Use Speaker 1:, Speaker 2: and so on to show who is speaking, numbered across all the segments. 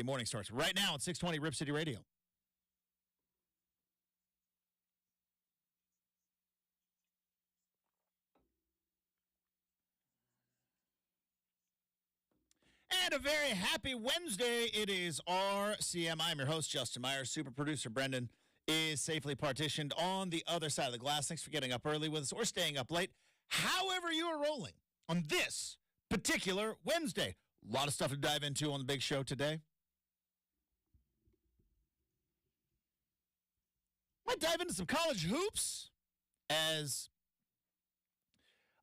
Speaker 1: Good morning starts right now at 620 Rip City Radio. And a very happy Wednesday. It is RCM. I'm your host, Justin Myers. Super producer Brenden is safely partitioned on the other side of the glass. Thanks for getting up early with us or staying up late. However you are rolling on this particular Wednesday. A lot of stuff to dive into on the big show today. Might dive into some college hoops, as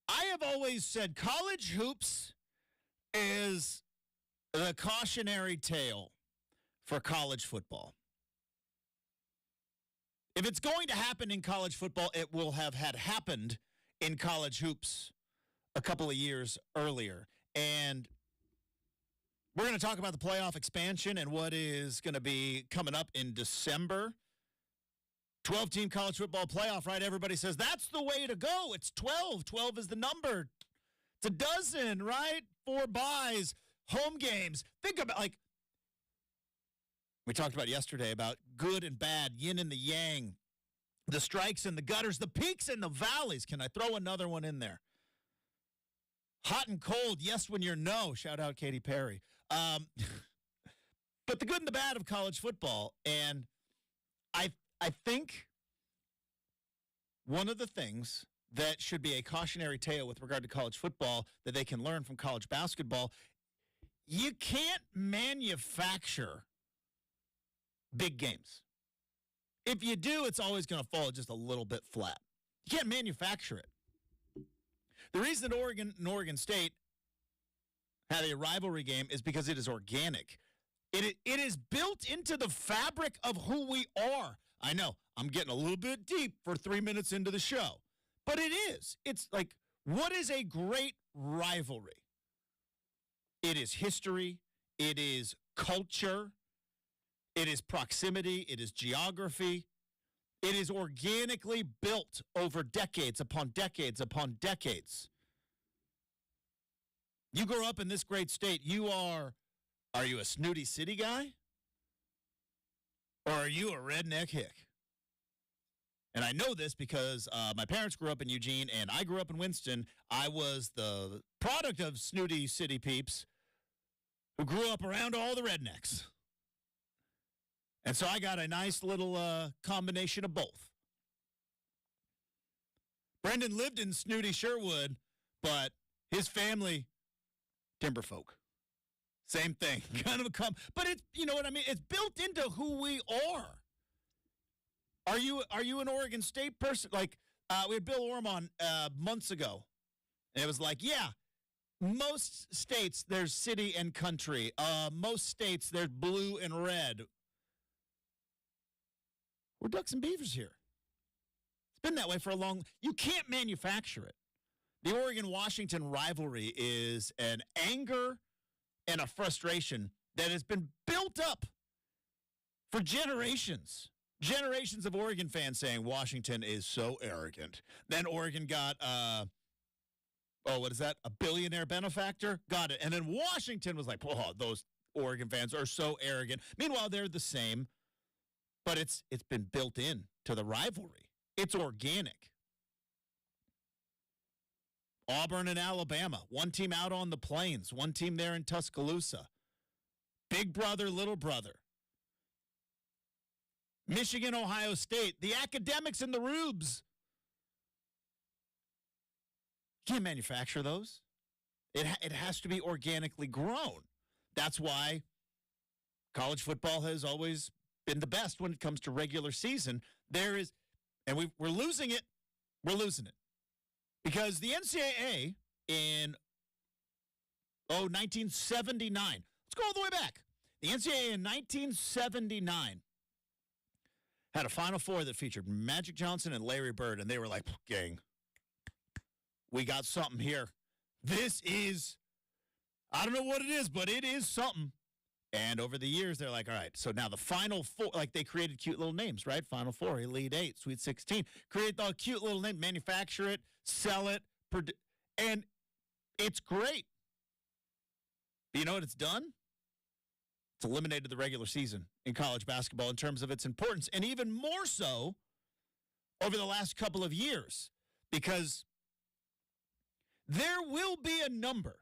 Speaker 1: I have always said, college hoops is the cautionary tale for college football. If it's going to happen in college football, it will have had happened in college hoops a couple of years earlier. And we're going to talk about the playoff expansion and what is going to be coming up in December. 12-team college football playoff, right? Everybody says that's the way to go. It's 12. 12 is the number. It's a dozen, right? 4 buys, home games. Think about, like, we talked about yesterday about good and bad, yin and the yang, the strikes and the gutters, the peaks and the valleys. Can I throw another one in there? Hot and cold, yes when you're no. Shout out Katy Perry. But the good and the bad of college football, and I think one of the things that should be a cautionary tale with regard to college football that they can learn from college basketball, you can't manufacture big games. If you do, it's always going to fall just a little bit flat. You can't manufacture it. The reason that Oregon and Oregon State had a rivalry game is because it is organic. It is built into the fabric of who we are. I know, I'm getting a little bit deep for 3 minutes into the show. But it is. It's like, what is a great rivalry? It is history. It is culture. It is proximity. It is geography. It is organically built over decades upon decades upon decades. You grow up in this great state. Are you a snooty city guy? Or are you a redneck hick? And I know this because my parents grew up in Eugene and I grew up in Winston. I was the product of snooty city peeps who grew up around all the rednecks. And so I got a nice little combination of both. Brenden lived in snooty Sherwood, but his family, timberfolk. Same thing. Kind of but it's, you know what I mean? It's built into who we are. Are you an Oregon State person? Like, we had Bill Orm on months ago, and it was like, yeah, most states there's city and country. Most states there's blue and red. We're ducks and beavers here. It's been that way for a long. You can't manufacture it. The Oregon-Washington rivalry is an anger and a frustration that has been built up for generations. Generations of Oregon fans saying Washington is so arrogant. Then Oregon got, what is that? A billionaire benefactor? Got it. And then Washington was like, oh, those Oregon fans are so arrogant. Meanwhile, they're the same, but it's been built in to the rivalry. It's organic. Auburn and Alabama, one team out on the plains, one team there in Tuscaloosa. Big brother, little brother. Michigan, Ohio State, the academics and the rubes. You can't manufacture those. It has to be organically grown. That's why college football has always been the best when it comes to regular season. There is, and we're losing it. We're losing it. Because the NCAA in 1979. Let's go all the way back. The NCAA in 1979 had a Final Four that featured Magic Johnson and Larry Bird, and they were like, gang, we got something here. This is, I don't know what it is, but it is something. And over the years, they're like, all right, so now the Final Four, like they created cute little names, right? Final Four, Elite Eight, Sweet 16. Create the cute little name, manufacture it, sell it, and it's great. But you know what it's done? It's eliminated the regular season in college basketball in terms of its importance, and even more so over the last couple of years, because there will be a number.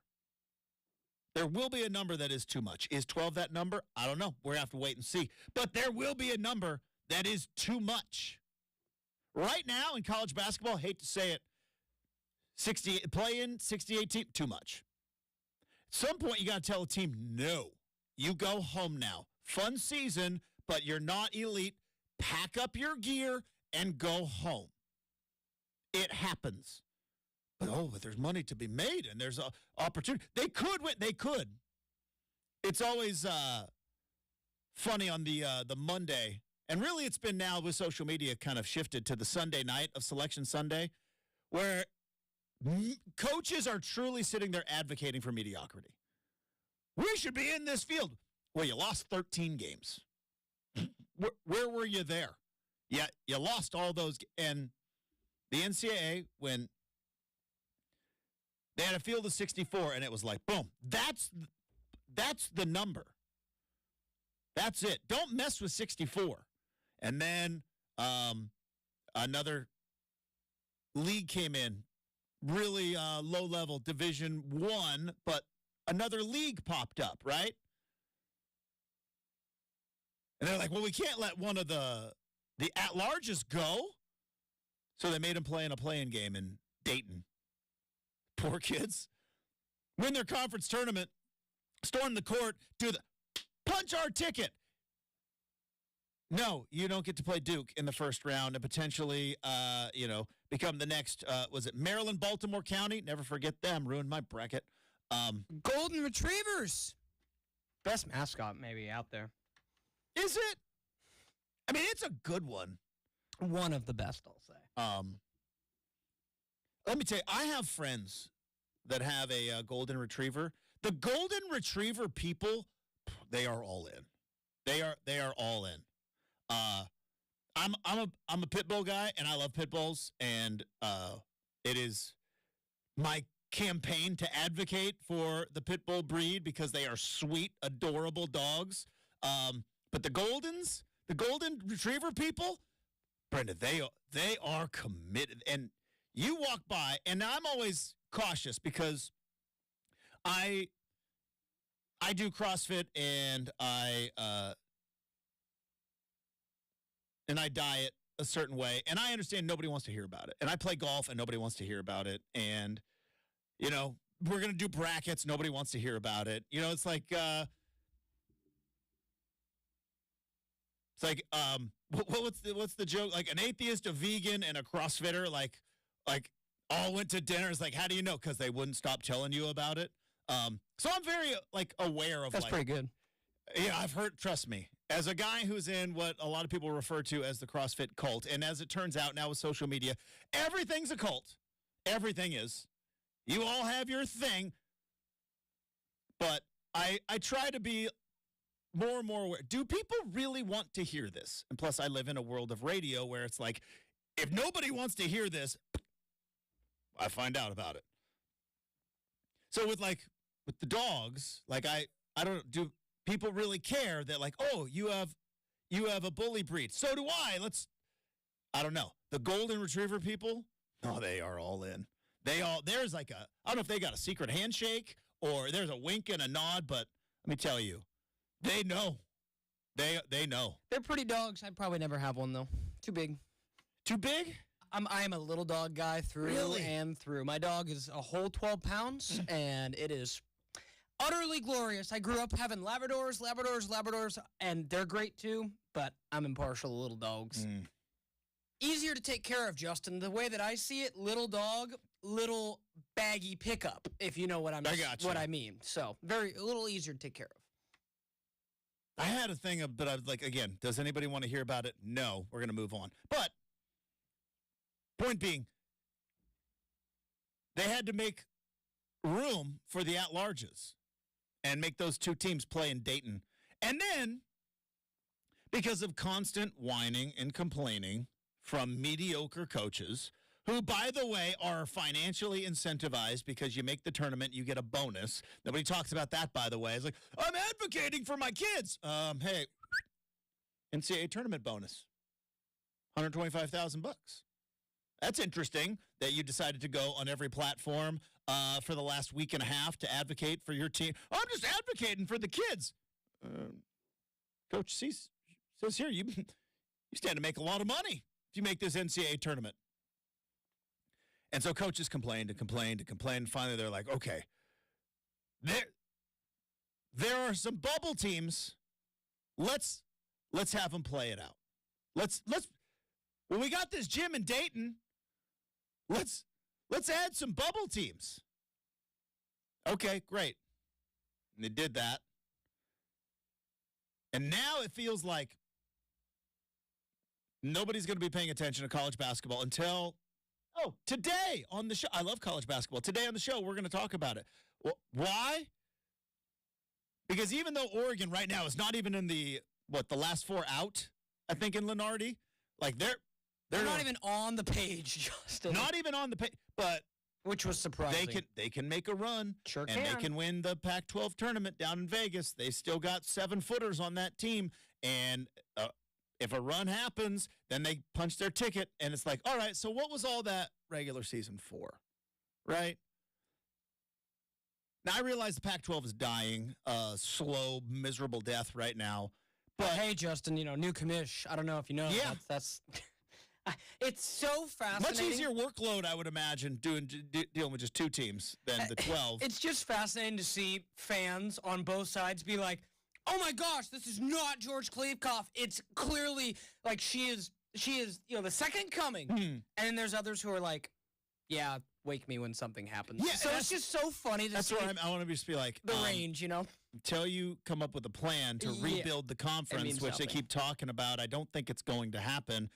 Speaker 1: There will be a number that is too much. Is 12 that number? I don't know. We're going to have to wait and see. But there will be a number that is too much. Right now in college basketball, hate to say it, 68 team, too much. At some point, you got to tell a team, no, you go home now. Fun season, but you're not elite. Pack up your gear and go home. It happens. But there's money to be made, and there's an opportunity. They could win. They could. It's always funny on the Monday, and really it's been now with social media kind of shifted to the Sunday night of Selection Sunday, where coaches are truly sitting there advocating for mediocrity. We should be in this field. Well, you lost 13 games. Where were you there? Yeah, you lost all those. And the NCAA, when they had a field of 64, and it was like, boom, that's the number. That's it. Don't mess with 64. And then another league came in, really low-level, Division I, but another league popped up, right? And they're like, well, we can't let one of the at-larges go. So they made him play in a play-in game in Dayton. Poor kids. Win their conference tournament, storm the court, do the punch our ticket. No, you don't get to play Duke in the first round and potentially, become the next, was it Maryland, Baltimore County? Never forget them. Ruined my bracket.
Speaker 2: Golden Retrievers. Best mascot maybe out there.
Speaker 1: Is it? I mean, it's a good one.
Speaker 2: One of the best, I'll say.
Speaker 1: Let me tell you, I have friends that have a golden retriever. The golden retriever people, they are all in. They are all in. I'm a pit bull guy, and I love pit bulls, and it is my campaign to advocate for the pit bull breed because they are sweet, adorable dogs. But the golden retriever people, Brenden, they are committed. And you walk by, and I'm always cautious because I do CrossFit and I diet a certain way, and I understand nobody wants to hear about it. And I play golf, and nobody wants to hear about it. And we're gonna do brackets, nobody wants to hear about it. It's like what's the joke? Like an atheist, a vegan, and a CrossFitter, like all went to dinner. It's like, how do you know? Because they wouldn't stop telling you about it. So I'm very aware of.
Speaker 2: That's pretty good.
Speaker 1: Yeah, I've heard. Trust me, as a guy who's in what a lot of people refer to as the CrossFit cult, and as it turns out now with social media, everything's a cult. Everything is. You all have your thing, but I try to be more and more aware. Do people really want to hear this? And plus, I live in a world of radio where it's like, if nobody wants to hear this, I find out about it. So with the dogs, I don't do people really care that you have a bully breed. So do I. I don't know. The golden retriever people, they are all in. There's I don't know if they got a secret handshake or there's a wink and a nod, but let me tell you, they know. They know.
Speaker 2: They're pretty dogs. I'd probably never have one though. Too big.
Speaker 1: Too big?
Speaker 2: I'm a little dog guy through and through. My dog is a whole 12 pounds, and it is utterly glorious. I grew up having Labradors, and they're great too, but I'm impartial to little dogs. Easier to take care of, Justin. The way that I see it, little dog, little baggy pickup, if you know what I mean. So a little easier to take care of.
Speaker 1: I had a thing, but I was like, again, does anybody want to hear about it? No, we're going to move on. But point being, they had to make room for the at-larges and make those two teams play in Dayton. And then, because of constant whining and complaining from mediocre coaches, who, by the way, are financially incentivized because you make the tournament, you get a bonus. Nobody talks about that, by the way. It's like, I'm advocating for my kids. Hey, NCAA tournament bonus, $125,000. That's interesting that you decided to go on every platform for the last week and a half to advocate for your team. I'm just advocating for the kids. Coach says here, you stand to make a lot of money if you make this NCAA tournament. And so coaches complained and complained and complained. Finally, they're like, okay, there are some bubble teams. Let's have them play it out. Well, we got this gym in Dayton. Let's add some bubble teams. Okay, great. And they did that. And now it feels like nobody's going to be paying attention to college basketball until, today on the show. I love college basketball. Today on the show, we're going to talk about it. Well, why? Because even though Oregon right now is not even in the last four out, I think, in Lenardi, like they're
Speaker 2: not even on the page, Justin.
Speaker 1: Not even on the page, but
Speaker 2: which was surprising.
Speaker 1: They can make a run.
Speaker 2: Sure
Speaker 1: and they can win the Pac-12 tournament down in Vegas. They still got 7-footers on that team. And if a run happens, then they punch their ticket. And it's like, all right, so what was all that regular season for? Right? Now, I realize the Pac-12 is dying a slow, miserable death right now.
Speaker 2: But hey, Justin, new commish. I don't know if you know.
Speaker 1: Yeah.
Speaker 2: That's it's so fascinating.
Speaker 1: Much easier workload, I would imagine, dealing with just two teams than the 12.
Speaker 2: It's just fascinating to see fans on both sides be like, oh my gosh, this is not George Kliavkoff. It's clearly like she is the second coming. And then there's others who are like, yeah, wake me when something happens.
Speaker 1: Yeah,
Speaker 2: so it's just so funny to see.
Speaker 1: That's where I want to just be like
Speaker 2: the range,
Speaker 1: Until you come up with a plan to rebuild the conference, which they keep talking about, I don't think it's going to happen.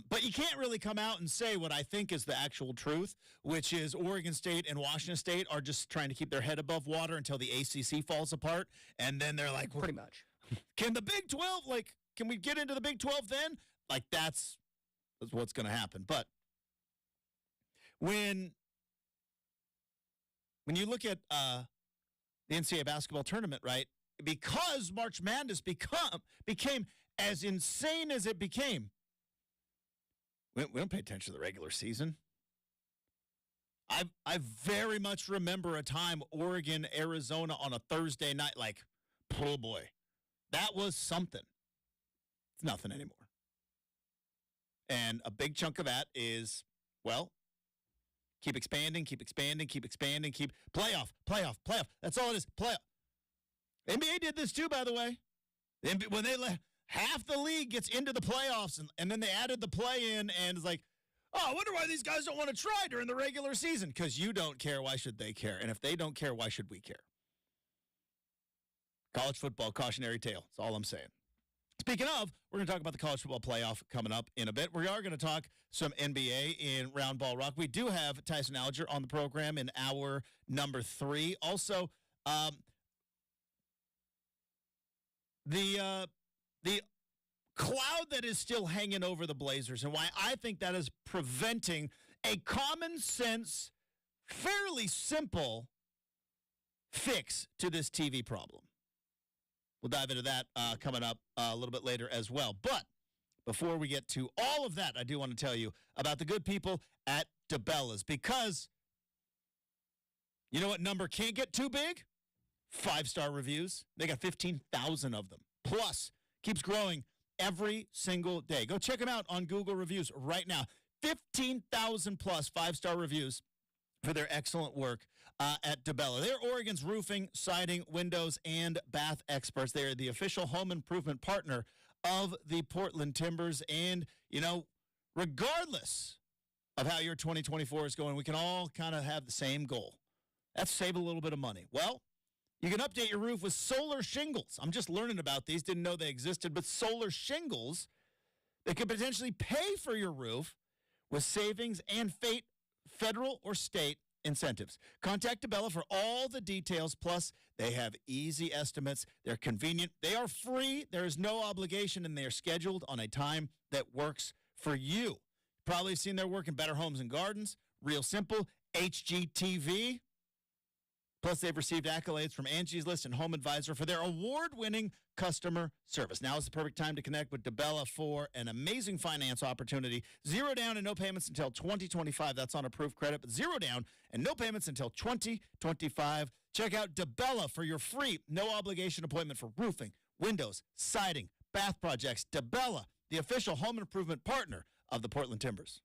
Speaker 1: But you can't really come out and say what I think is the actual truth, which is Oregon State and Washington State are just trying to keep their head above water until the ACC falls apart. And then they're like,
Speaker 2: pretty much.
Speaker 1: Can the Big 12, can we get into the Big 12 then? That's what's going to happen. But when you look at the NCAA basketball tournament, right, because March Madness became as insane as it became, we don't pay attention to the regular season. I very much remember a time Oregon, Arizona on a Thursday night, oh boy, that was something. It's nothing anymore. And a big chunk of that is, keep expanding, keep playoff. That's all it is, playoff. NBA did this too, by the way. When they half the league gets into the playoffs, and then they added the play-in, and it's like, I wonder why these guys don't want to try during the regular season. Because you don't care, why should they care? And if they don't care, why should we care? College football, cautionary tale. That's all I'm saying. Speaking of, we're going to talk about the college football playoff coming up in a bit. We are going to talk some NBA in Round Ball Rock. We do have Tyson Alger on the program in hour number 3. Also, the cloud that is still hanging over the Blazers and why I think that is preventing a common sense, fairly simple fix to this TV problem. We'll dive into that coming up a little bit later as well. But before we get to all of that, I do want to tell you about the good people at DeBella's, because you know what number can't get too big? 5-star reviews. They got 15,000 of them. Plus, keeps growing every single day. Go check them out on Google Reviews right now. 15,000 plus 5-star reviews for their excellent work at DeBella. They're Oregon's roofing, siding, windows, and bath experts. They are the official home improvement partner of the Portland Timbers. And, regardless of how your 2024 is going, we can all kind of have the same goal. That's save a little bit of money. Well, you can update your roof with solar shingles. I'm just learning about these. Didn't know they existed. But solar shingles, they could potentially pay for your roof with savings and federal or state incentives. Contact DeBella for all the details. Plus, they have easy estimates. They're convenient. They are free. There is no obligation, and they are scheduled on a time that works for you. Probably seen their work in Better Homes and Gardens, Real Simple, HGTV. Plus, they've received accolades from Angie's List and Home Advisor for their award-winning customer service. Now is the perfect time to connect with DeBella for an amazing finance opportunity. 0 down and no payments until 2025. That's on approved credit, but 0 down and no payments until 2025. Check out DeBella for your free, no-obligation appointment for roofing, windows, siding, bath projects. DeBella, the official home improvement partner of the Portland Timbers.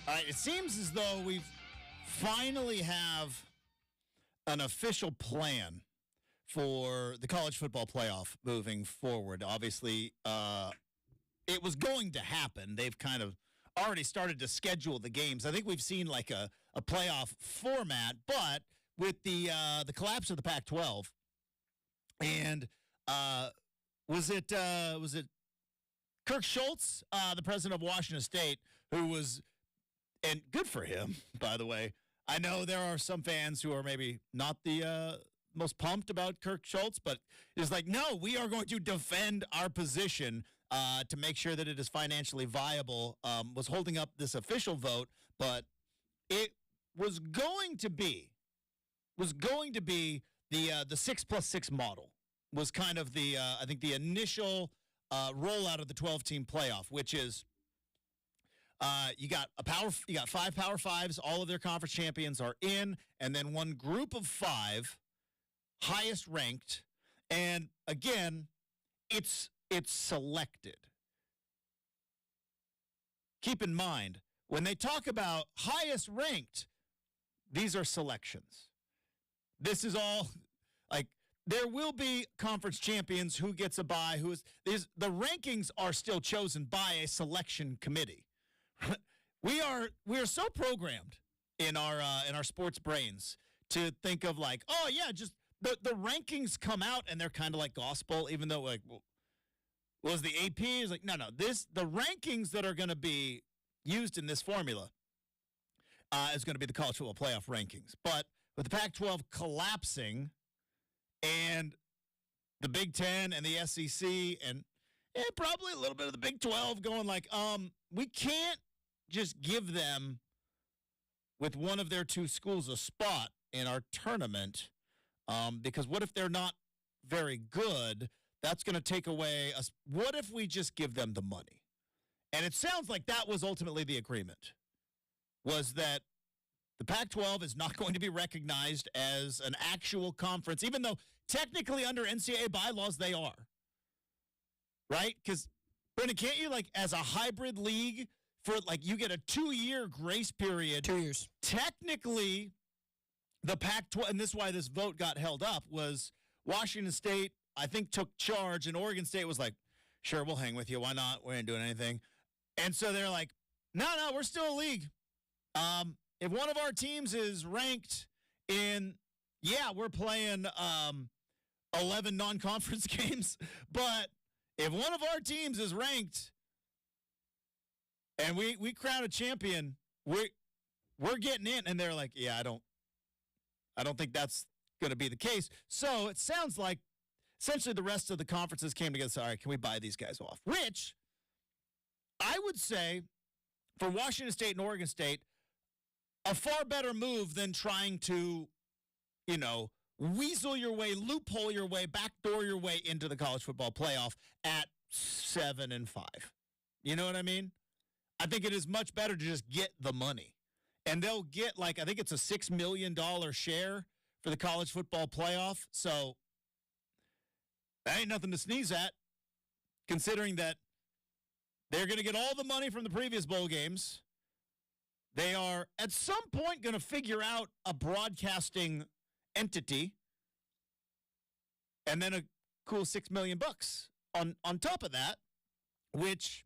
Speaker 1: All right, it seems as though we finally have an official plan for the college football playoff moving forward. Obviously, it was going to happen. They've kind of already started to schedule the games. I think we've seen like a playoff format, but with the collapse of the Pac-12 and was it Kirk Schultz, the president of Washington State, who was, and good for him, by the way. I know there are some fans who are maybe not the most pumped about Kirk Schultz, but it's like, no, we are going to defend our position to make sure that it is financially viable. Was holding up this official vote, but it was going to be the 6+6 model was kind of the I think the initial rollout of the 12-team playoff, which is you got 5 Power Fives, all of their conference champions are in, and then one group of 5 highest ranked, and again, it's selected. Keep in mind, when they talk about highest ranked, these are selections. This is all like there will be conference champions who gets a bye. The rankings are still chosen by a selection committee. We are so programmed in our sports brains to think of like, oh yeah, just the rankings come out and they're kind of like gospel, even though like was the AP is like no the rankings that are going to be used in this formula is going to be the college football playoff rankings. But with the Pac-12 collapsing and the Big Ten and the SEC and probably a little bit of the Big 12 going like, we can't just give them with one of their 2 schools a spot in our tournament because what if they're not very good? That's going to take away us. What if we just give them the money? And it sounds like that was ultimately the agreement, was that the Pac-12 is not going to be recognized as an actual conference, even though technically under NCAA bylaws they are. Right? Because, Brenden, can't you, like, as a hybrid league, for, like, you get a 2-year grace period?
Speaker 2: 2 years.
Speaker 1: Technically, the Pac-12, and this is why this vote got held up, was Washington State, I think, took charge, and Oregon State was like, sure, we'll hang with you. Why not? We ain't doing anything. And so they're like, no, we're still a league. If one of our teams is ranked in, we're playing 11 non-conference games, but if one of our teams is ranked and we crown a champion, we're getting in. And they're like, I don't think that's going to be the case. So it sounds like essentially the rest of the conferences came together and said, all right, can we buy these guys off? Which I would say for Washington State and Oregon State, a far better move than trying to, weasel your way, loophole your way, backdoor your way into the college football playoff at 7-5. You know what I mean? I think it is much better to just get the money. And they'll get, I think it's a $6 million share for the college football playoff. So that ain't nothing to sneeze at, considering that they're going to get all the money from the previous bowl games. They are, at some point, going to figure out a broadcasting entity and then a cool $6 million on top of that, which,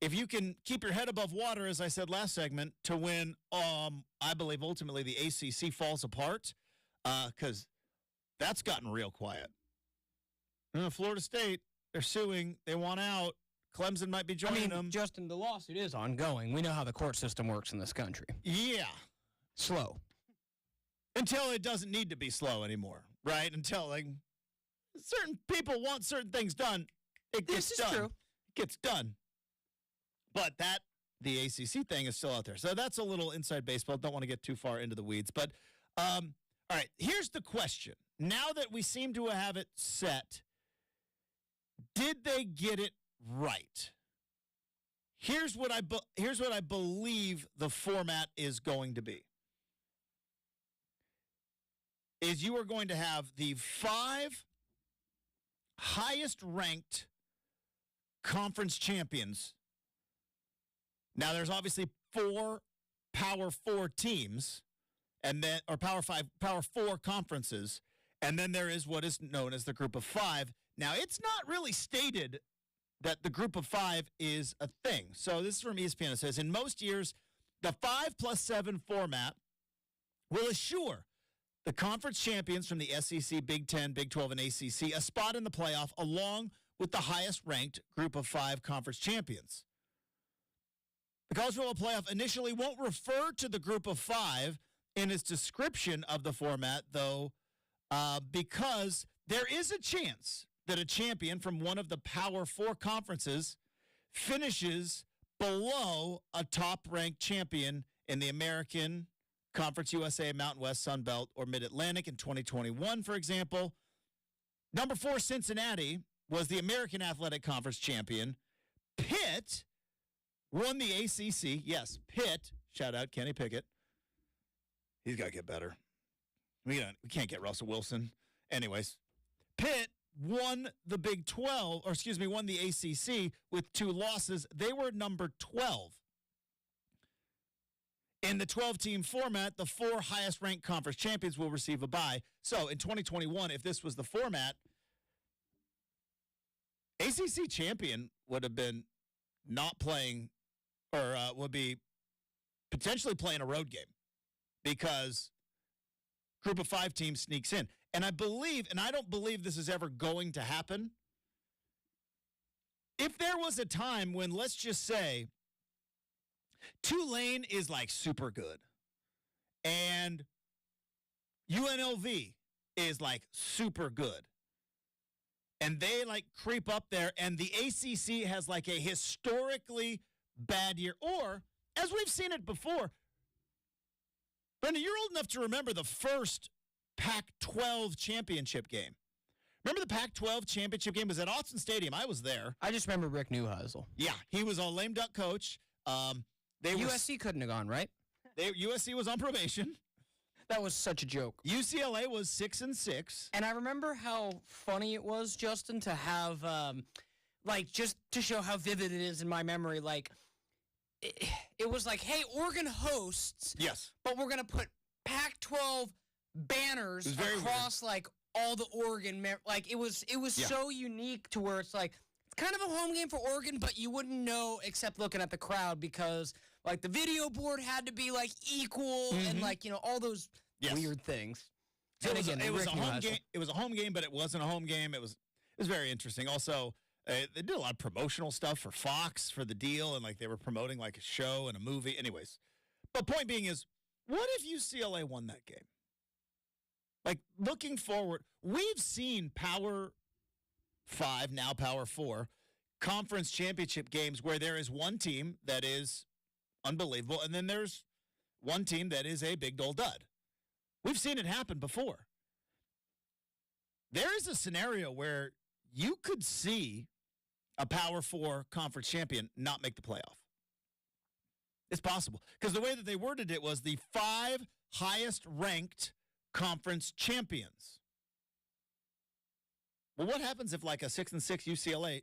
Speaker 1: if you can keep your head above water, as I said last segment, to win, I believe ultimately the ACC falls apart because that's gotten real quiet. Florida State, they're suing. They want out. Clemson might be joining them.
Speaker 2: Justin, the lawsuit is ongoing. We know how the court system works in this country.
Speaker 1: Yeah.
Speaker 2: Slow.
Speaker 1: Until it doesn't need to be slow anymore, right? Until, certain people want certain things done. It gets done. This is true. It gets done. But the ACC thing is still out there. So that's a little inside baseball. Don't want to get too far into the weeds. But, all right, here's the question. Now that we seem to have it set, did they get it right? Here's what I believe the format is going to be. Is you are going to have the 5 highest ranked conference champions. Now, there's obviously 4 Power 4 teams, and then or Power 4 conferences, and then there is what is known as the Group of 5. Now, it's not really stated that the Group of 5 is a thing. So this is from ESPN. It says, in most years, the 5+7 format will assure the conference champions from the SEC, Big 10, Big 12, and ACC a spot in the playoff along with the highest-ranked Group of 5 conference champions. The college football playoff initially won't refer to the Group of 5 in its description of the format, though, because there is a chance that a champion from one of the Power 4 conferences finishes below a top-ranked champion in the American Conference USA, Mountain West, Sun Belt, or Mid-Atlantic in 2021, for example. Number 4, Cincinnati, was the American Athletic Conference champion. Pitt won the ACC. Yes, Pitt. Shout out Kenny Pickett. He's got to get better. We can't get Russell Wilson. Anyways, Pitt won the Big 12, won the ACC with 2 losses. They were number 12. In the 12-team format, the 4 highest-ranked conference champions will receive a bye. So in 2021, if this was the format, ACC champion would have been not playing or would be potentially playing a road game because Group of 5 team sneaks in. And I don't believe this is ever going to happen. If there was a time when, let's just say, Tulane is like super good and UNLV is like super good, and they like creep up there, and the ACC has like a historically bad year, or as we've seen it before, Brenden, you're old enough to remember the first Pac-12 championship game. Remember the Pac-12 championship game was at Autzen Stadium. I was there.
Speaker 2: I just remember Rick Neuheisel.
Speaker 1: Yeah, he was a lame duck coach.
Speaker 2: USC couldn't have gone, right?
Speaker 1: USC was on probation.
Speaker 2: That was such a joke.
Speaker 1: UCLA was 6-6.
Speaker 2: And I remember how funny it was, Justin, to have, just to show how vivid it is in my memory, it was like, hey, Oregon hosts.
Speaker 1: Yes.
Speaker 2: But we're going to put Pac-12 banners across, all the Oregon. It was so unique to where it's like, it's kind of a home game for Oregon, but you wouldn't know except looking at the crowd because, the video board had to be, equal and, all those weird things.
Speaker 1: So it was a home game. It was a home game, but it wasn't a home game. It was very interesting. Also, they did a lot of promotional stuff for Fox for the deal, and they were promoting a show and a movie. Anyways, but point being is, what if UCLA won that game? Looking forward, we've seen Power 5, now Power 4, conference championship games where there is one team that is unbelievable, and then there's one team that is a big old dud. We've seen it happen before. There is a scenario where you could see a Power 4 conference champion not make the playoff. It's possible. Because the way that they worded it was the 5 highest-ranked conference champions. Well, what happens if a 6-6 UCLA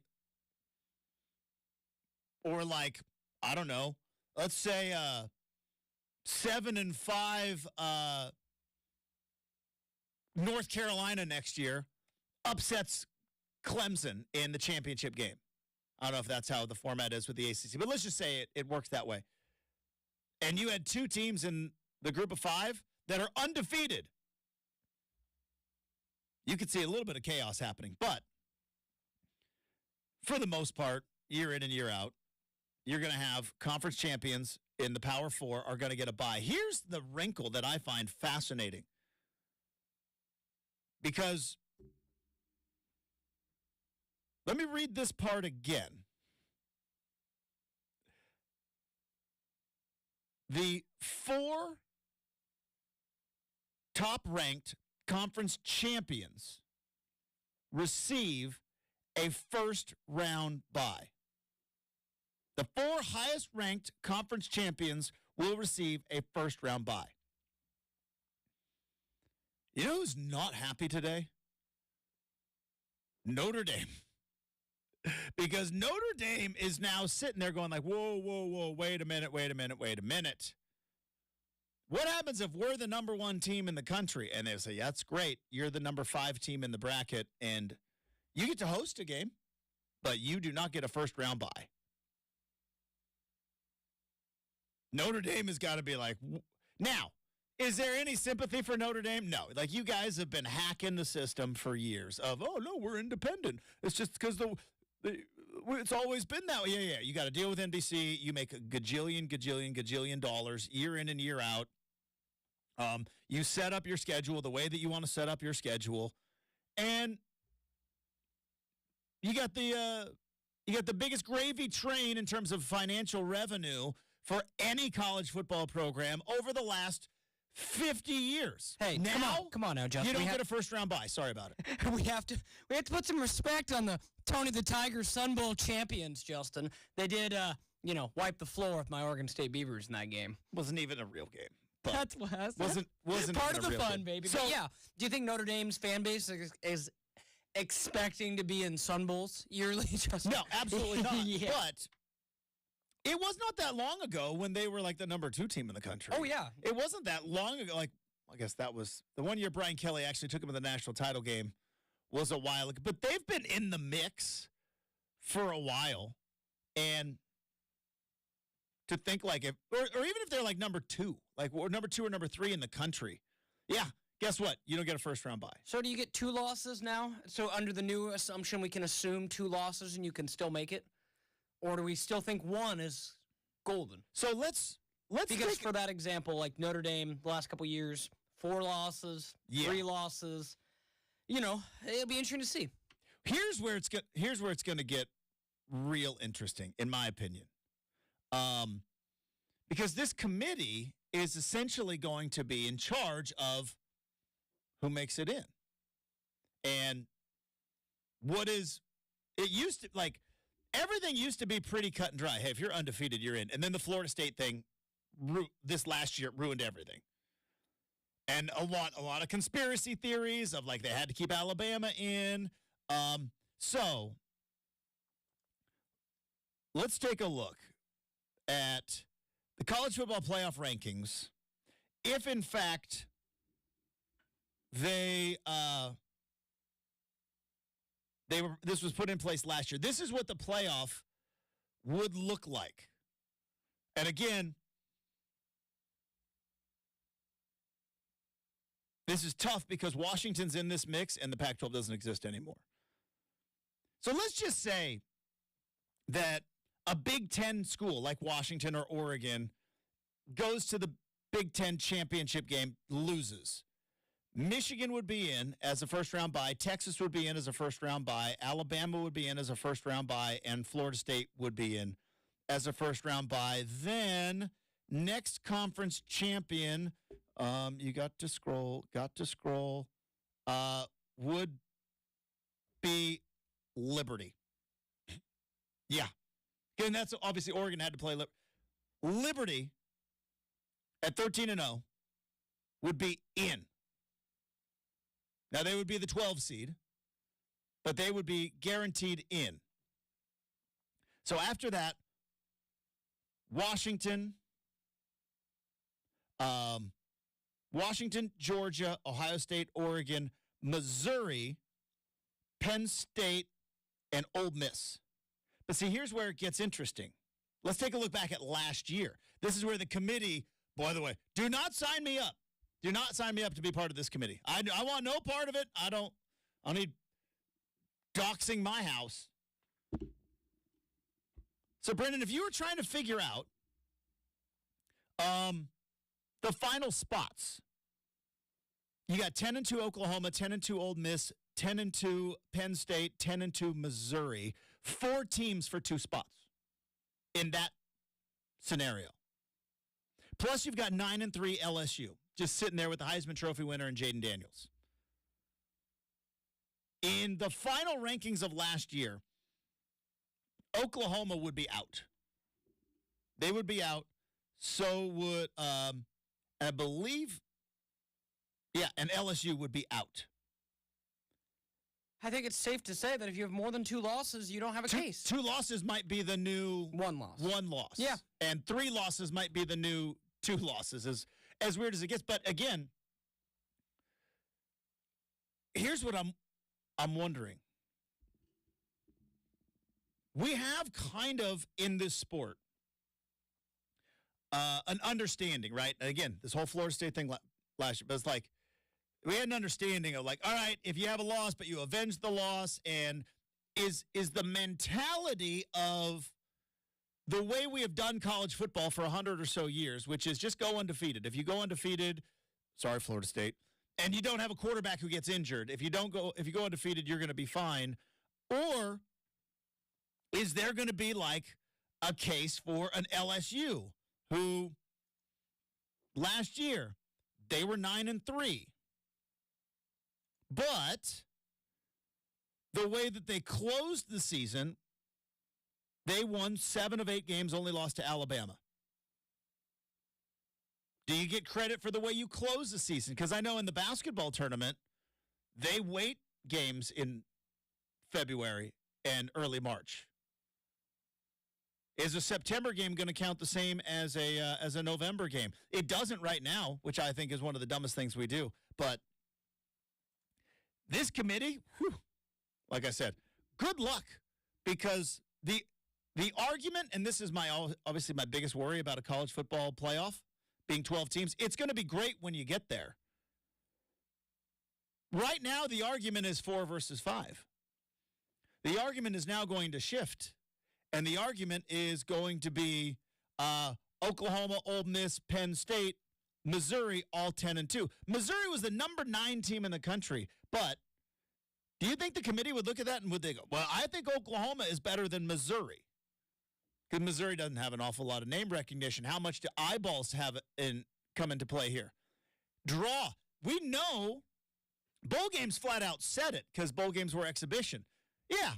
Speaker 1: or I don't know, let's say 7-5 North Carolina next year upsets Clemson in the championship game? I don't know if that's how the format is with the ACC, but let's just say it works that way. And you had 2 teams in the Group of 5 that are undefeated. You could see a little bit of chaos happening, but for the most part, year in and year out, you're going to have conference champions in the Power 4 are going to get a bye. Here's the wrinkle that I find fascinating. Because, let me read this part again. The 4 top-ranked conference champions receive a first-round bye. The 4 highest-ranked conference champions will receive a first-round bye. You know who's not happy today? Notre Dame. Because Notre Dame is now sitting there going like, whoa, whoa, whoa, wait a minute. What happens if we're the number 1 team in the country? And they say, yeah, that's great. You're the number 5 team in the bracket, and you get to host a game, but you do not get a first-round bye. Notre Dame has got to be like, now, is there any sympathy for Notre Dame? No. Like, you guys have been hacking the system for years of, oh, no, we're independent. It's just because it's always been that way. Yeah. You got to deal with NBC. You make a gajillion dollars year in and year out. You set up your schedule the way that you want to set up your schedule. And you got the biggest gravy train in terms of financial revenue for any college football program over the last 50 years.
Speaker 2: Hey,
Speaker 1: now,
Speaker 2: come on now, Justin.
Speaker 1: You don't get a first-round bye. Sorry about it.
Speaker 2: we have to put some respect on the Tony the Tiger Sun Bowl champions, Justin. They did, wipe the floor with my Oregon State Beavers in that game.
Speaker 1: Wasn't even a real game.
Speaker 2: That's
Speaker 1: wasn't
Speaker 2: part of the fun,
Speaker 1: game.
Speaker 2: baby.
Speaker 1: So,
Speaker 2: but yeah, do you think Notre Dame's fan base is expecting to be in Sun Bowls yearly? Justin?
Speaker 1: No, absolutely not.
Speaker 2: Yeah.
Speaker 1: But it was not that long ago when they were like the number 2 team in the country.
Speaker 2: Oh, yeah.
Speaker 1: It wasn't that long ago. Like, I guess that was the one year Brian Kelly actually took them to the national title game was a while ago. But they've been in the mix for a while. And to think like or even if they're like number 2, like or number 2 or number 3 in the country. Yeah. Guess what? You don't get a first-round bye.
Speaker 2: So do you get 2 losses now? So under the new assumption, we can assume 2 losses and you can still make it? Or do we still think 1 is golden?
Speaker 1: So let's
Speaker 2: because for that example, like Notre Dame, the last couple years, 4 losses, 3 losses. It'll be interesting to see.
Speaker 1: Here's where it's going to get real interesting, in my opinion. Because this committee is essentially going to be in charge of who makes it in. And everything used to be pretty cut and dry. Hey, if you're undefeated, you're in. And then the Florida State thing this last year ruined everything. And a lot of conspiracy theories of like they had to keep Alabama in. So let's take a look at the college football playoff rankings. If in fact this was put in place last year. This is what the playoff would look like. And again, this is tough because Washington's in this mix and the Pac-12 doesn't exist anymore. So let's just say that a Big Ten school like Washington or Oregon goes to the Big Ten championship game, loses. Michigan would be in as a first-round bye. Texas would be in as a first-round bye. Alabama would be in as a first-round bye. And Florida State would be in as a first-round bye. Then next conference champion, you got to scroll, would be Liberty. Yeah. And that's obviously Oregon had to play Liberty at 13-0 would be in. Now, they would be the 12 seed, but they would be guaranteed in. So after that, Washington, Georgia, Ohio State, Oregon, Missouri, Penn State, and Ole Miss. But see, here's where it gets interesting. Let's take a look back at last year. This is where the committee, by the way, do not sign me up. Do not sign me up to be part of this committee. I want no part of it. I need doxing my house. So, Brenden, if you were trying to figure out the final spots, you got 10-2 Oklahoma, 10-2 Ole Miss, 10-2 Penn State, 10-2 Missouri. 4 teams for 2 spots in that scenario. Plus, you've got 9-3 LSU. Just sitting there with the Heisman Trophy winner and Jaden Daniels. In the final rankings of last year, Oklahoma would be out. They would be out. So would, I believe, and LSU would be out.
Speaker 2: I think it's safe to say that if you have more than 2 losses, you don't have a case.
Speaker 1: 2 losses might be the new
Speaker 2: 1 loss.
Speaker 1: 1 loss.
Speaker 2: Yeah.
Speaker 1: And 3 losses might be the new 2 losses, as weird as it gets. But again, here's what I'm wondering. We have kind of in this sport an understanding, right? And again, this whole Florida State thing last year, but it's like we had an understanding of like, all right, if you have a loss, but you avenge the loss, and is the mentality of the way we have done college football for 100 or so years, which is just go undefeated. If you go undefeated, sorry, Florida State, and you don't have a quarterback who gets injured, if you go undefeated, you're going to be fine. Or is there going to be like a case for an LSU who last year they were 9-3, but the way that they closed the season, they won 7 of 8 games, only lost to Alabama. Do you get credit for the way you close the season? Because I know in the basketball tournament, they wait games in February and early March. Is a September game going to count the same as a November game? It doesn't right now, which I think is one of the dumbest things we do. But this committee, like I said, good luck, because the argument, and this is obviously my biggest worry about a college football playoff being 12 teams, it's going to be great when you get there. Right now, the argument is 4 versus 5. The argument is now going to shift, and the argument is going to be Oklahoma, Ole Miss, Penn State, Missouri, all 10-2. Missouri was the number 9 team in the country, but do you think the committee would look at that and would they go, well, I think Oklahoma is better than Missouri? Because Missouri doesn't have an awful lot of name recognition. How much do eyeballs come into play here? Draw. We know bowl games flat out said it because bowl games were exhibition. Yeah.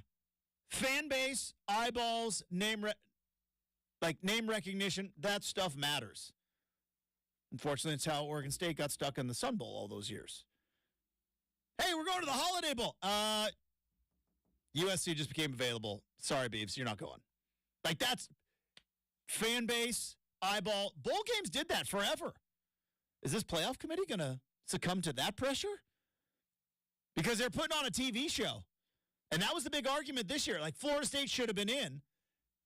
Speaker 1: Fan base, eyeballs, name recognition, that stuff matters. Unfortunately, it's how Oregon State got stuck in the Sun Bowl all those years. Hey, we're going to the Holiday Bowl. USC just became available. Sorry, Beavs, you're not going. Like, that's fan base, eyeball. Bowl games did that forever. Is this playoff committee going to succumb to that pressure? Because they're putting on a TV show. And that was the big argument this year. Like, Florida State should have been in.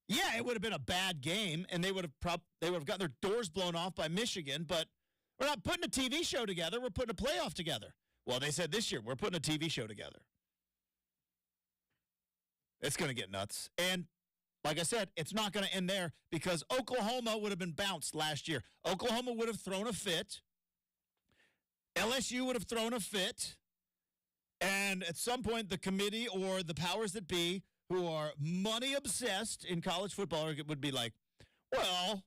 Speaker 1: Yeah, it would have been a bad game, and they would have gotten their doors blown off by Michigan, but we're not putting a TV show together. We're putting a playoff together. Well, they said this year, we're putting a TV show together. It's going to get nuts. And like I said, it's not going to end there because Oklahoma would have been bounced last year. Oklahoma would have thrown a fit. LSU would have thrown a fit. And at some point, the committee or the powers that be who are money obsessed in college football would be like, well,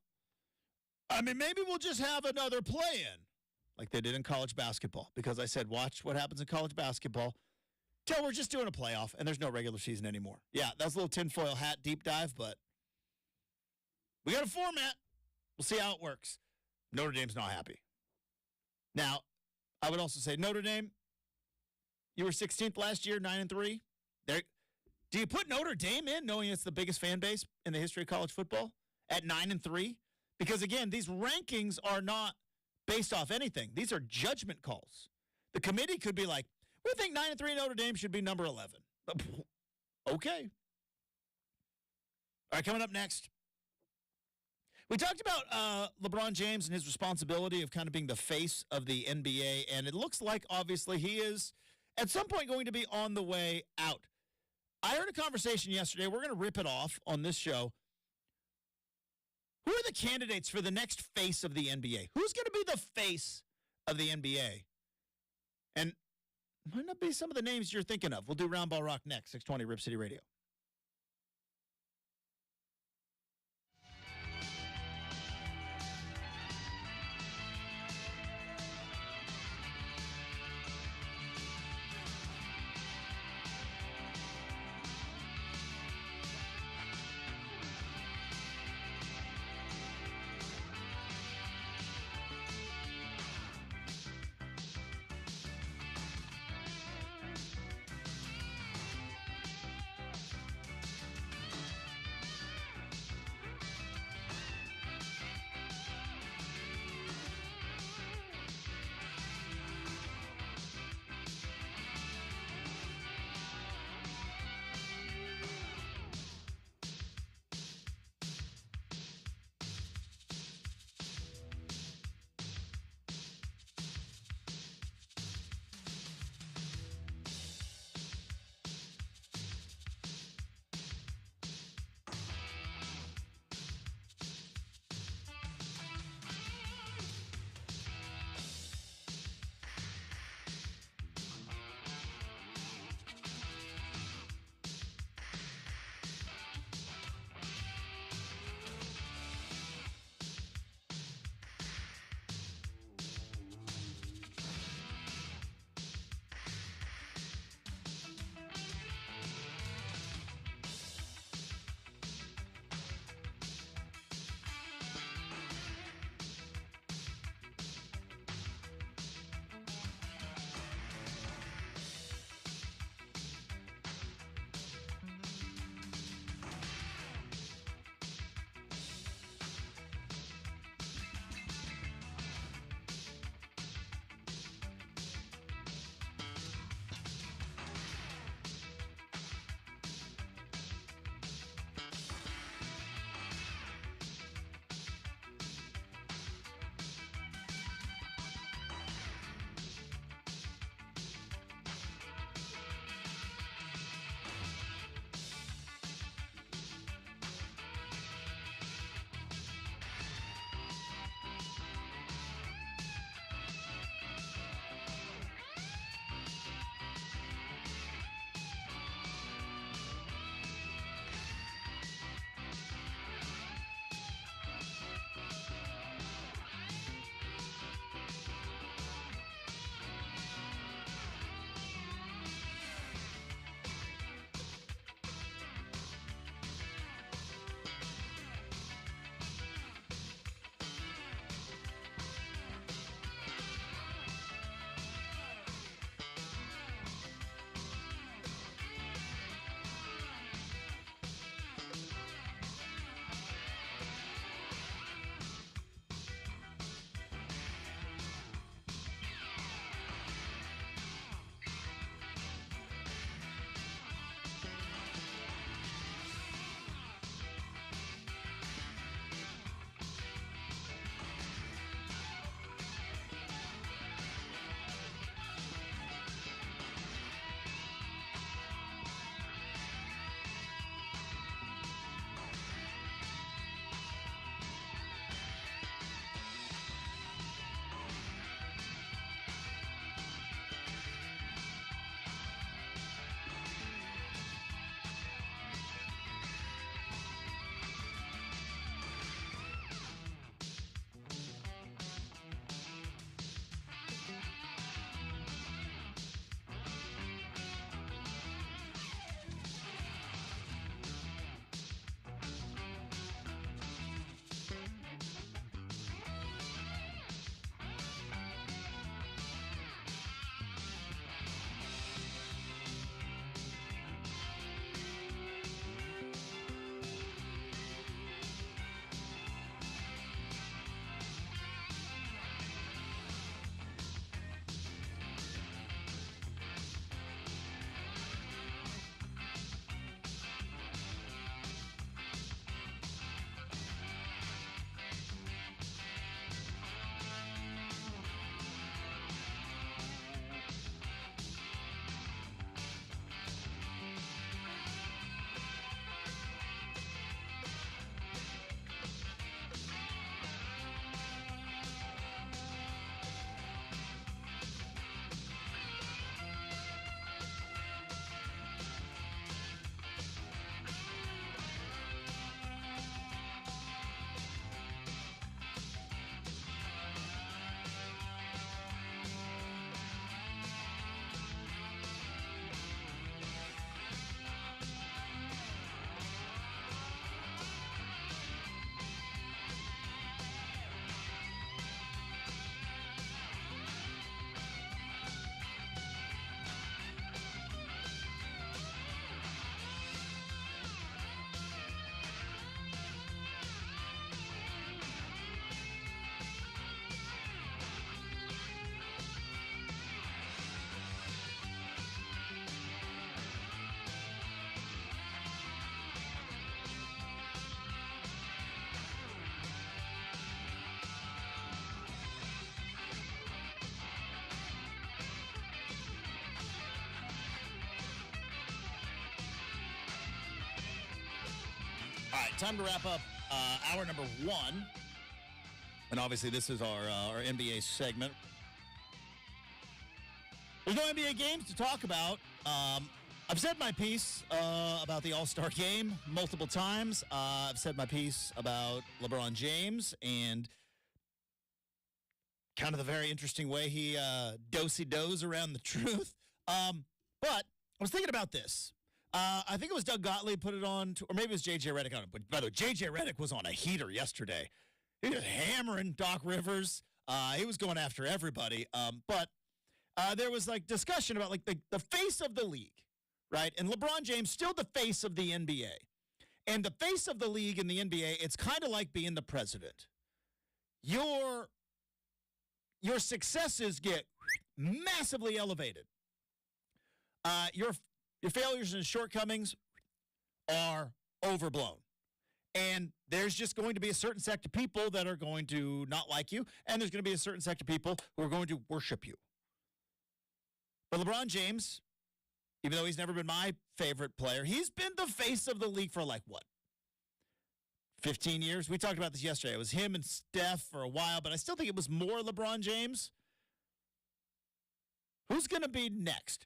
Speaker 1: I mean, maybe we'll just have another play-in like they did in college basketball. Because I said, watch what happens in college basketball till we're just doing a playoff and there's no regular season anymore. Yeah, that was a little tinfoil hat deep dive, but we got a format. We'll see how it works. Notre Dame's not happy. Now, I would also say Notre Dame, you were 16th last year, 9-3. Do you put Notre Dame in knowing it's the biggest fan base in the history of college football at 9-3? Because, again, these rankings are not based off anything. These are judgment calls. The committee could be like, we think 9-3 Notre Dame should be number 11. Okay. All right, coming up next. We talked about LeBron James and his responsibility of kind of being the face of the NBA, and it looks like, obviously, he is at some point going to be on the way out. I heard a conversation yesterday. We're going to rip it off on this show. Who are the candidates for the next face of the NBA? Who's going to be the face of the NBA? And might not be some of the names you're thinking of. We'll do Round Ball Rock next, 620 Rip City Radio. right, time to wrap up hour number 1. And obviously, this is our NBA segment. There's no NBA games to talk about. I've said my piece about the All-Star game multiple times. I've said my piece about LeBron James and kind of the very interesting way he do-si-does around the truth. But I was thinking about this. I think it was Doug Gottlieb put it on, or maybe it was J.J. Redick on it. But by the way, J.J. Redick was on a heater yesterday. He was hammering Doc Rivers. He was going after everybody. But there was like discussion about like the face of the league, right? And LeBron James still the face of the NBA. And the face of the league in the NBA, it's kind of like being the president. Your successes get massively elevated. Your failures and shortcomings are overblown. And there's just going to be a certain sect of people that are going to not like you, and there's going to be a certain sect of people who are going to worship you. But LeBron James, even though he's never been my favorite player, he's been the face of the league for like, what, 15 years? We talked about this yesterday. It was him and Steph for a while, but I still think it was more LeBron James. Who's going to be next?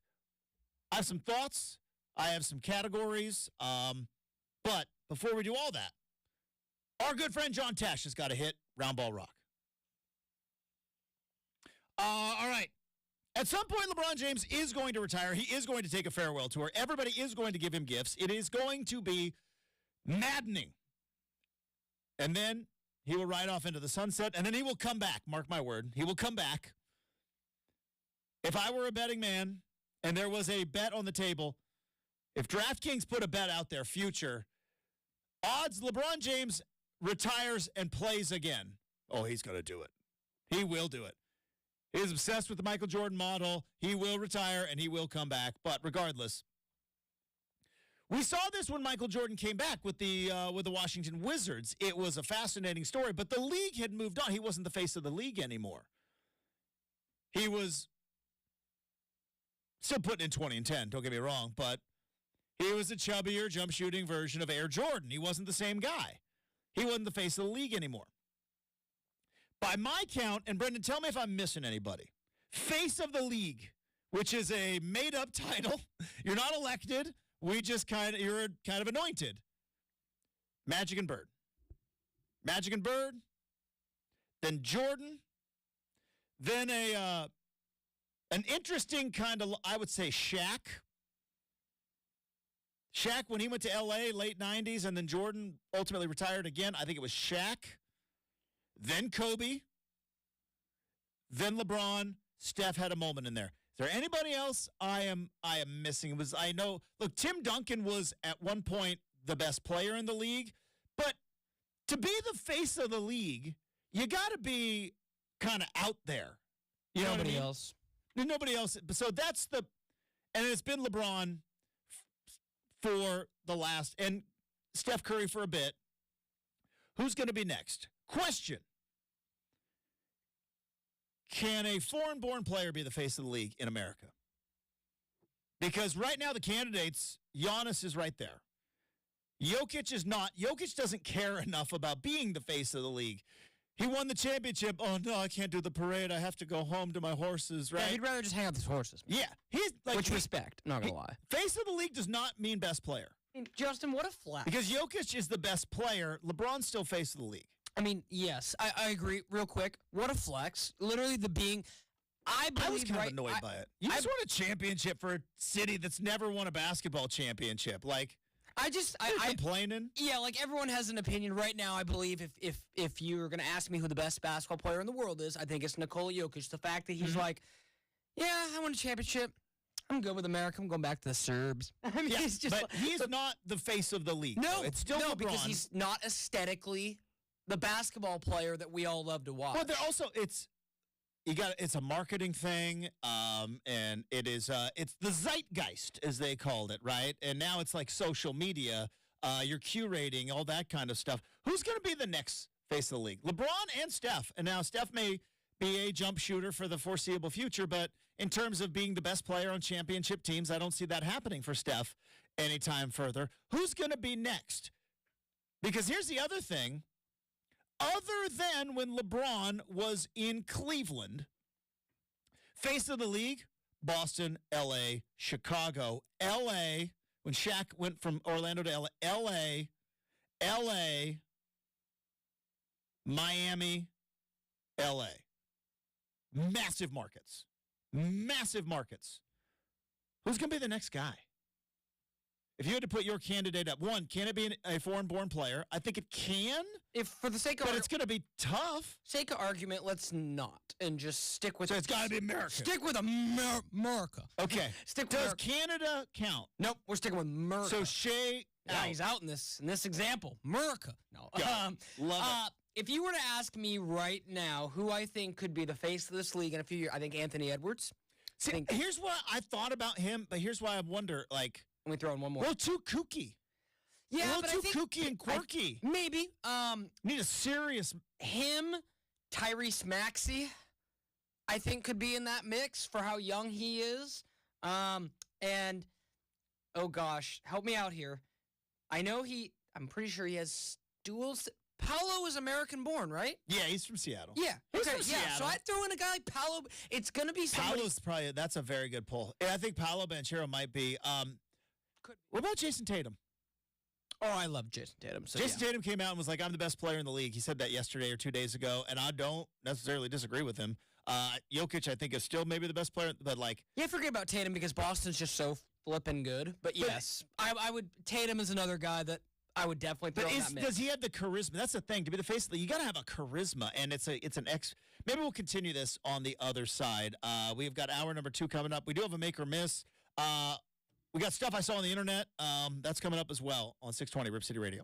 Speaker 1: I have some thoughts. I have some categories. But before we do all that, our good friend John Tesh has got a hit, Round Ball Rock. All right. At some point, LeBron James is going to retire. He is going to take a farewell tour. Everybody is going to give him gifts. It is going to be maddening. And then he will ride off into the sunset, and then he will come back. Mark my word. He will come back. If I were a betting man and there was a bet on the table, if DraftKings put a bet out there, future, odds LeBron James retires and plays again. Oh, he's going to do it. He will do it. He's obsessed with the Michael Jordan model. He will retire, and he will come back. But regardless, we saw this when Michael Jordan came back with the Washington Wizards. It was a fascinating story, but the league had moved on. He wasn't the face of the league anymore. He was still putting in 20 and 10, don't get me wrong, but he was a chubbier, jump-shooting version of Air Jordan. He wasn't the same guy. He wasn't the face of the league anymore. By my count, and Brenden, tell me if I'm missing anybody, face of the league, which is a made-up title. You're not elected. You're kind of anointed. Magic and Bird. Magic and Bird. Then Jordan. Then an interesting kind of, I would say, Shaq. Shaq, when he went to L.A., late 90s, and then Jordan ultimately retired again, I think it was Shaq. Then Kobe. Then LeBron. Steph had a moment in there. Is there anybody else I am missing? Look, Tim Duncan was at one point the best player in the league, but to be the face of the league, you got to be kind of out there. You know
Speaker 2: Nobody
Speaker 1: what I mean?
Speaker 2: else.
Speaker 1: There's nobody else. So and it's been LeBron for the last, and Steph Curry for a bit. Who's going to be next? Question. Can a foreign-born player be the face of the league in America? Because right now the candidates, Giannis is right there. Jokic is not. Jokic doesn't care enough about being the face of the league. He won the championship. Oh, no, I can't do the parade. I have to go home to my horses, right?
Speaker 2: Yeah, he'd rather just hang out with his horses.
Speaker 1: Yeah. He's like,
Speaker 2: Which respect, not going to lie.
Speaker 1: Face of the league does not mean best player.
Speaker 2: I mean, Justin, what a flex.
Speaker 1: Because Jokic is the best player. LeBron's still face of the league.
Speaker 2: I mean, yes, I agree. Real quick, what a flex. Literally I
Speaker 1: was kind of annoyed by it. You just
Speaker 2: I
Speaker 1: won a championship for a city that's never won a basketball championship. Like,
Speaker 2: I
Speaker 1: complaining.
Speaker 2: Yeah, like everyone has an opinion right now. I believe if you were going to ask me who the best basketball player in the world is, I think it's Nikola Jokic. The fact that he's like, yeah, I won a championship. I'm good with America. I'm going back to the Serbs. I mean, he's just
Speaker 1: but he's not the face of the league.
Speaker 2: No,
Speaker 1: it's still LeBron.
Speaker 2: Because he's not aesthetically the basketball player that we all love to watch.
Speaker 1: Well, they're also it's a marketing thing, and it's the zeitgeist as they called it, right? And now it's like social media. You're curating all that kind of stuff. Who's going to be the next face of the league? LeBron and Steph. And now Steph may be a jump shooter for the foreseeable future, but in terms of being the best player on championship teams, I don't see that happening for Steph anytime further. Who's going to be next? Because here's the other thing. Other than when LeBron was in Cleveland, face of the league, Boston, L.A., Chicago, L.A., when Shaq went from Orlando to L.A., L.A., Miami, L.A. Massive markets. Massive markets. Who's going to be the next guy? If you had to put your candidate up, one, can it be a foreign-born player? I think it can.
Speaker 2: If for the sake of
Speaker 1: but it's going to be tough.
Speaker 2: Sake of argument, let's not and just stick with.
Speaker 1: So it's got to be America.
Speaker 2: Stick with America.
Speaker 1: Okay.
Speaker 2: Stick.
Speaker 1: Does
Speaker 2: America.
Speaker 1: Canada count?
Speaker 2: Nope. We're sticking with America.
Speaker 1: So Shea,
Speaker 2: he's out in this example. America. No.
Speaker 1: Yeah, love it.
Speaker 2: If you were to ask me right now who I think could be the face of this league in a few years, I think Anthony Edwards.
Speaker 1: See, here's what I thought about him, but here's why I wonder, like.
Speaker 2: Let me throw in one more.
Speaker 1: A little too kooky.
Speaker 2: Yeah,
Speaker 1: a little too kooky and quirky.
Speaker 2: Maybe.
Speaker 1: Need a serious.
Speaker 2: Him, Tyrese Maxey, I think could be in that mix for how young he is. And, oh gosh, help me out here. I'm pretty sure he has dual. Paolo is American-born, right?
Speaker 1: Yeah, he's from Seattle.
Speaker 2: Yeah.
Speaker 1: He's
Speaker 2: okay.
Speaker 1: from Seattle.
Speaker 2: So I throw in a guy like Paolo. It's going to be somebody.
Speaker 1: Paolo's that's a very good pull. Yeah, I think Paolo Banchero might be. What about Jason Tatum?
Speaker 2: Oh, I love Jason Tatum. So
Speaker 1: Jason Tatum came out and was like, I'm the best player in the league. He said that yesterday or 2 days ago, and I don't necessarily disagree with him. Jokic, I think, is still maybe the best player, but like.
Speaker 2: Yeah, forget about Tatum because Boston's just so flipping good. But yes, I would. Tatum is another guy that I would definitely throw in that mix.
Speaker 1: Does he have the charisma? That's the thing. To be the face of the league, you got to have a charisma, and it's an X. Maybe we'll continue this on the other side. We've got hour number 2 coming up. We do have a make or miss. We got stuff I saw on the internet. That's coming up as well on 620 Rip City Radio.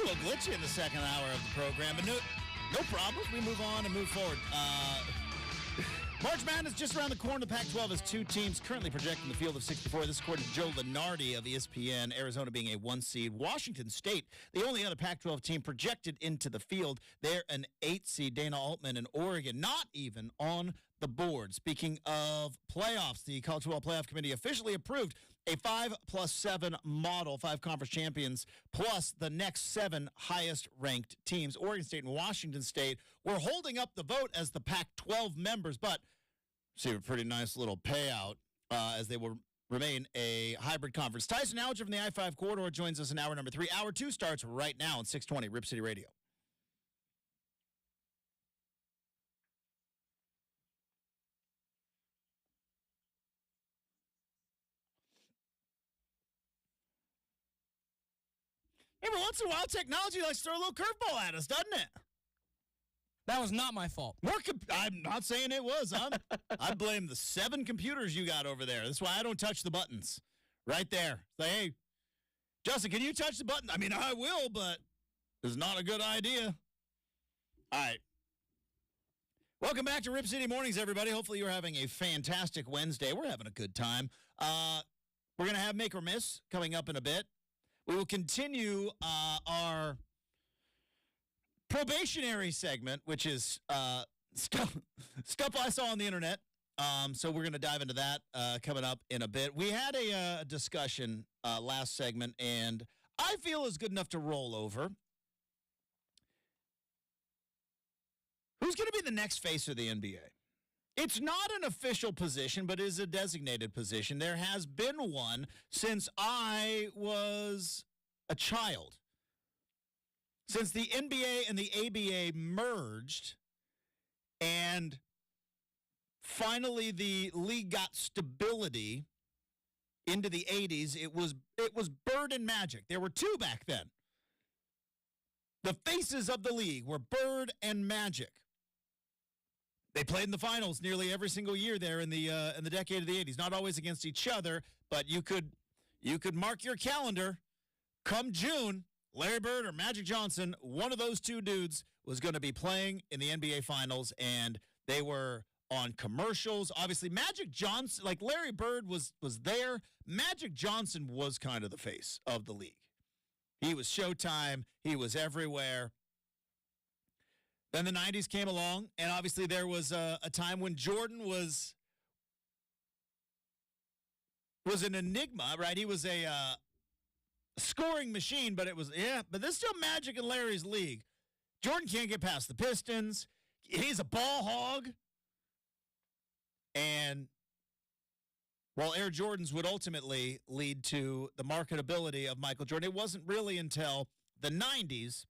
Speaker 1: little glitchy in the second hour of the program, but no problems. We move on and move forward. March Madness just around the corner. The Pac-12 has two teams currently projecting the field of 64. This is according to Joe Lunardi of ESPN. Arizona being a 1 seed. Washington State, the only other Pac-12 team projected into the field. They're an 8 seed. Dana Altman and Oregon not even on the board. Speaking of playoffs, the College Football Playoff Committee officially approved a 5+7 model, 5 conference champions, plus the next 7 highest-ranked teams. Oregon State and Washington State were holding up the vote as the Pac-12 members, but see a pretty nice little payout as they will remain a hybrid conference. Tyson Alger from the I-5 corridor joins us in hour number 3. Hour 2 starts right now on 620 Rip City Radio. Every once in a while, technology likes to throw a little curveball at us, doesn't it?
Speaker 2: That was not my fault.
Speaker 1: I'm not saying it was. I blame the 7 computers you got over there. That's why I don't touch the buttons. Right there. Say, hey, Justin, can you touch the button? I mean, I will, but it's not a good idea. All right. Welcome back to Rip City Mornings, everybody. Hopefully you're having a fantastic Wednesday. We're having a good time. We're going to have Make or Miss coming up in a bit. We will continue our probationary segment, which is stuff I saw on the internet. So we're going to dive into that coming up in a bit. We had a discussion last segment, and I feel is good enough to roll over. Who's going to be the next face of the NBA? It's not an official position, but is a designated position. There has been one since I was a child. Since the NBA and the ABA merged and finally the league got stability into the 80s, it was Bird and Magic. There were 2 back then. The faces of the league were Bird and Magic. They played in the finals nearly every single year there in the decade of the 80s. Not always against each other, but you could mark your calendar. Come June, Larry Bird or Magic Johnson, one of those 2 dudes was going to be playing in the NBA Finals, and they were on commercials. Obviously, Magic Johnson, like Larry Bird was there. Magic Johnson was kind of the face of the league. He was Showtime. He was everywhere. Then the 90s came along, and obviously there was a time when Jordan was an enigma, right? He was a scoring machine, but but this is still Magic and Larry's league. Jordan can't get past the Pistons. He's a ball hog. And while Air Jordans would ultimately lead to the marketability of Michael Jordan, it wasn't really until the 90s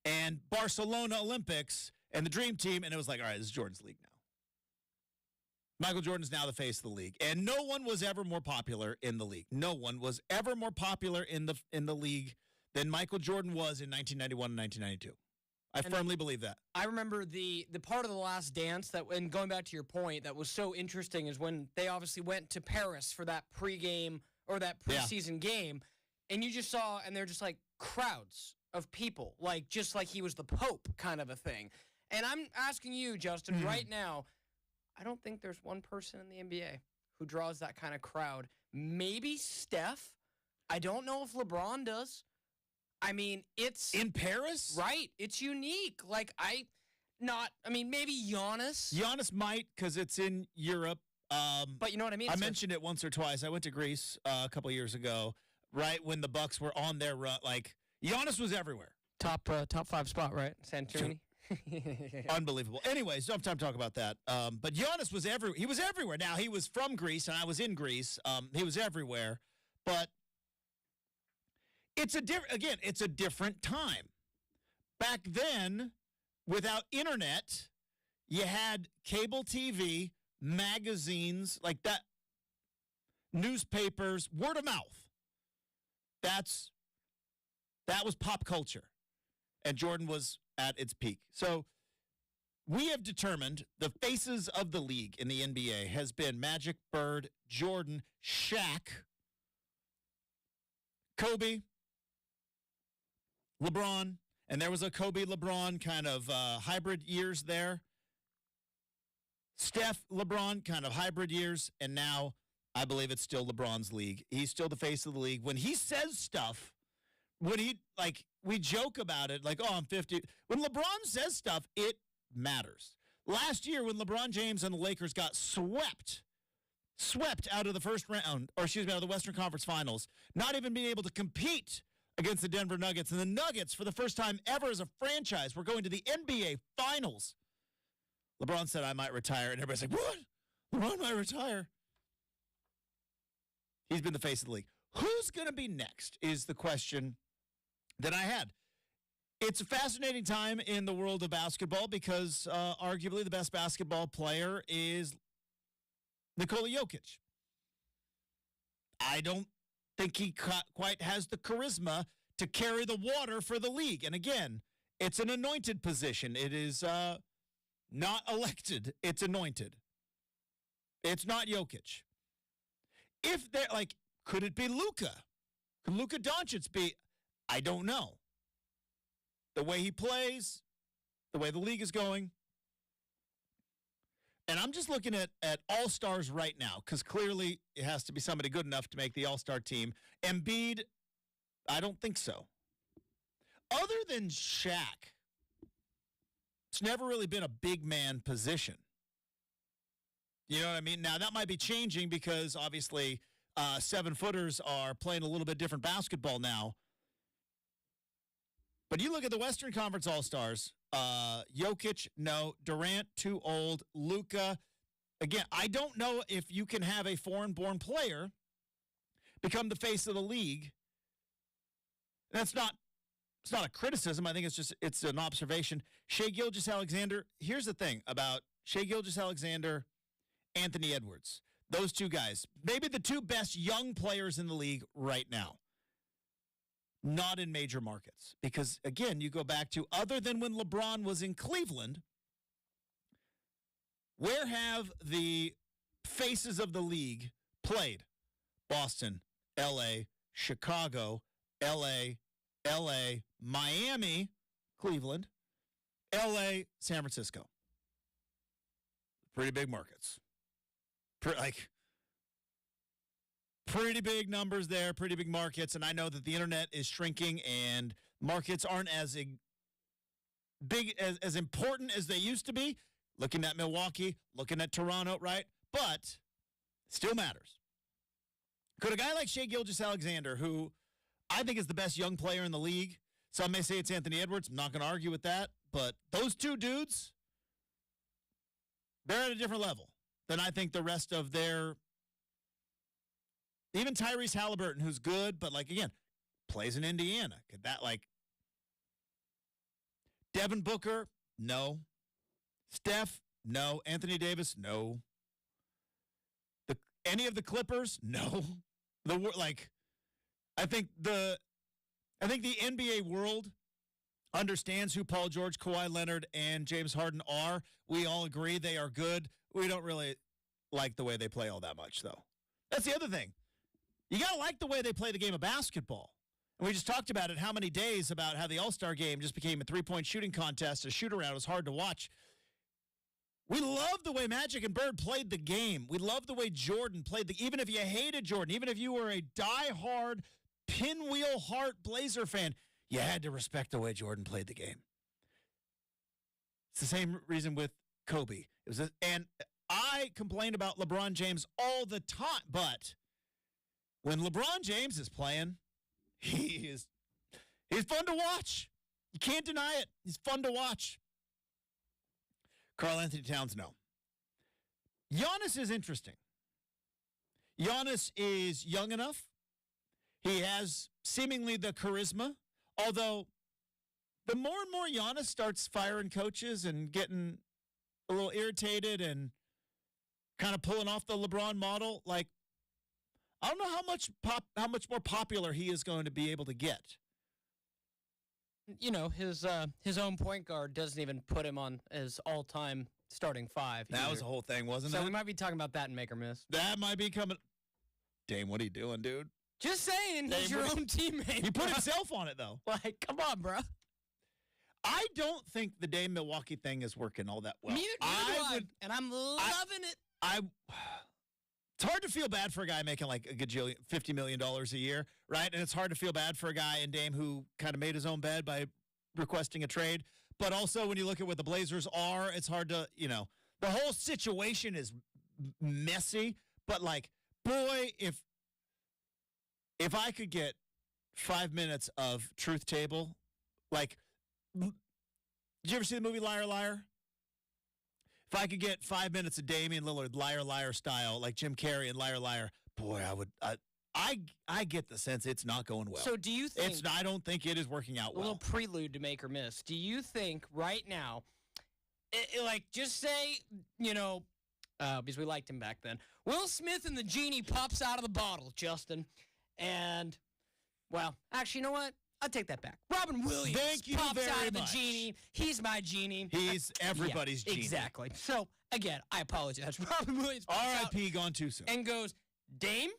Speaker 1: and Barcelona Olympics and the Dream Team, and it was like, all right, this is Jordan's league now. Michael Jordan's now the face of the league, and no one was ever more popular in the league. No one was ever more popular in the league than Michael Jordan was in 1991 and 1992. I firmly believe that.
Speaker 2: I remember the part of The Last Dance that, and going back to your point, that was so interesting is when they obviously went to Paris for that pregame or that preseason game, and you just saw, and they're just like crowds of people, like just like he was the Pope kind of a thing. And I'm asking you, Justin, right now, I don't think there's one person in the NBA who draws that kind of crowd. Maybe Steph. I don't know if LeBron does. I mean, it's...
Speaker 1: In Paris?
Speaker 2: Right. It's unique. Like, maybe Giannis.
Speaker 1: Giannis might, because it's in Europe.
Speaker 2: But you know what I mean?
Speaker 1: I mentioned it once or twice. I went to Greece a couple years ago, right when the Bucks were on their run. Like, Giannis was everywhere.
Speaker 2: Top 5 spot, right? Santorini.
Speaker 1: Unbelievable. Anyways, don't have time to talk about that. But Giannis was everywhere. He was everywhere. Now, he was from Greece, and I was in Greece. He was everywhere. But it's a different time. Back then, without internet, you had cable TV, magazines, like that, newspapers, word of mouth. That was pop culture. And Jordan was at its peak. So we have determined the faces of the league in the NBA has been Magic, Bird, Jordan, Shaq, Kobe, LeBron, and there was a Kobe LeBron kind of hybrid years there. Steph LeBron kind of hybrid years, and now I believe it's still LeBron's league. He's still the face of the league. When he says stuff, when he, like, we joke about it, like, oh, I'm 50. When LeBron says stuff, it matters. Last year, when LeBron James and the Lakers got swept out of the first round, or excuse me, out of the Western Conference Finals, not even being able to compete against the Denver Nuggets. And the Nuggets, for the first time ever as a franchise, were going to the NBA Finals. LeBron said, I might retire. And everybody's like, what? LeBron might retire. He's been the face of the league. Who's going to be next is the question that I had. It's a fascinating time in the world of basketball because arguably the best basketball player is Nikola Jokic. I don't think he quite has the charisma to carry the water for the league. And again, it's an anointed position. It is not elected. It's anointed. It's not Jokic. If they're like, could it be Luka? Could Luka Doncic be? I don't know. The way he plays, the way the league is going. And I'm just looking at all-stars right now because clearly it has to be somebody good enough to make the all-star team. Embiid, I don't think so. Other than Shaq, it's never really been a big man position. You know what I mean? Now, that might be changing because obviously 7-footers are playing a little bit different basketball now. But you look at the Western Conference All-Stars, Jokic, no. Durant, too old. Luka, again, I don't know if you can have a foreign-born player become the face of the league. It's not a criticism. I think it's an observation. Shai Gilgeous-Alexander, here's the thing about Shai Gilgeous-Alexander, Anthony Edwards. Those two guys, maybe the two best young players in the league right now. Not in major markets. Because, again, you go back to, other than when LeBron was in Cleveland, where have the faces of the league played? Boston, L.A., Chicago, L.A., Miami, Cleveland, L.A., San Francisco. Pretty big markets. Pretty big numbers there, pretty big markets, and I know that the internet is shrinking and markets aren't as big, as important as they used to be. Looking at Milwaukee, looking at Toronto, right? But still matters. Could a guy like Shai Gilgeous-Alexander, who I think is the best young player in the league, some may say it's Anthony Edwards, I'm not going to argue with that, but those two dudes, they're at a different level than I think the rest of their... Even Tyrese Halliburton, who's good, but, like, again, plays in Indiana. Could that, like... Devin Booker? No. Steph? No. Anthony Davis? No. Any of the Clippers? No. I think the NBA world understands who Paul George, Kawhi Leonard, and James Harden are. We all agree they are good. We don't really like the way they play all that much, though. That's the other thing. You got to like the way they play the game of basketball. And we just talked about it, how many days, about how the All-Star game just became a three-point shooting contest, a shoot-around. It was hard to watch. We love the way Magic and Bird played the game. We love the way Jordan played even if you hated Jordan, even if you were a die-hard, pinwheel heart Blazer fan, you had to respect the way Jordan played the game. It's the same reason with Kobe. And I complain about LeBron James all the time, but when LeBron James is playing, he's fun to watch. You can't deny it. He's fun to watch. Karl Anthony Towns, no. Giannis is interesting. Giannis is young enough. He has seemingly the charisma, although the more and more Giannis starts firing coaches and getting a little irritated and kind of pulling off the LeBron model, like, I don't know how much more popular he is going to be able to get.
Speaker 2: You know, his own point guard doesn't even put him on his all-time starting five.
Speaker 1: That was the whole thing, wasn't it?
Speaker 2: So we might be talking about that in Make or Miss.
Speaker 1: That might be coming. Dame, what are you doing, dude?
Speaker 2: Just saying, he's your own teammate.
Speaker 1: He put
Speaker 2: bro.
Speaker 1: himself on it, though.
Speaker 2: Like, come on, bro.
Speaker 1: I don't think the Dame Milwaukee thing is working all that well.
Speaker 2: Neither do I. And I'm loving it.
Speaker 1: It's hard to feel bad for a guy making like a gajillion, $50 million a year, right? And it's hard to feel bad for a guy in Dame who kind of made his own bed by requesting a trade. But also, when you look at what the Blazers are, it's hard to, the whole situation is messy. But like, boy, if I could get 5 minutes of Truth Table, like, did you ever see the movie Liar Liar? If I could get 5 minutes of Damian Lillard, Liar Liar style, like Jim Carrey and Liar Liar, boy, I would. I get the sense it's not going well.
Speaker 2: So do you think
Speaker 1: I don't think it is working out well.
Speaker 2: A little prelude to make or miss. Do you think right now, like just say, because we liked him back then, Will Smith and the genie pops out of the bottle, Justin, and well, actually, you know what? I'll take that back. Robin Williams pops out of the genie. He's my genie.
Speaker 1: He's everybody's genie.
Speaker 2: Exactly. So, again, I apologize. Robin Williams pops
Speaker 1: R.I.P. gone too soon.
Speaker 2: And goes, Dame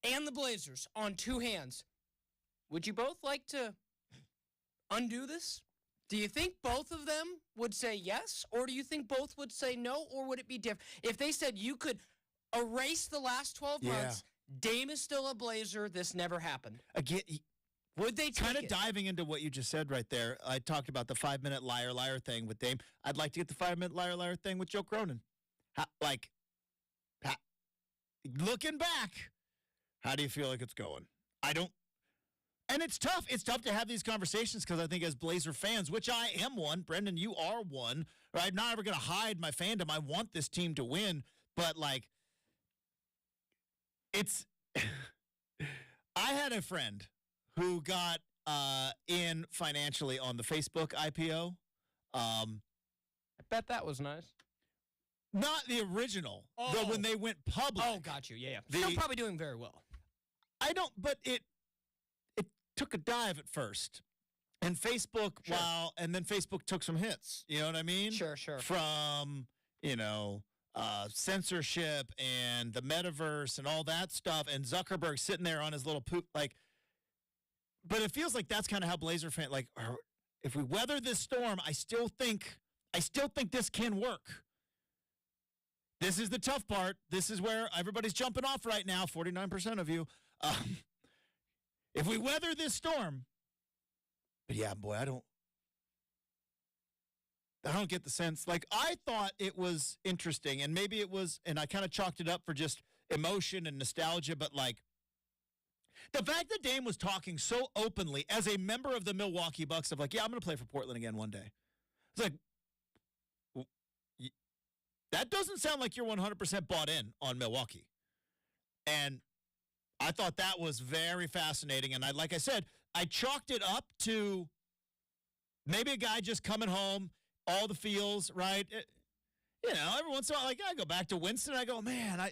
Speaker 2: and the Blazers on two hands. Would you both like to undo this? Do you think both of them would say yes? Or do you think both would say no? Or would it be different? If they said you could erase the last 12 months, Dame is still a Blazer, this never happened.
Speaker 1: Again,
Speaker 2: would they take
Speaker 1: kind of diving into what you just said right there? I talked about the 5 minute liar liar thing with Dame. I'd like to get the 5 minute liar liar thing with Joe Cronin. Looking back, how do you feel like it's going? I don't. And it's tough. It's tough to have these conversations because I think as Blazer fans, which I am one, Brenden, you are one, right? I'm not ever going to hide my fandom. I want this team to win, but it's. I had a friend who got in financially on the Facebook IPO.
Speaker 2: I bet that was nice.
Speaker 1: Not the original, though when they went public.
Speaker 2: Oh, got you. Yeah. Still probably doing very well.
Speaker 1: I don't, but it took a dive at first. And Facebook, and then Facebook took some hits. You know what I mean?
Speaker 2: Sure.
Speaker 1: From, censorship and the metaverse and all that stuff. And Zuckerberg sitting there on his little poop, but it feels like that's kind of how Blazer fans, if we weather this storm, I still think this can work. This is the tough part. This is where everybody's jumping off right now, 49% of you. If we weather this storm, but yeah, boy, I don't get the sense. I thought it was interesting, and maybe it was, and I kind of chalked it up for just emotion and nostalgia, but the fact that Dame was talking so openly as a member of the Milwaukee Bucks of I'm going to play for Portland again one day. It's that doesn't sound like you're 100% bought in on Milwaukee. And I thought that was very fascinating. And like I said, I chalked it up to maybe a guy just coming home, all the feels, right? Every once in a while, I go back to Winston, I go, man, I'm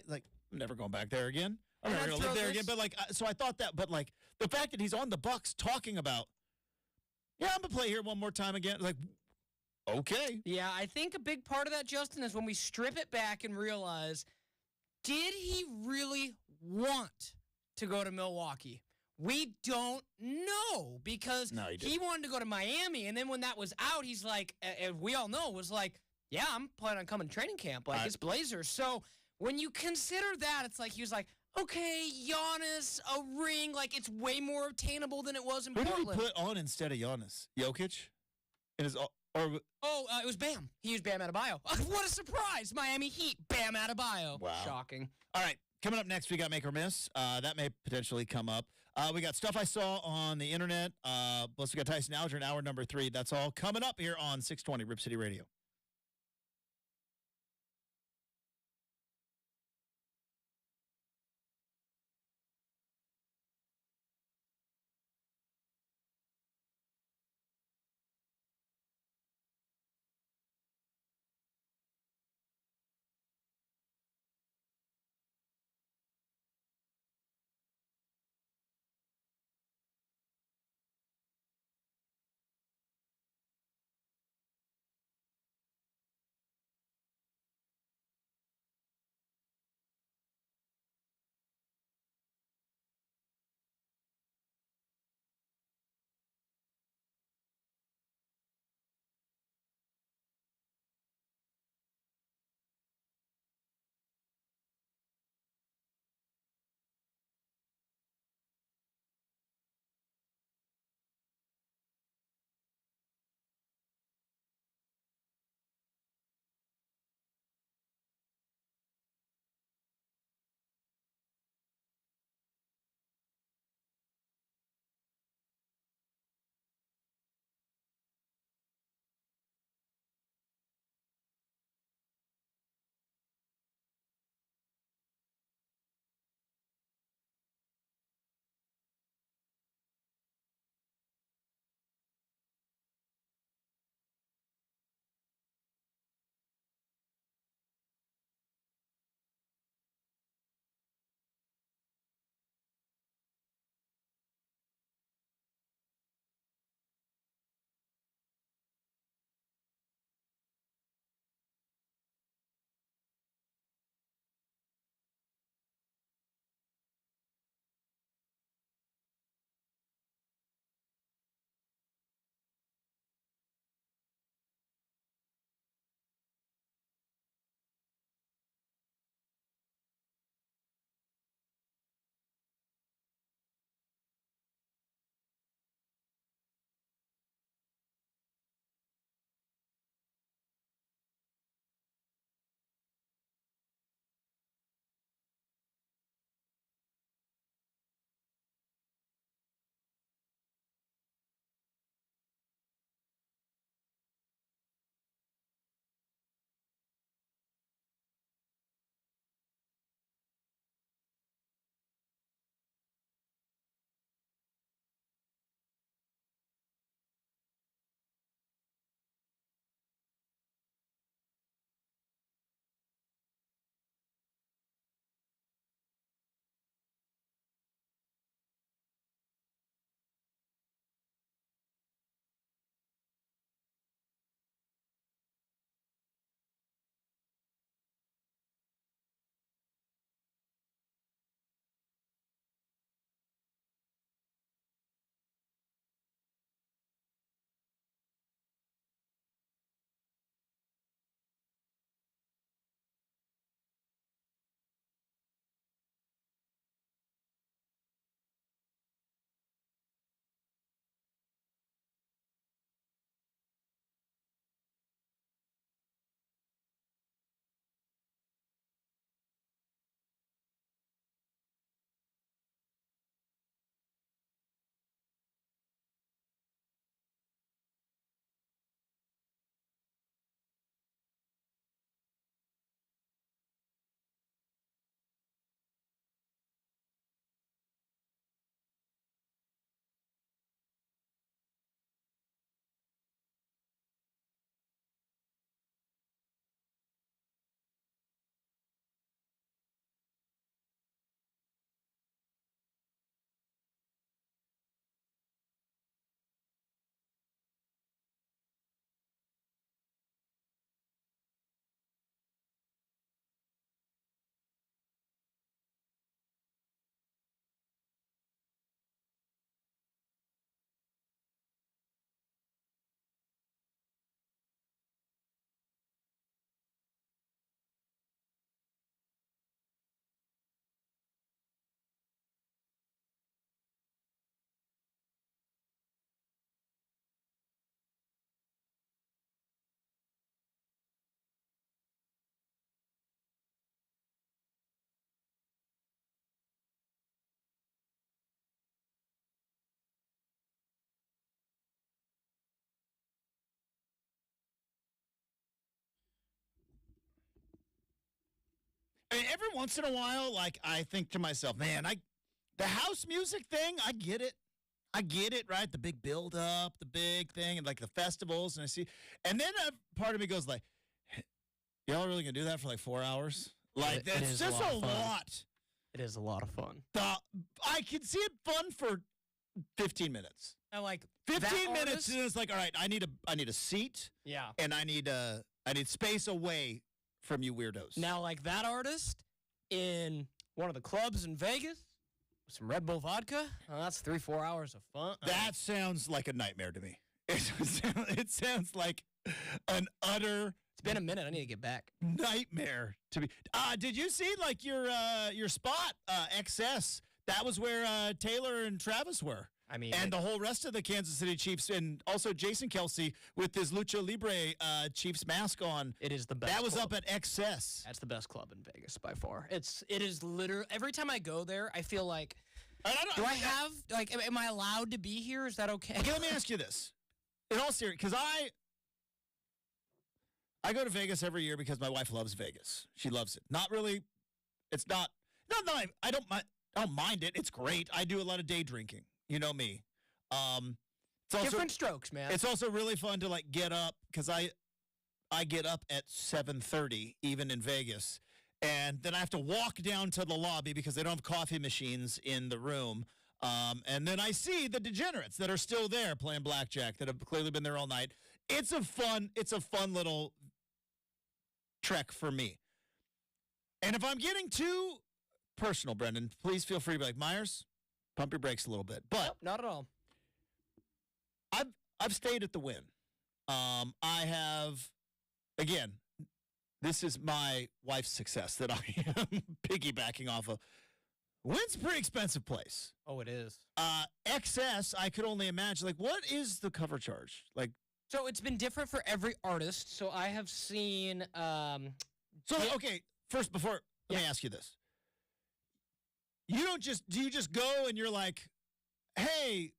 Speaker 1: never going back there again. I'm never going to live there again. But so I thought that, but the fact that he's on the Bucks talking about, I'm going to play here one more time again. Okay.
Speaker 2: Yeah, I think a big part of that, Justin, is when we strip it back and realize, did he really want to go to Milwaukee? We don't know because he wanted to go to Miami, and then when that was out, he's we all know, was yeah, I'm planning on coming to training camp. It's Blazers. So when you consider that, it's he was okay, Giannis, a ring, it's way more obtainable than it was in Portland.
Speaker 1: Who did he put on instead of Giannis? Jokic?
Speaker 2: It was Bam. He used Bam Adebayo. What a surprise! Miami Heat, Bam Adebayo.
Speaker 1: Wow.
Speaker 2: Shocking.
Speaker 1: All right, coming up next, we got Make or Miss. That may potentially come up. We got stuff I saw on the internet. Plus, we got Tyson Alger in hour number 3. That's all coming up here on 620 Rip City Radio. once in a while, like, I think to myself, man, the house music thing, I get it. I get it, right? The big build-up, the big thing, and, like, the festivals, and and then a part of me goes, like, y'all really gonna do that for, like, 4 hours? Like, that's just a lot.
Speaker 2: It is a lot of fun.
Speaker 1: I can see it fun for 15 minutes.
Speaker 2: And, like,
Speaker 1: 15 minutes, and it's like, all right, I need a seat.
Speaker 2: Yeah.
Speaker 1: And I need space away from you weirdos.
Speaker 2: Now, like, that artist in one of the clubs in Vegas with some Red Bull vodka, that's 3-4 hours of fun.
Speaker 1: That sounds like a nightmare to me. It sounds like an utter...
Speaker 2: It's been a minute. I need to get back.
Speaker 1: Nightmare to me. Did you see, like, your spot, XS? That was where Taylor and Travis were.
Speaker 2: I mean,
Speaker 1: and the whole rest of the Kansas City Chiefs, and also Jason Kelsey with his Lucha Libre Chiefs mask on.
Speaker 2: It is the best.
Speaker 1: That was
Speaker 2: club.
Speaker 1: up at XS.
Speaker 2: That's the best club in Vegas by far. It is literally every time I go there, I feel like, am I allowed to be here? Is that okay?
Speaker 1: Okay, let me ask you this. In all seriousness, because I go to Vegas every year because my wife loves Vegas. She loves it. Not really. It's not. I don't mind it. It's great. I do a lot of day drinking. You know me. It's also,
Speaker 2: different strokes, man.
Speaker 1: It's also really fun to, like, get up because I get up at 7:30 even in Vegas, and then I have to walk down to the lobby because they don't have coffee machines in the room. And then I see the degenerates that are still there playing blackjack that have clearly been there all night. It's a fun little trek for me. And if I'm getting too personal, Brenden, please feel free to be like, Myers, pump your brakes a little bit. But
Speaker 2: nope, not at all.
Speaker 1: I've stayed at the Wynn. I have, again, this is my wife's success that I am piggybacking off of. Wynn's a pretty expensive place.
Speaker 2: Oh, it is.
Speaker 1: XS, I could only imagine. Like, what is the cover charge? Like,
Speaker 2: so it's been different for every artist. So I have seen.
Speaker 1: Okay, first, let me ask you this. Do you just go and you're like, hey,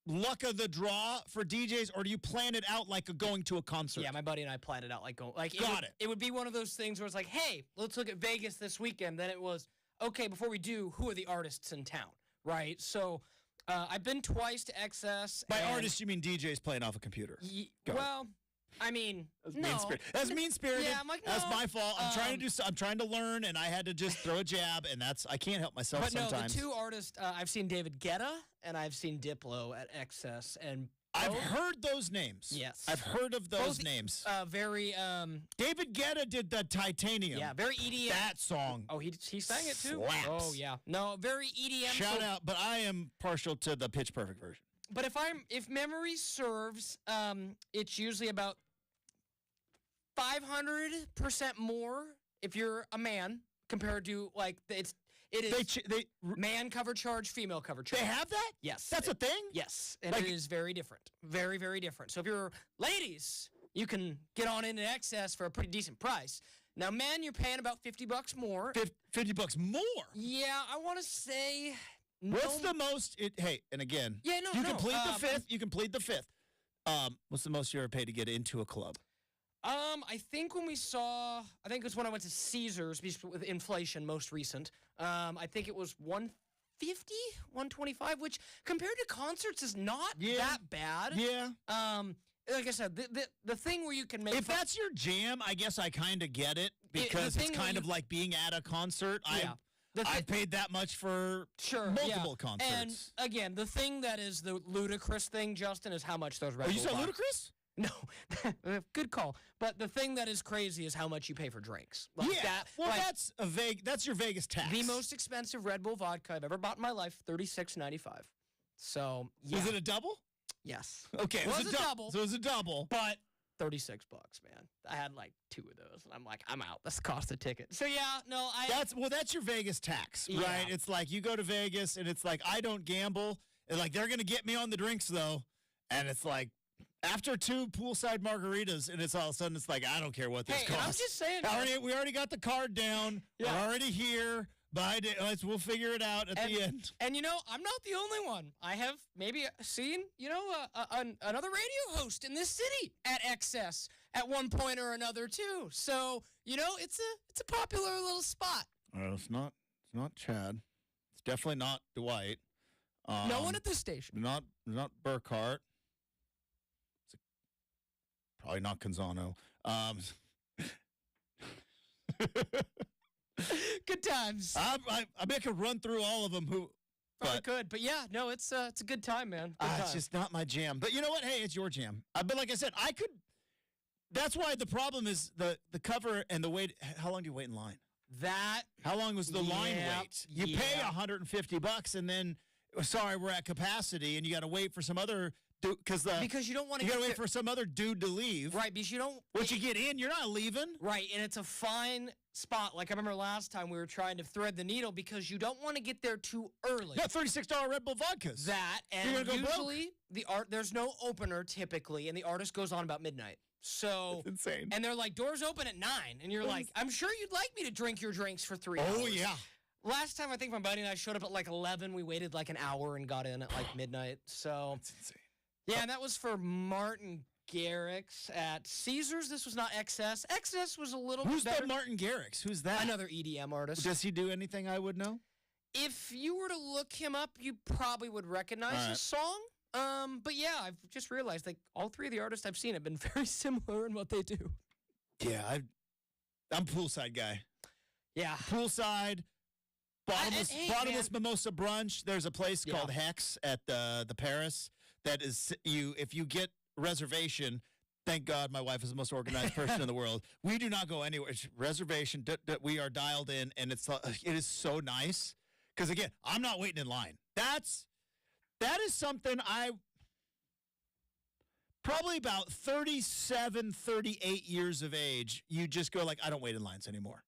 Speaker 1: luck of the draw for DJs, or do you plan it out like going to a concert?
Speaker 2: Yeah, my buddy and I planned it out like going. Like,
Speaker 1: Got it.
Speaker 2: It would be one of those things where it's like, hey, let's look at Vegas this weekend. Then it was, okay, before we do, who are the artists in town, right? So I've been twice to XS.
Speaker 1: By artists, you mean DJs playing off a computer?
Speaker 2: Well, I mean,
Speaker 1: That's mean-spirited.
Speaker 2: Yeah, I'm like, no.
Speaker 1: That's my fault. I'm trying to learn, and I had to just throw a jab, and I can't help myself sometimes.
Speaker 2: But no, the two artists, I've seen David Guetta, and I've seen Diplo at XS, and
Speaker 1: I've heard those names.
Speaker 2: Yes.
Speaker 1: I've heard of those names.
Speaker 2: Very,
Speaker 1: David Guetta did the Titanium.
Speaker 2: yeah, very EDM.
Speaker 1: That song.
Speaker 2: Oh, he sang it too?
Speaker 1: Slaps.
Speaker 2: Oh, yeah. No, very EDM.
Speaker 1: Shout out, but I am partial to the Pitch Perfect version.
Speaker 2: But if memory serves, it's usually about 500% more if you're a man compared to, like, it is man cover charge, female cover charge.
Speaker 1: They have that?
Speaker 2: Yes.
Speaker 1: That's a thing?
Speaker 2: Yes. And it is very different. Very, very different. So if you're ladies, you can get on into XS for a pretty decent price. Now, men, you're paying about $50 more.
Speaker 1: $50 more?
Speaker 2: Yeah, I want to say...
Speaker 1: What's the most... and again...
Speaker 2: Yeah,
Speaker 1: you can plead the fifth. You can plead the fifth. What's the most you ever paid to get into a club?
Speaker 2: I think when it was when I went to Caesars with inflation, most recent. I think it was $150, $125, which compared to concerts is not that bad.
Speaker 1: Yeah.
Speaker 2: Like I said, the thing where you can make...
Speaker 1: If that's your jam, I guess I kind of get it, because it's kind of like being at a concert.
Speaker 2: Yeah.
Speaker 1: I paid that much for multiple concerts.
Speaker 2: And again, the thing that is the ludicrous thing, Justin, is how much those Red Bull
Speaker 1: you said ludicrous?
Speaker 2: No, good call. But the thing that is crazy is how much you pay for drinks.
Speaker 1: Like that's your Vegas tax.
Speaker 2: The most expensive Red Bull vodka I've ever bought in my life, $36.95. So yeah.
Speaker 1: Is it a double?
Speaker 2: Yes.
Speaker 1: Okay, it was a double. So it was a double,
Speaker 2: but $36, man. I had like 2 of those, and I'm like, I'm out. That's the cost of the ticket. So yeah, no,
Speaker 1: that's your Vegas tax, right?
Speaker 2: Yeah.
Speaker 1: It's like you go to Vegas, and it's like I don't gamble, and like they're gonna get me on the drinks though, and it's like. After 2 poolside margaritas, and it's all of a sudden, it's like, I don't care what this costs.
Speaker 2: I'm just saying.
Speaker 1: We already got the card down. Yeah. We're already here. We'll figure it out at the end.
Speaker 2: And, I'm not the only one. I have maybe seen, another radio host in this city at XS at one point or another, too. So, it's a popular little spot.
Speaker 1: It's not Chad. It's definitely not Dwight.
Speaker 2: No one at this station.
Speaker 1: Not Burkhart. Probably not Canzano.
Speaker 2: Good times.
Speaker 1: I mean, I could run through all of them.
Speaker 2: Probably could, but yeah, no, it's a good time, man. Good time.
Speaker 1: It's just not my jam. But you know what? Hey, it's your jam. But like I said, I could. That's why the problem is the cover and the wait. How long do you wait in line? How long was the line wait? You pay $150, and then sorry, we're at capacity, and you got to wait for some other. Because
Speaker 2: you don't want to.
Speaker 1: You got to wait for some other dude to leave.
Speaker 2: Right, because you don't.
Speaker 1: Once you get in, you're not leaving.
Speaker 2: Right, and it's a fine spot. Like I remember last time we were trying to thread the needle because you don't want to get there too early.
Speaker 1: Yeah, $36 Red Bull vodkas.
Speaker 2: And usually there's no opener typically, and the artist goes on about midnight. So
Speaker 1: that's insane.
Speaker 2: And they're like, doors open at 9, and you're like, I'm sure you'd like me to drink your drinks for 3 hours.
Speaker 1: Oh yeah.
Speaker 2: Last time I think my buddy and I showed up at like 11. We waited like an hour and got in at like midnight. So
Speaker 1: that's insane.
Speaker 2: Yeah, and that was for Martin Garrix at Caesars. This was not XS. XS was a little bit better.
Speaker 1: Who's the Martin Garrix? Who's that?
Speaker 2: Another EDM artist.
Speaker 1: Does he do anything I would know?
Speaker 2: If you were to look him up, you probably would recognize his song. But yeah, I've just realized like all three of the artists I've seen have been very similar in what they do.
Speaker 1: Yeah, I'm poolside guy.
Speaker 2: Yeah.
Speaker 1: Poolside, bottomless mimosa brunch. There's a place called Hex at the Paris that is if you get reservation. Thank God my wife is the most organized person in the world. We do not go anywhere. It's reservation. We are dialed in, and it is so nice. Because again, I'm not waiting in line. That is something I probably about 37, 38 years of age. You just go like, I don't wait in lines anymore.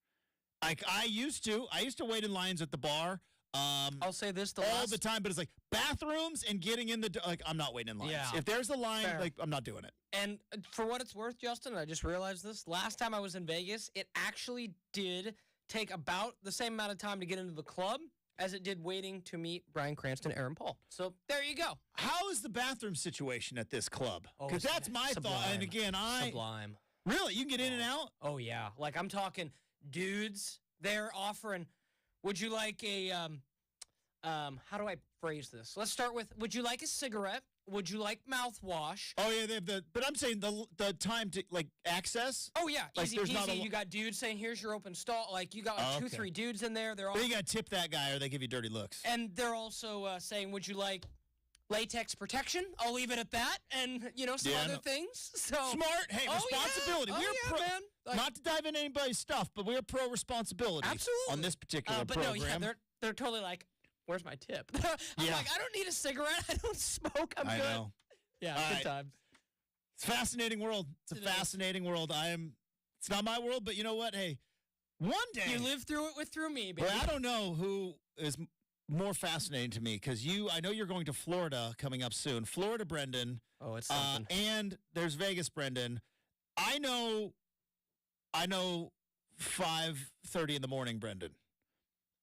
Speaker 1: Like I used to wait in lines at the bar.
Speaker 2: I'll say this
Speaker 1: all the time, but it's like bathrooms and getting in I'm not waiting in lines.
Speaker 2: Yeah.
Speaker 1: If there's a line, I'm not doing it.
Speaker 2: And for what it's worth, Justin, I just realized this. Last time I was in Vegas, it actually did take about the same amount of time to get into the club as it did waiting to meet Bryan Cranston and Aaron Paul. So there you go.
Speaker 1: How is the bathroom situation at this club? Because that's my thought. And again,
Speaker 2: Sublime.
Speaker 1: Really? You can get in and out?
Speaker 2: Oh, yeah. Like I'm talking dudes, they're offering, would you like a, how do I phrase this? Let's start with, would you like a cigarette? Would you like mouthwash?
Speaker 1: Oh, yeah, they have but I'm saying the time to, like, access?
Speaker 2: Oh, yeah,
Speaker 1: like,
Speaker 2: easy peasy. You got dudes saying, here's your open stall. Like, you got like 2-3 dudes in there. They're all.
Speaker 1: But you got to tip that guy or they give you dirty looks.
Speaker 2: And they're also saying, would you like latex protection? I'll leave it at that. And, some other things. So
Speaker 1: smart. Hey, responsibility.
Speaker 2: Yeah. Man.
Speaker 1: Like, not to dive into anybody's stuff, but we're pro responsibility.
Speaker 2: Absolutely.
Speaker 1: On this particular program.
Speaker 2: No, yeah, they're totally like, where's my tip? I'm like, I don't need a cigarette. I don't smoke. I'm good.
Speaker 1: Know.
Speaker 2: Yeah, good times.
Speaker 1: It's a fascinating world. It's a fascinating world. It's not my world, but you know what? Hey, one day.
Speaker 2: You live through it through me, baby.
Speaker 1: Well, I don't know who is more fascinating to me because I know you're going to Florida coming up soon. Florida, Brenden.
Speaker 2: Oh, it's something.
Speaker 1: And there's Vegas, Brenden. I know 5:30 in the morning, Brenden.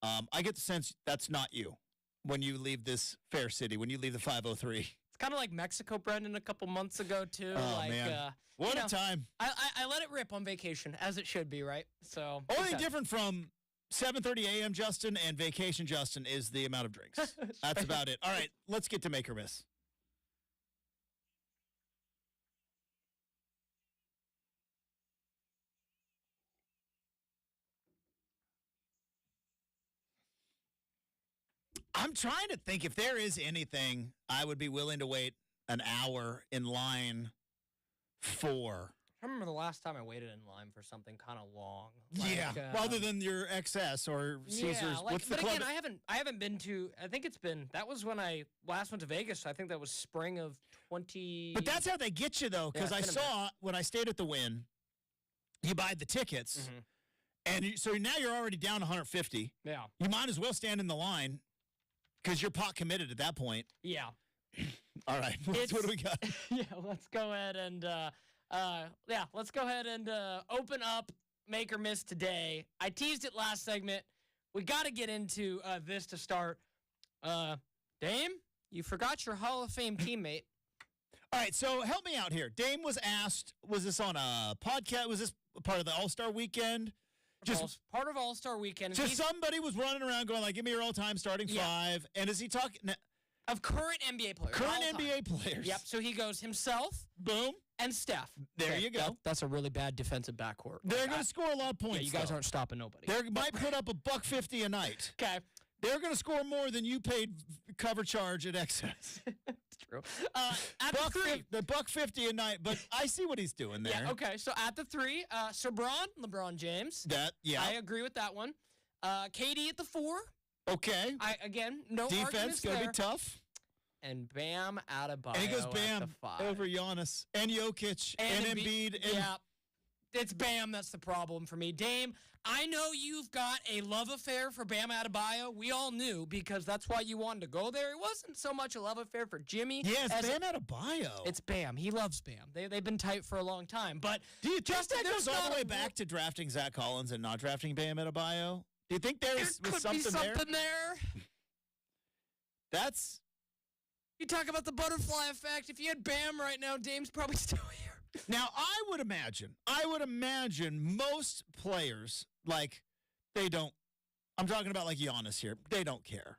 Speaker 1: I get the sense that's not you when you leave this fair city, when you leave the 5:03.
Speaker 2: It's kind of like Mexico, Brenden, a couple months ago, too.
Speaker 1: Oh, man. What a time.
Speaker 2: I let it rip on vacation, as it should be, right? So
Speaker 1: only different from 7:30 a.m. Justin and vacation Justin is the amount of drinks. That's about it. All right, let's get to Make or Miss. I'm trying to think if there is anything I would be willing to wait an hour in line for.
Speaker 2: I remember the last time I waited in line for something kind of long.
Speaker 1: Other than your XS or Caesars.
Speaker 2: Yeah,
Speaker 1: what's the club?
Speaker 2: Again, I haven't been to. I think that was when I last went to Vegas. I think that was spring of 20.
Speaker 1: But that's how they get you though, because I saw when I stayed at the Wynn, you buy the tickets, and so now you're already down 150.
Speaker 2: Yeah,
Speaker 1: you might as well stand in the line. Because you're pot committed at that point.
Speaker 2: Yeah.
Speaker 1: All right. What do we got?
Speaker 2: Yeah, let's go ahead and open up Make or Miss today. I teased it last segment. We got to get into this to start. Dame, you forgot your Hall of Fame teammate.
Speaker 1: All right, so help me out here. Dame was asked, was this on a podcast? Was this part of the All-Star weekend? Just
Speaker 2: part of All-Star Weekend.
Speaker 1: Just somebody was running around going like, give me your all-time starting five. And is he talking...
Speaker 2: Of current NBA players.
Speaker 1: Current NBA players.
Speaker 2: Yep, so he goes himself.
Speaker 1: Boom.
Speaker 2: And Steph.
Speaker 1: There you go.
Speaker 2: That's a really bad defensive backcourt.
Speaker 1: They're going to score a lot of points.
Speaker 2: Yeah, you guys aren't stopping nobody.
Speaker 1: They might put up $150 a night.
Speaker 2: Okay.
Speaker 1: They're going to score more than you paid cover charge at excess.
Speaker 2: It's true. At the three.
Speaker 1: The $150 a night, but I see what he's doing there.
Speaker 2: Yeah, okay. So at the three, LeBron James. I agree with that one. KD at the four.
Speaker 1: Okay.
Speaker 2: No
Speaker 1: defense going to be tough.
Speaker 2: And Bam Adebayo.
Speaker 1: And he goes
Speaker 2: Bam
Speaker 1: Bam over Giannis and Jokic and Embiid.
Speaker 2: Yeah, it's Bam that's the problem for me. Dame, I know you've got a love affair for Bam Adebayo. We all knew because that's why you wanted to go there. It wasn't so much a love affair for Jimmy.
Speaker 1: Yeah, it's Bam Adebayo.
Speaker 2: It's Bam. He loves Bam. They've been tight for a long time. But
Speaker 1: do you think that goes all the way back to drafting Zach Collins and not drafting Bam Adebayo? Do you think there was something there? That's...
Speaker 2: You talk about the butterfly effect. If you had Bam right now, Dame's probably still here.
Speaker 1: Now, I would imagine most players, like, they don't, I'm talking about like Giannis here, they don't care.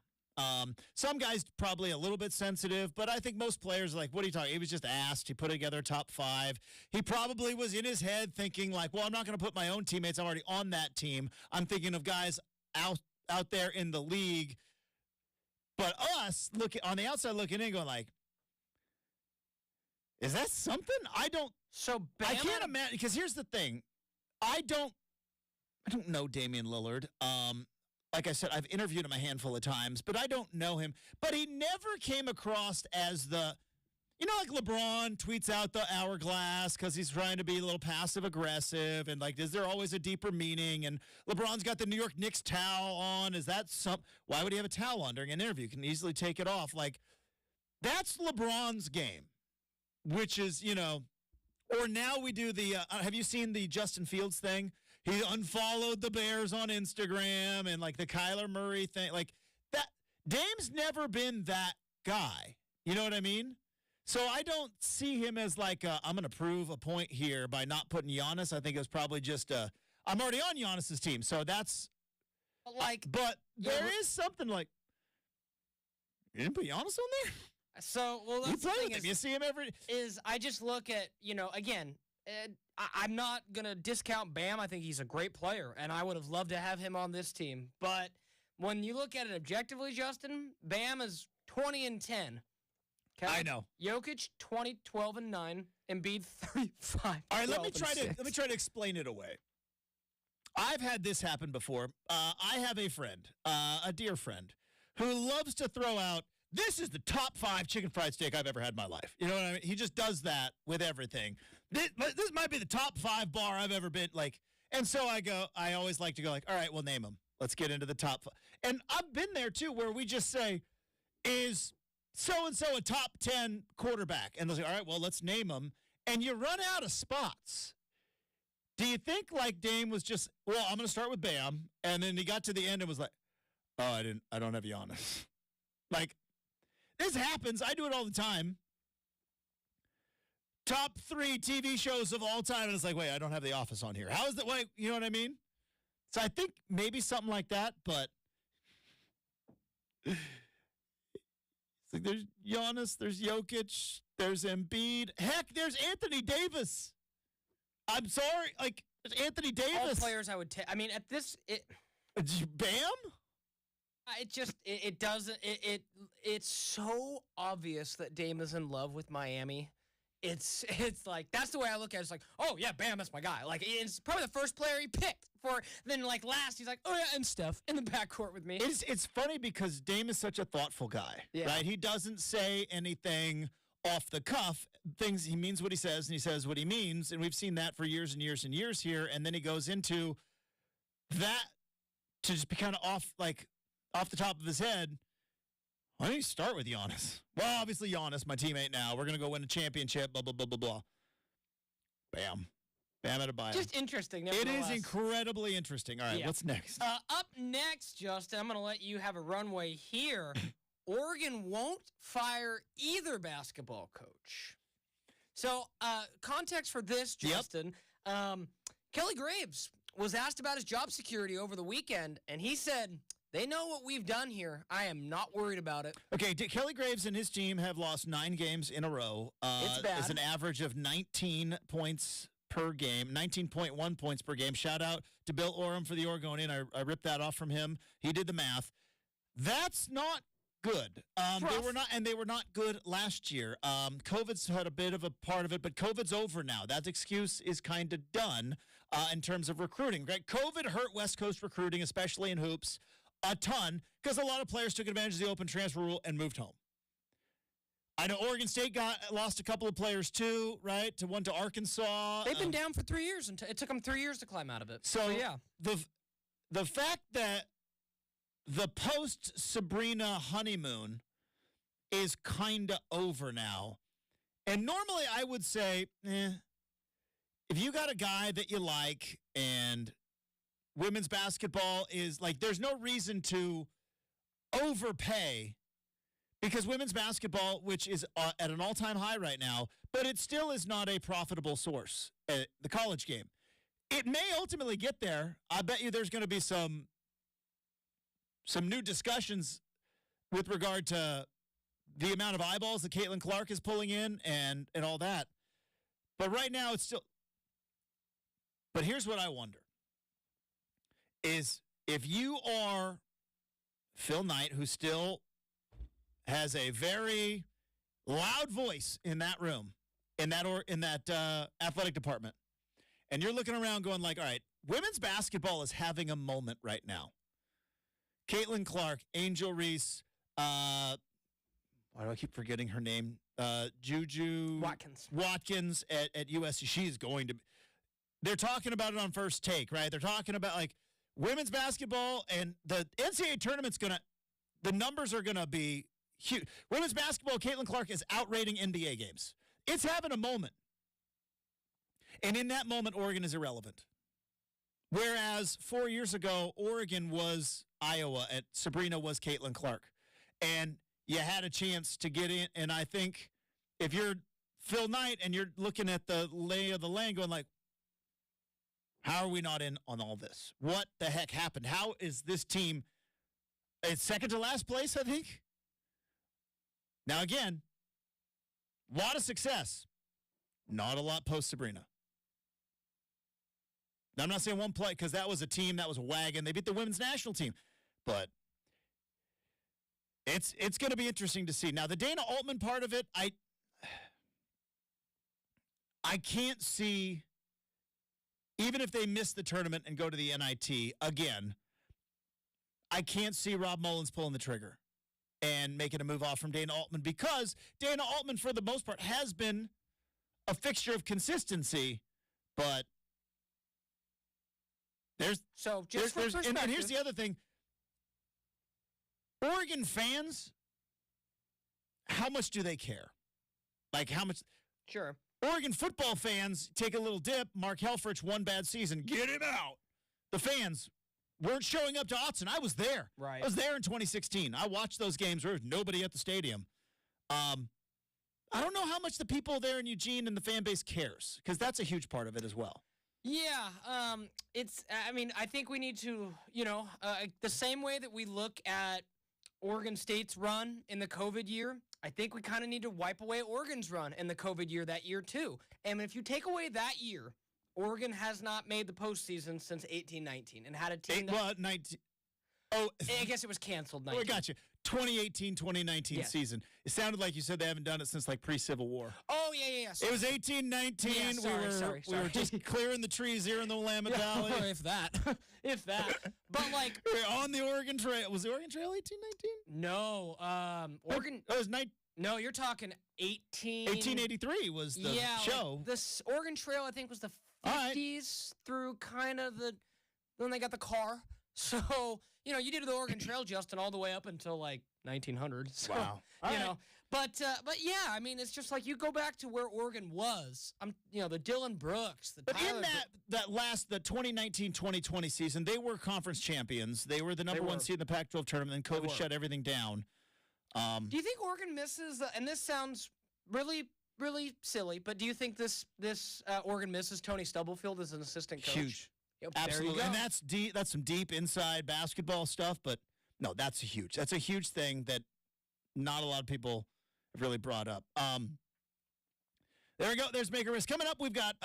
Speaker 1: Some guys probably a little bit sensitive, but I think most players are like, what are you talking? He was just asked. He put together a top five. He probably was in his head thinking like, well, I'm not going to put my own teammates. I'm already on that team. I'm thinking of guys out there in the league. But us, on the outside looking in, going like, is that something? I can't imagine, because here's the thing. I don't know Damian Lillard. Like I said, I've interviewed him a handful of times, but I don't know him. But he never came across as the, like LeBron tweets out the hourglass because he's trying to be a little passive-aggressive, and like, is there always a deeper meaning? And LeBron's got the New York Knicks towel on. Is that why would he have a towel on during an interview? You can easily take it off. Like, that's LeBron's game, which is, or now we do the, have you seen the Justin Fields thing? He unfollowed the Bears on Instagram and like the Kyler Murray thing. Like that, Dame's never been that guy. You know what I mean? So I don't see him as like, I'm going to prove a point here by not putting Giannis. I think it was probably just, I'm already on Giannis's team. So that's like, but there is something like, you didn't put Giannis on there?
Speaker 2: So, well, that's
Speaker 1: you play with him. You see him
Speaker 2: I just look at, again, I'm not going to discount Bam. I think he's a great player, and I would have loved to have him on this team. But when you look at it objectively, Justin, Bam is 20-10. Okay?
Speaker 1: I know.
Speaker 2: Jokic 20, 12, and 9. Embiid 35.
Speaker 1: All right, let me try to explain it away. I've had this happen before. I have a friend, a dear friend, who loves to throw out, this is the top 5 chicken fried steak I've ever had in my life. You know what I mean? He just does that with everything. This might be the top 5 bar I've ever been, like, and so I always like to go like, all right, we'll name them. Let's get into the top 5. And I've been there too, where we just say, is so-and-so a top 10 quarterback? And they'll say, all right, well, let's name them. And you run out of spots. Do you think like Dame was just, well, I'm going to start with Bam, and then he got to the end and was like, oh, I don't have Giannis. Like, this happens. I do it all the time. Top 3 TV shows of all time, and it's like, wait, I don't have The Office on here. How is that? Wait, you know what I mean? So I think maybe something like that, but it's like there's Giannis, there's Jokic, there's Embiid. Heck, there's Anthony Davis. I'm sorry, like, there's Anthony Davis.
Speaker 2: All players I would take. I mean, at this,
Speaker 1: Bam?
Speaker 2: It's so obvious that Dame is in love with Miami. It's like, that's the way I look at it. It's like, oh yeah, Bam, that's my guy. Like, it's probably the first player he picked then like last, he's like, oh yeah, and Steph in the backcourt with me.
Speaker 1: It's funny because Dame is such a thoughtful guy, right? He doesn't say anything off the cuff. He means what he says, and he says what he means, and we've seen that for years and years and years here, and then he goes into that to just be kind of off the top of his head. Why don't you start with Giannis? Well, obviously Giannis, my teammate now. We're going to go win a championship, blah, blah, blah, blah, blah. Bam. Bam Adebayo.
Speaker 2: Just interesting.
Speaker 1: It is incredibly interesting. All right, what's next?
Speaker 2: Up next, Justin, I'm going to let you have a runway here. Oregon won't fire either basketball coach. So, context for this, Justin, Kelly Graves was asked about his job security over the weekend, and he said, they know what we've done here. I am not worried about it.
Speaker 1: Okay, Kelly Graves and his team have lost 9 games in a row.
Speaker 2: It's bad.
Speaker 1: It's an average of 19 points per game, 19.1 points per game. Shout out to Bill Oram for the Oregonian. I ripped that off from him. He did the math. That's not good. They were not good last year. COVID's had a bit of a part of it, but COVID's over now. That excuse is kind of done in terms of recruiting. Right? COVID hurt West Coast recruiting, especially in hoops, a ton because a lot of players took advantage of the open transfer rule and moved home. I know Oregon State lost a couple of players too, right? One to Arkansas.
Speaker 2: They've been down for 3 years, and it took them 3 years to climb out of it.
Speaker 1: So
Speaker 2: yeah,
Speaker 1: the fact that the post-Sabrina honeymoon is kind of over now, and normally I would say, if you got a guy that you like and women's basketball is like, there's no reason to overpay. Because women's basketball, which is at an all-time high right now, but it still is not a profitable source, the college game. It may ultimately get there. I bet you there's going to be some new discussions with regard to the amount of eyeballs that Caitlin Clark is pulling in and all that. But right now it's still – but here's what I wonder is if you are Phil Knight, who still – has a very loud voice in that room, in that athletic department. And you're looking around going like, all right, women's basketball is having a moment right now. Caitlin Clark, Angel Reese, why do I keep forgetting her name? Juju Watkins at USC. She's going to – they're talking about it on First Take, right? They're talking about like women's basketball, and the NCAA tournament's going to – the numbers are going to be – huge. Women's basketball, Caitlin Clark is outrating NBA games. It's having a moment. And in that moment, Oregon is irrelevant. Whereas 4 years ago, Oregon was Iowa and Sabrina was Caitlin Clark. And you had a chance to get in. And I think if you're Phil Knight and you're looking at the lay of the land going like, how are we not in on all this? What the heck happened? How is this team, it's second to last place, I think? Now, again, a lot of success. Not a lot post-Sabrina. Now, I'm not saying one play because that was a team, that was a wagon. They beat the women's national team. But it's going to be interesting to see. Now, the Dana Altman part of it, I can't see, even if they miss the tournament and go to the NIT again, I can't see Rob Mullins pulling the trigger and making a move off from Dana Altman because Dana Altman, for the most part, has been a fixture of consistency, but there's and here's the other thing. Oregon fans, how much do they care? Like how much?
Speaker 2: Sure.
Speaker 1: Oregon football fans take a little dip. Mark Helfrich, one bad season. Get him out. The fans weren't showing up to Autzen. I was there.
Speaker 2: Right.
Speaker 1: I was there in 2016. I watched those games. There was nobody at the stadium. I don't know how much the people there in Eugene and the fan base cares, because that's a huge part of it as well.
Speaker 2: Yeah, I think we need to, the same way that we look at Oregon State's run in the COVID year, I think we kind of need to wipe away Oregon's run in the COVID year that year too. And if you take away that year, Oregon has not made the postseason since 18-19 and had a team that...
Speaker 1: 19... Oh,
Speaker 2: I guess it was canceled. 19.
Speaker 1: Oh, I got you. 2018-2019 season. It sounded like you said they haven't done it since like pre-Civil War.
Speaker 2: Oh, yeah.
Speaker 1: Sorry. It was 18-19.
Speaker 2: Yeah, sorry.
Speaker 1: We were just clearing the trees here in the Willamette Valley.
Speaker 2: If that. But like...
Speaker 1: We're on the Oregon Trail. Was the Oregon Trail 18-19?
Speaker 2: No. Oregon...
Speaker 1: It was 19...
Speaker 2: No, you're talking
Speaker 1: 1883 was the show.
Speaker 2: Like this Oregon Trail, I think, was the 50s through kind of when they got the car. So, you did the Oregon Trail, Justin, all the way up until like 1900. So,
Speaker 1: wow.
Speaker 2: But yeah, I mean, it's just like you go back to where Oregon was. The Dylan Brooks, the Tyler.
Speaker 1: But the 2019-2020 season, they were conference champions. They were the number one seed in the Pac-12 tournament, and COVID shut everything down.
Speaker 2: Do you think Oregon misses? And this sounds really, really silly, but do you think this Oregon misses Tony Stubblefield as an assistant coach? Yep, there you
Speaker 1: Absolutely.
Speaker 2: go.
Speaker 1: And that's deep. That's some deep inside basketball stuff. But no, that's a huge thing that not a lot of people have really brought up. There we go. There's Make a Risk. Coming up, we've got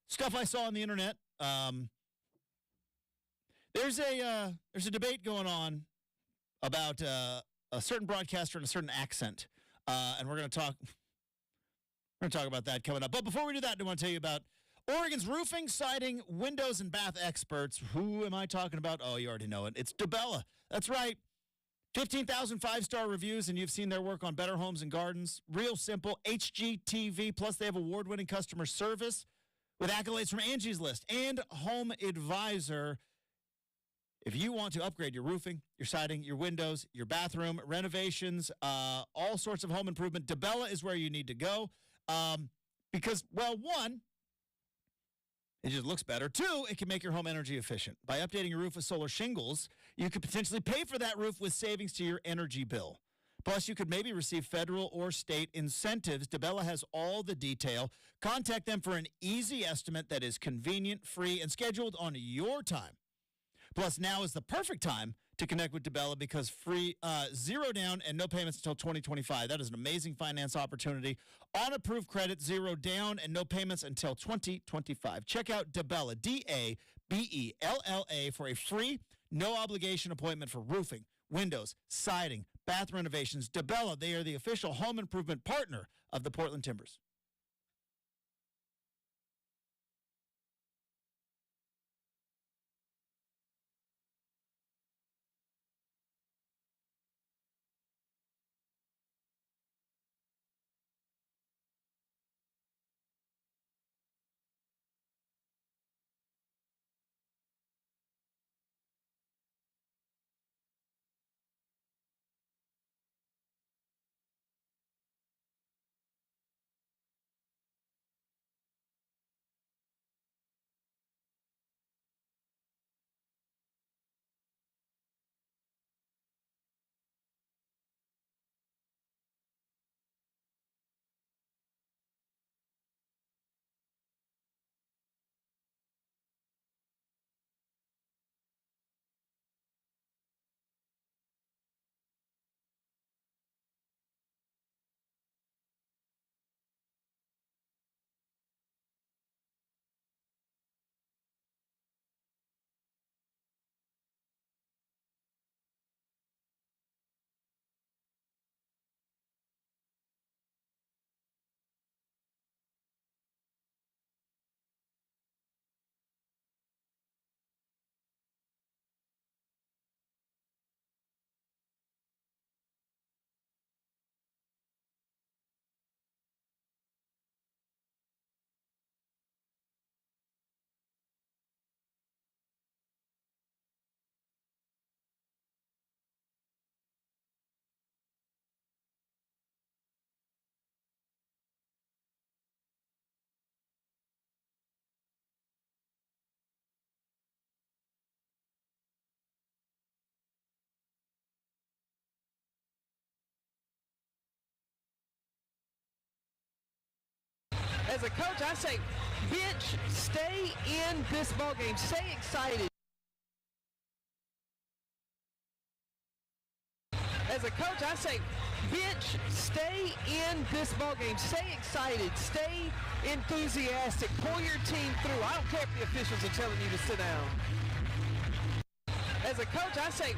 Speaker 1: stuff I saw on the internet. There's a debate going on about a certain broadcaster and a certain accent, and we're going to talk about that coming up. But before we do that, I want to tell you about Oregon's roofing, siding, windows, and bath experts. Who am I talking about? Oh, you already know it. It's DeBella. That's right. 15,000 five-star reviews, and you've seen their work on Better Homes and Gardens. Real simple, HGTV, plus they have award-winning customer service with accolades from Angie's List and Home Advisor. If you want to upgrade your roofing, your siding, your windows, your bathroom, renovations, all sorts of home improvement, DeBella is where you need to go because, well, one, it just looks better. Two, it can make your home energy efficient. By updating your roof with solar shingles, you could potentially pay for that roof with savings to your energy bill. Plus, you could maybe receive federal or state incentives. DeBella has all the detail. Contact them for an easy estimate that is convenient, free, and scheduled on your time. Plus, now is the perfect time to connect with DeBella because free, zero down and no payments until 2025. That is an amazing finance opportunity. On approved credit, zero down and no payments until 2025. Check out DeBella, DABELLA, for a free, no obligation appointment for roofing, windows, siding, bath renovations. DeBella, they are the official home improvement partner of the Portland Timbers.
Speaker 3: As a coach, I say, bitch, stay in this ballgame. Stay excited. As a coach, I say, bitch, stay in this ballgame. Stay excited. Stay enthusiastic. Pull your team through. I don't care if the officials are telling you to sit down. As a coach, I say,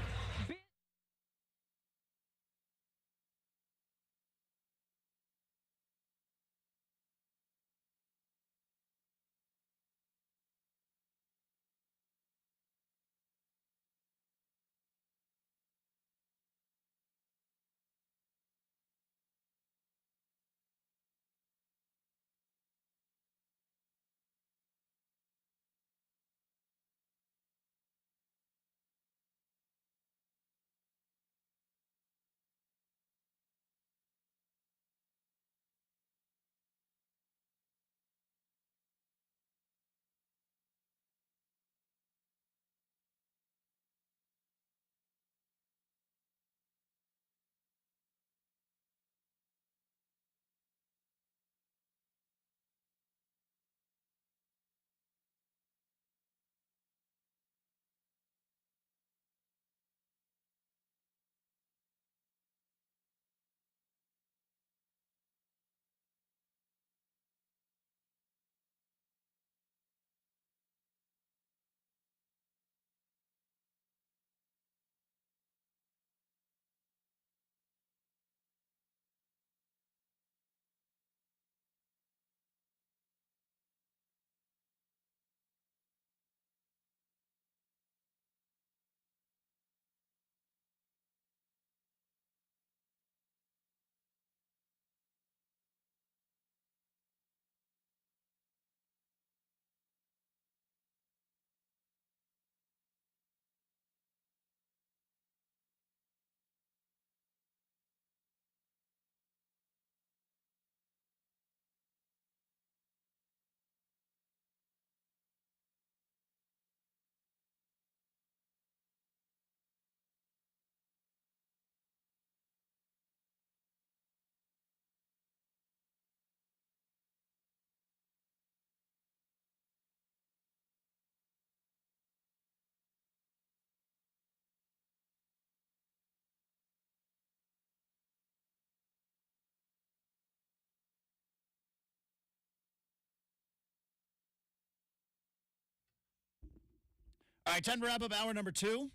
Speaker 1: All right, time to wrap up hour number 2.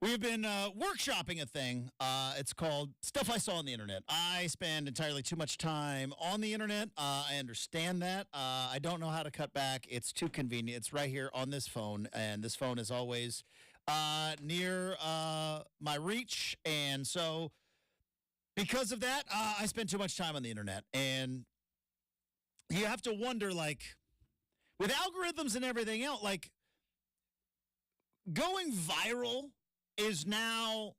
Speaker 1: We have been workshopping a thing. It's called Stuff I Saw on the Internet. I spend entirely too much time on the Internet. I understand that. I don't know how to cut back. It's too convenient. It's right here on this phone, and this phone is always near my reach. And so because of that, I spend too much time on the Internet. And you have to wonder, like, with algorithms and everything else, like, going viral is now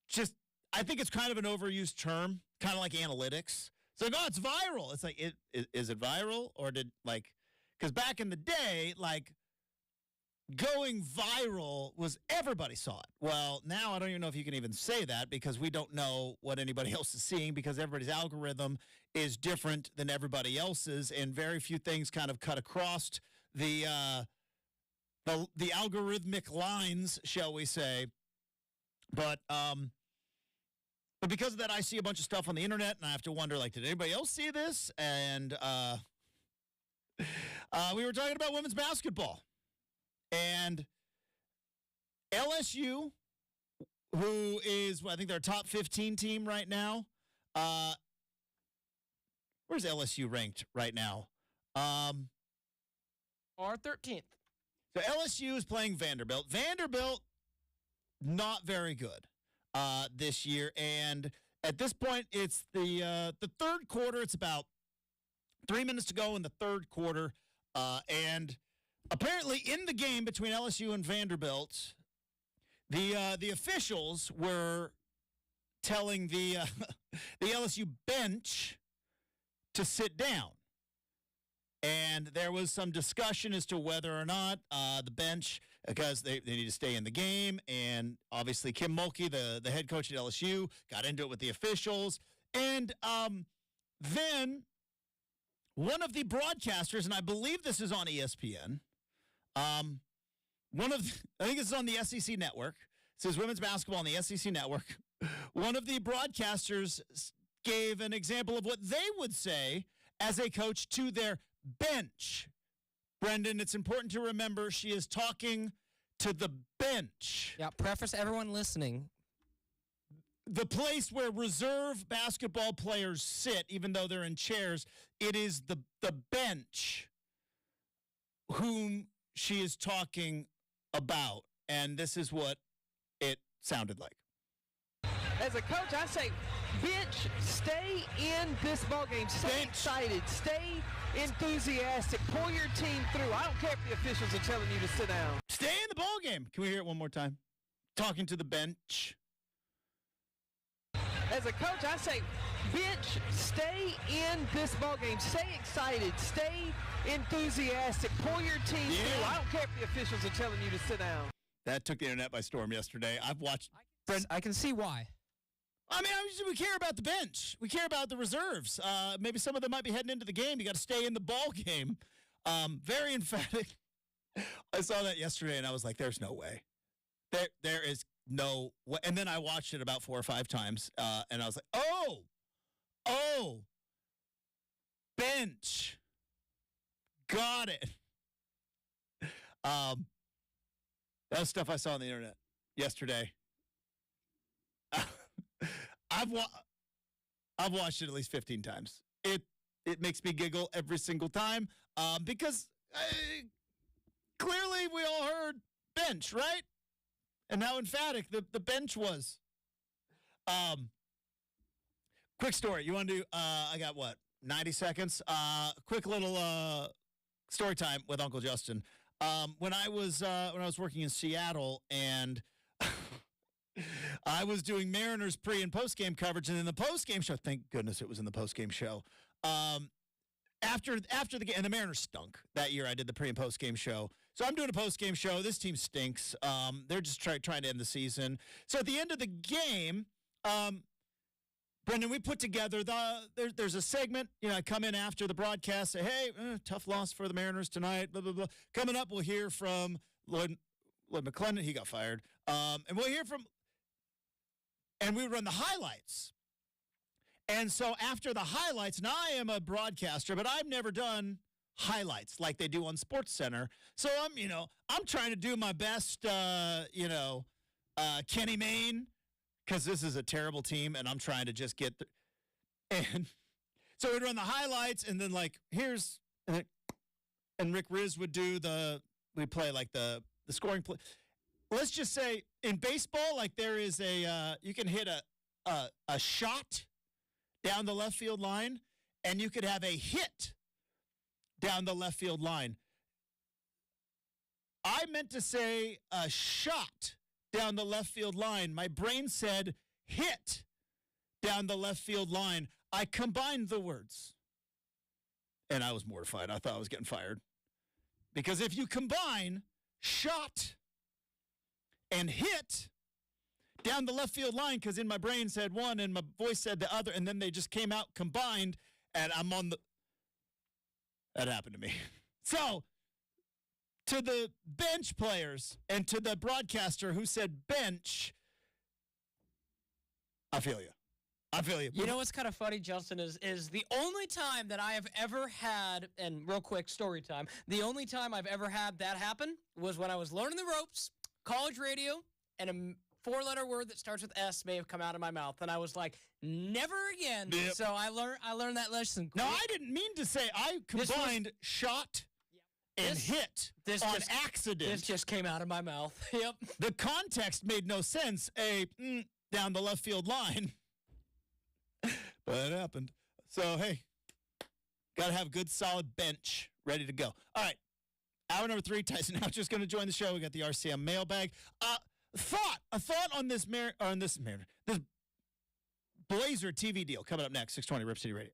Speaker 1: just, I think it's kind of an overused term, kind of like analytics. It's like, oh, it's viral. It's like, is it viral? Or did, like, because back in the day, like, going viral was everybody saw it. Well, now I don't even know if you can even say that because we don't know what anybody else is seeing because everybody's algorithm is different than everybody else's, and very few things kind of cut across the algorithmic lines, shall we say. But because of that, I see a bunch of stuff on the internet, and I have to wonder, like, did anybody else see this? And we were talking about women's basketball. And LSU, who is, I think they're a top 15 team right now. Where's LSU ranked right now?
Speaker 2: Or 13th.
Speaker 1: So LSU is playing Vanderbilt. Vanderbilt, not very good this year. And at this point, it's the third quarter. It's about 3 minutes to go in the third quarter. And apparently in the game between LSU and Vanderbilt, the officials were telling the LSU bench to sit down. And there was some discussion as to whether or not the bench, because they need to stay in the game. And obviously Kim Mulkey, the head coach at LSU, got into it with the officials. And then one of the broadcasters, and I believe this is on ESPN, I think this is on the SEC network. It says women's basketball on the SEC network. One of the broadcasters gave an example of what they would say as a coach to their bench. Brenden, it's important to remember she is talking to the bench.
Speaker 2: Yeah, preface everyone listening.
Speaker 1: The place where reserve basketball players sit, even though they're in chairs, it is the bench whom she is talking about. And this is what it sounded like.
Speaker 3: As a coach, I say, bench, stay in this ballgame. Stay excited. Stay enthusiastic. Pull your team through. I don't care if the officials are telling you to sit down.
Speaker 1: Stay in the ballgame. Can we hear it one more time? Talking to the bench.
Speaker 3: As a coach, I say, bench, stay in this ballgame. Stay excited. Stay enthusiastic. Pull your team through. I don't care if the officials are telling you to sit down.
Speaker 1: That took the internet by storm yesterday. I've watched.
Speaker 2: I can see why.
Speaker 1: I mean, we care about the bench. We care about the reserves. Maybe some of them might be heading into the game. You got to stay in the ball game. Very emphatic. I saw that yesterday, and I was like, there's no way. There is no way. And then I watched it about 4 or 5 times, and I was like, oh, bench. Got it. That was stuff I saw on the internet yesterday. I've watched it at least 15 times. It makes me giggle every single time because clearly we all heard bench, right? And how emphatic the bench was. Quick story. You want to do, I got 90 seconds? Quick little story time with Uncle Justin. When I was working in Seattle and I was doing Mariners pre- and post-game coverage, and in the post-game show, thank goodness it was in the post-game show, after the game, and the Mariners stunk that year. I did the pre- and post-game show. So I'm doing a post-game show. This team stinks. They're just trying to end the season. So at the end of the game, Brenden, we put together there's a segment. You know, I come in after the broadcast, say, hey, tough loss for the Mariners tonight, blah, blah, blah. Coming up, we'll hear from Lloyd McClendon. He got fired. And we'll hear from, and we would run the highlights. And so after the highlights, now I am a broadcaster, but I've never done highlights like they do on Sports Center. So I'm trying to do my best, Kenny Mayne, because this is a terrible team, and I'm trying to just get and so we'd run the highlights, and then and Rick Riz would do we play like the scoring play. Let's just say in baseball, like there is you can hit a shot down the left field line, and you could have a hit down the left field line. I meant to say a shot down the left field line. My brain said hit down the left field line. I combined the words, and I was mortified. I thought I was getting fired. Because if you combine shot and hit down the left field line, because in my brain said one and my voice said the other, and then they just came out combined, and I'm on the... That happened to me. So, to the bench players and to the broadcaster who said bench, I feel you. I feel you.
Speaker 2: You know what's kind of funny, Justin, is the only time that I have ever had, and real quick story time, the only time I've ever had that happen was when I was learning the ropes, college radio, and a four-letter word that starts with S may have come out of my mouth, and I was like, never again.
Speaker 1: Yep.
Speaker 2: So I learned that lesson quick.
Speaker 1: No, I didn't mean to say. I combined shot and hit on accident.
Speaker 2: This just came out of my mouth. Yep.
Speaker 1: The context made no sense. Down the left field line. But it happened. So, hey, got to have a good, solid bench ready to go. All right. Hour number 3, Tyson now just going to join the show. We got the RCM mailbag. A thought on this Blazer TV deal coming up next, 620 Rip City Radio.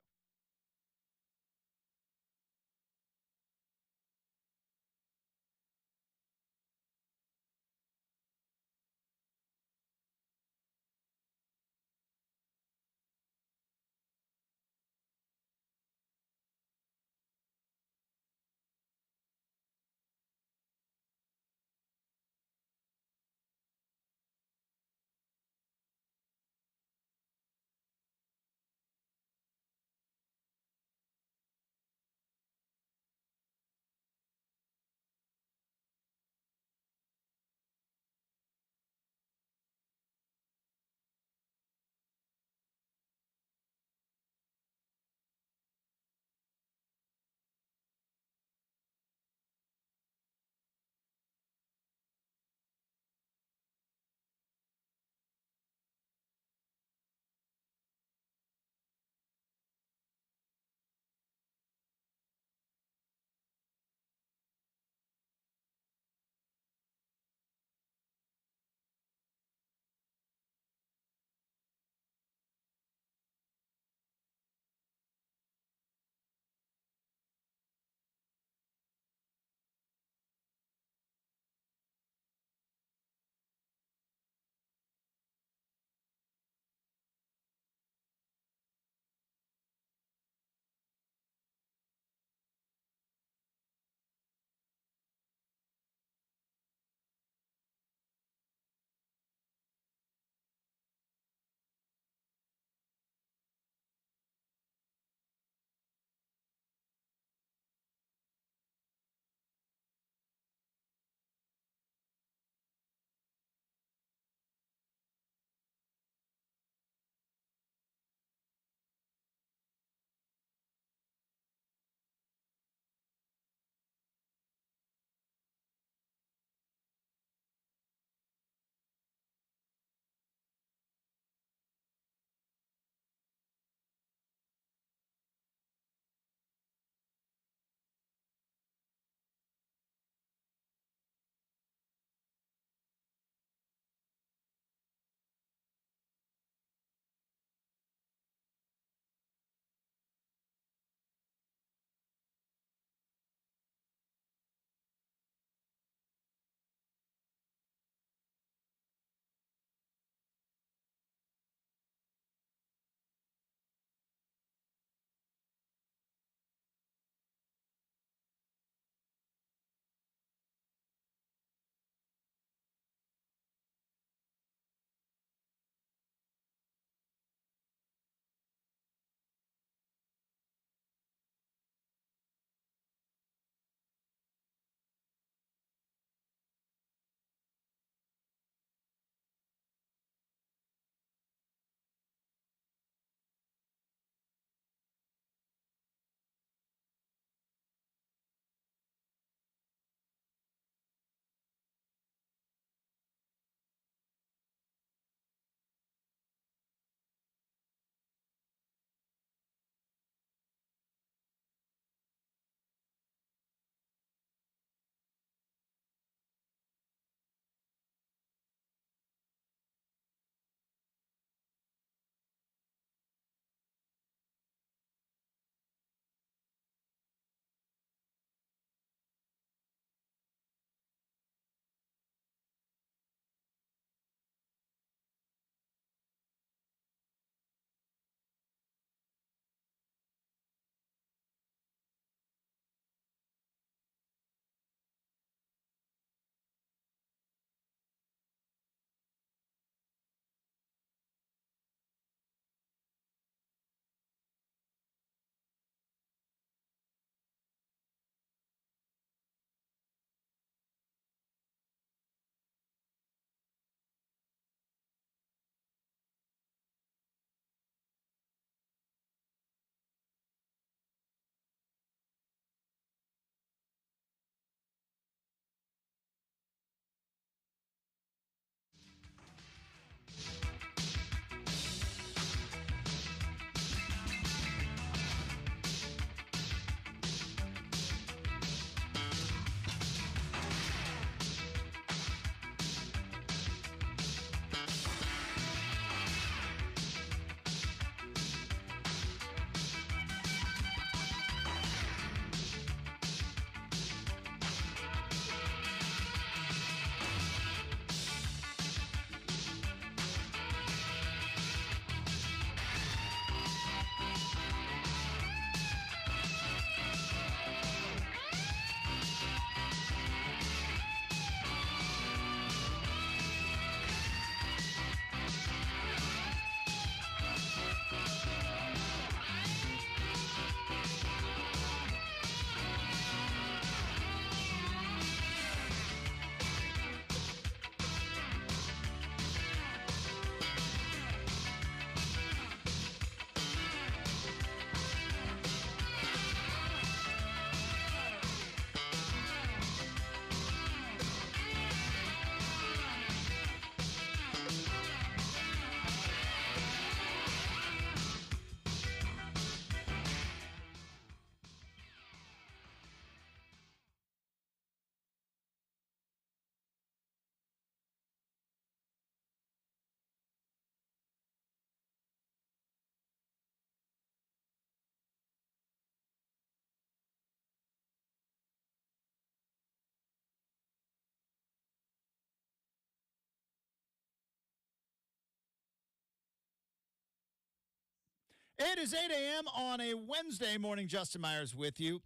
Speaker 1: It is 8 a.m. on a Wednesday morning. Justin Myers with you.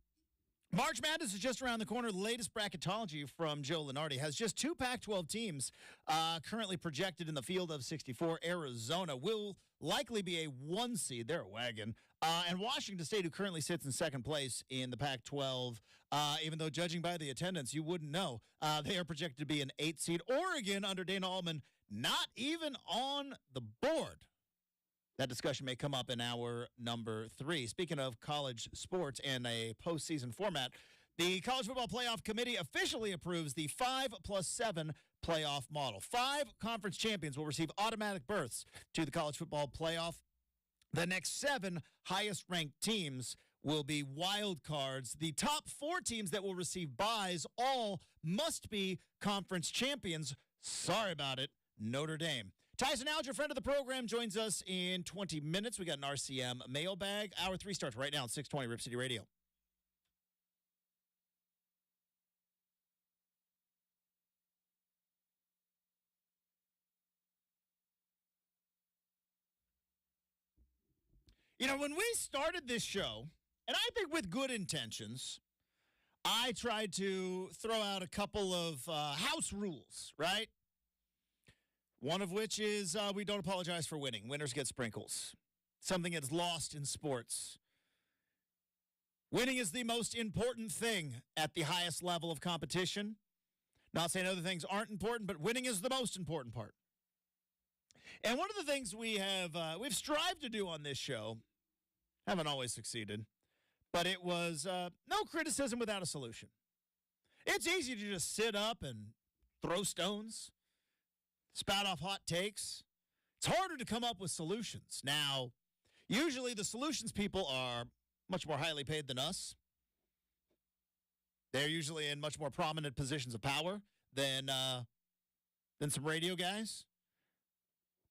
Speaker 1: March Madness is just around the corner. The latest bracketology from Joe Lenardi has just two Pac-12 teams currently projected in the field of 64. Arizona will likely be a 1 seed. They're a wagon. And Washington State, who currently sits in second place in the Pac-12, even though judging by the attendance, you wouldn't know. They are projected to be an 8 seed. Oregon, under Dana Altman, not even on the board. That discussion may come up in hour number 3. Speaking of college sports and a postseason format, the College Football Playoff Committee officially approves the 5+7 playoff model. 5 conference champions will receive automatic berths to the College Football Playoff. The next 7 highest-ranked teams will be wild cards. The top 4 teams that will receive byes all must be conference champions. Sorry about it, Notre Dame. Tyson Alger, friend of the program, joins us in 20 minutes. We got an RCM mailbag. Hour 3 starts right now at 620 Rip City Radio. You know, when we started this show, and I think with good intentions, I tried to throw out a couple of house rules, right? One of which is we don't apologize for winning. Winners get sprinkles. Something that's lost in sports. Winning is the most important thing at the highest level of competition. Not saying other things aren't important, but winning is the most important part. And one of the things we've strived to do on this show, haven't always succeeded, but it was no criticism without a solution. It's easy to just sit up and throw stones, spout off hot takes. It's harder to come up with solutions. Now, usually the solutions people are much more highly paid than us. They're usually in much more prominent positions of power than some radio guys.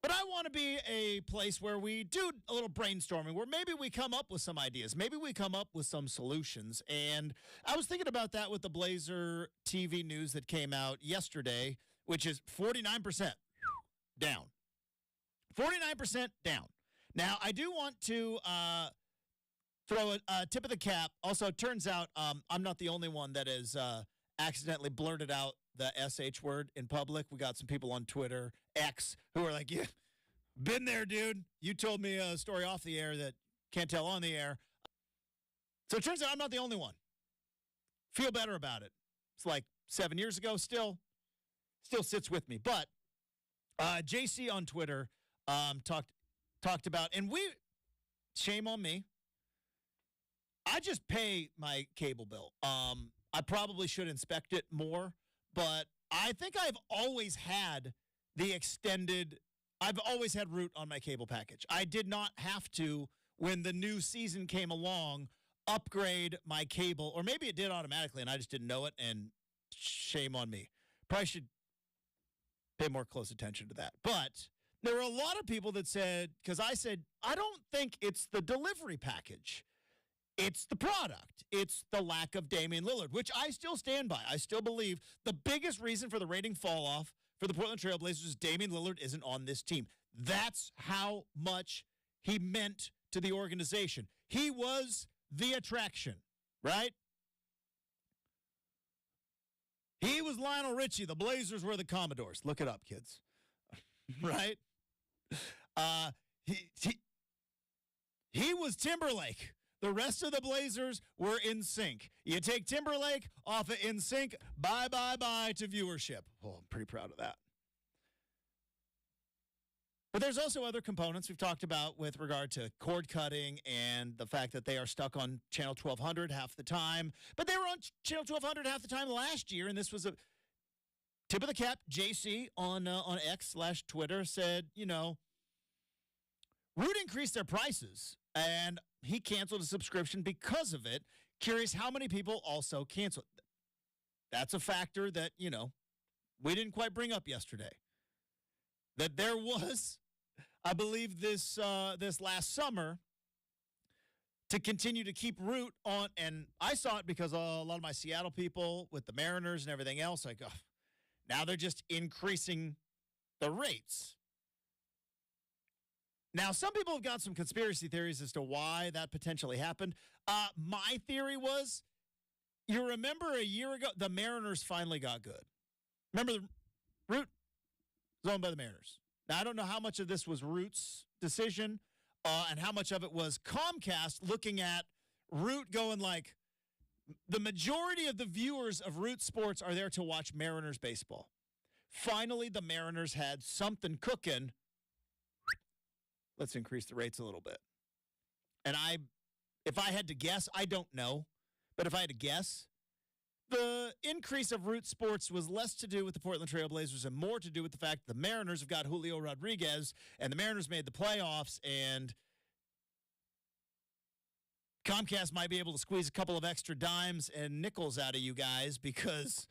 Speaker 1: But I want to be a place where we do a little brainstorming, where maybe we come up with some ideas. Maybe we come up with some solutions. And I was thinking about that with the Blazer TV news that came out yesterday, which is 49% down. 49% down. Now, I do want to throw a tip of the cap. Also, it turns out I'm not the only one that has accidentally blurted out the SH word in public. We got some people on Twitter, X, who are like, yeah, been there, dude. You told me a story off the air that can't tell on the air. So it turns out I'm not the only one. Feel better about it. It's like 7 years ago, still sits with me. But JC on Twitter talked about, and shame on me, I just pay my cable bill. I probably should inspect it more, but I think I've always had root on my cable package. I did not have to, when the new season came along, upgrade my cable, or maybe it did automatically and I just didn't know it, and shame on me. Probably should pay more close attention to that. But there were a lot of people that said, because I said, I don't think it's the delivery package. It's the product. It's the lack of Damian Lillard, which I still stand by. I still believe the biggest reason for the rating fall off for the Portland Trail Blazers is Damian Lillard isn't on this team. That's how much he meant to the organization. He was the attraction, right? He was Lionel Richie. The Blazers were the Commodores. Look it up, kids. Right? He was Timberlake. The rest of the Blazers were in sync. You take Timberlake off of in sync, bye to viewership. Oh, I'm pretty proud of that. But there's also other components we've talked about with regard to cord cutting and the fact that they are stuck on Channel 1200 half the time. But they were on Channel 1200 half the time last year, and this was a tip of the cap. JC on X/Twitter said, Root increased their prices, and he canceled a subscription because of it. Curious how many people also canceled. That's a factor that, we didn't quite bring up yesterday. That there was, I believe this last summer, to continue to keep Root on, and I saw it because a lot of my Seattle people with the Mariners and everything else, like, now they're just increasing the rates. Now, some people have got some conspiracy theories as to why that potentially happened. My theory was, you remember a year ago, the Mariners finally got good. Remember the Root was owned by the Mariners. Now, I don't know how much of this was Root's decision and how much of it was Comcast looking at Root going like, the majority of the viewers of Root Sports are there to watch Mariners baseball. Finally, the Mariners had something cooking. Let's increase the rates a little bit. And if I had to guess, I don't know, but if I had to guess, the increase of Root Sports was less to do with the Portland Trail Blazers and more to do with the fact that the Mariners have got Julio Rodriguez, and the Mariners made the playoffs, and Comcast might be able to squeeze a couple of extra dimes and nickels out of you guys because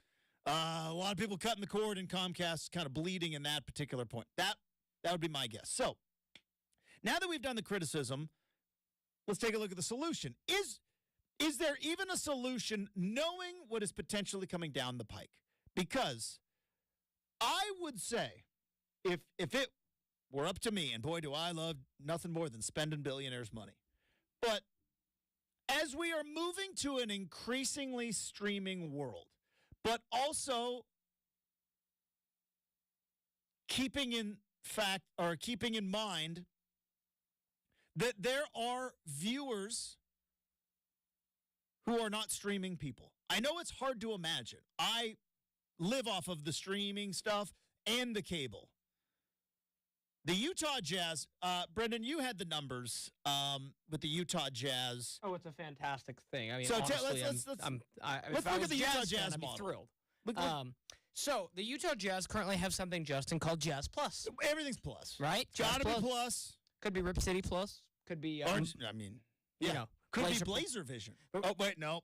Speaker 1: a lot of people cutting the cord and Comcast is kind of bleeding in that particular point. That would be my guess. So now that we've done the criticism, let's take a look at the solution. Is there even a solution knowing what is potentially coming down the pike? Because I would say if it were up to me, and boy, do I love nothing more than spending billionaires' money. But as we are moving to an increasingly streaming world, but also keeping in mind that there are viewers who are not streaming people. I know it's hard to imagine. I live off of the streaming stuff and the cable. The Utah Jazz, Brenden, you had the numbers with the Utah Jazz.
Speaker 2: Oh, it's a fantastic thing. I mean,
Speaker 1: so
Speaker 2: honestly,
Speaker 1: let's
Speaker 2: let's
Speaker 1: look at the Utah Jazz
Speaker 2: I'd be
Speaker 1: model.
Speaker 2: thrilled. So the Utah Jazz currently have something, Justin, called Jazz Plus.
Speaker 1: Everything's plus,
Speaker 2: right?
Speaker 1: Gotta be plus.
Speaker 2: Could be Rip City Plus. Could be
Speaker 1: Orange. I mean, yeah.
Speaker 2: You know,
Speaker 1: could be Blazer Vision. Oh wait, no,